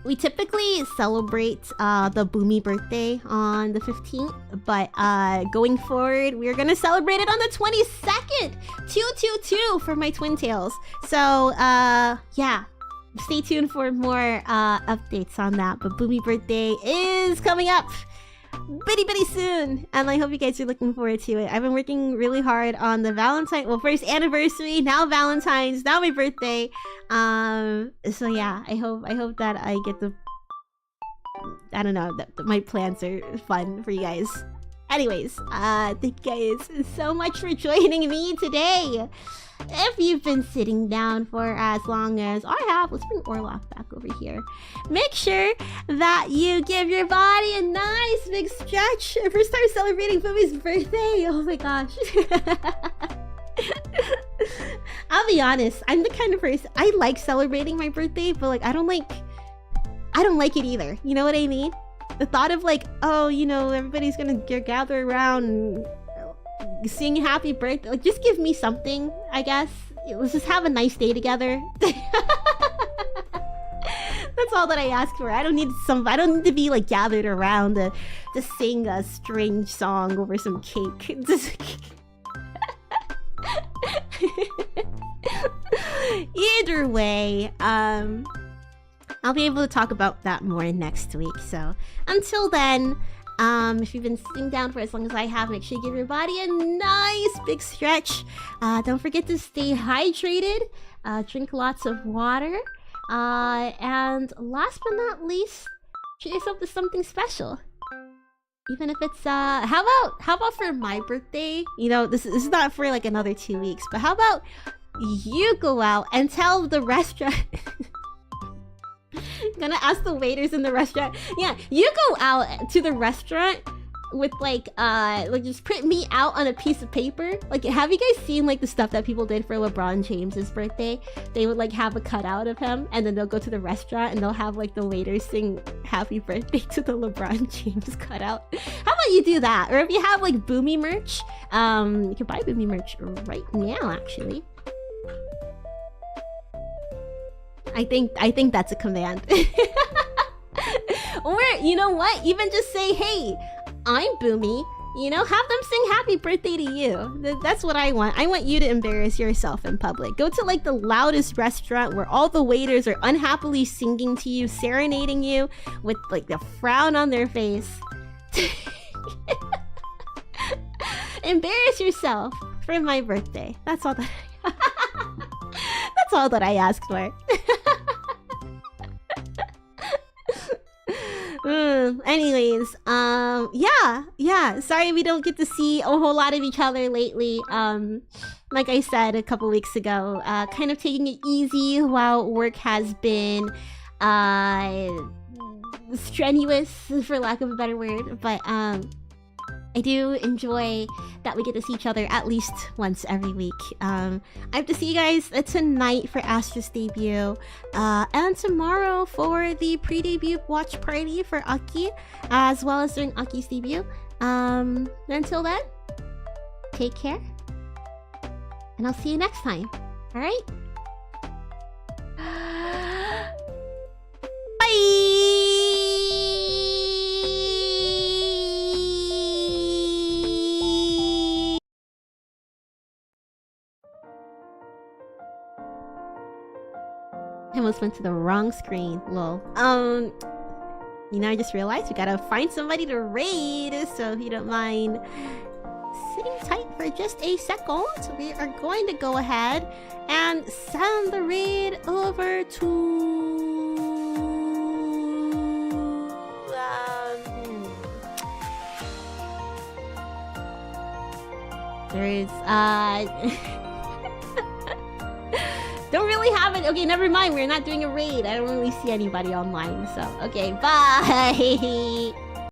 we typically celebrate the Boomi birthday on the 15th, but going forward, we're gonna celebrate it on the 22nd! 222 for my twin tails. So, yeah, stay tuned for more updates on that. But Boomi birthday is coming up bitty soon, and I hope you guys are looking forward to it. I've been working really hard on the first anniversary, now Valentine's, now my birthday. So yeah, I hope that I get I don't know, that my plans are fun for you guys. Anyways, thank you guys so much for joining me today. If you've been sitting down for as long as I have, let's bring Orlok back over here. Make sure that you give your body a nice big stretch if we start celebrating Boomi's birthday. Oh my gosh. I'll be honest, I'm the kind of person I like celebrating my birthday, but like I don't like it either. You know what I mean? The thought of like, oh, you know, everybody's gonna gather around and sing happy birthday, like just give me something, I guess. Let's just have a nice day together. That's all that I ask for. I don't need to be like gathered around to sing a strange song over some cake. Either way, I'll be able to talk about that more next week. So until then, if you've been sitting down for as long as I have, make sure you give your body a nice big stretch. Don't forget to stay hydrated. Drink lots of water. And last but not least, treat yourself to something special. Even if it's how about for my birthday? You know, this is not for like another 2 weeks, but how about you go out and tell the restaurant. Gonna ask the waiters in the restaurant. Yeah, you go out to the restaurant with like just print me out on a piece of paper. Like, have you guys seen like the stuff that people did for LeBron James's birthday? They would like have a cutout of him, and then they'll go to the restaurant and they'll have like the waiters sing happy birthday to the LeBron James cutout. How about you do that? Or if you have like Boomi merch, you can buy Boomi merch right now actually. I think that's a command. Or you know what? Even just say, hey, I'm Boomi. You know, have them sing happy birthday to you. That's what I want. I want you to embarrass yourself in public. Go to like the loudest restaurant where all the waiters are unhappily singing to you, serenading you with like the frown on their face. Embarrass yourself for my birthday. That's all that that's all that I asked for. Anyways, yeah. Sorry we don't get to see a whole lot of each other lately. Like I said a couple weeks ago, kind of taking it easy while work has been strenuous, for lack of a better word. But I do enjoy that we get to see each other at least once every week. I have to see you guys tonight for Astra's debut, and tomorrow for the pre-debut watch party for Aki, as well as during Aki's debut. Until then, take care, and I'll see you next time. All right? Bye! I almost went to the wrong screen, lol. You know, I just realized we gotta find somebody to raid, so if you don't mind sitting tight for just a second, we are going to go ahead and send the raid over to... There's, don't really have it. Okay, never mind. We're not doing a raid. I don't really see anybody online. So, okay, bye.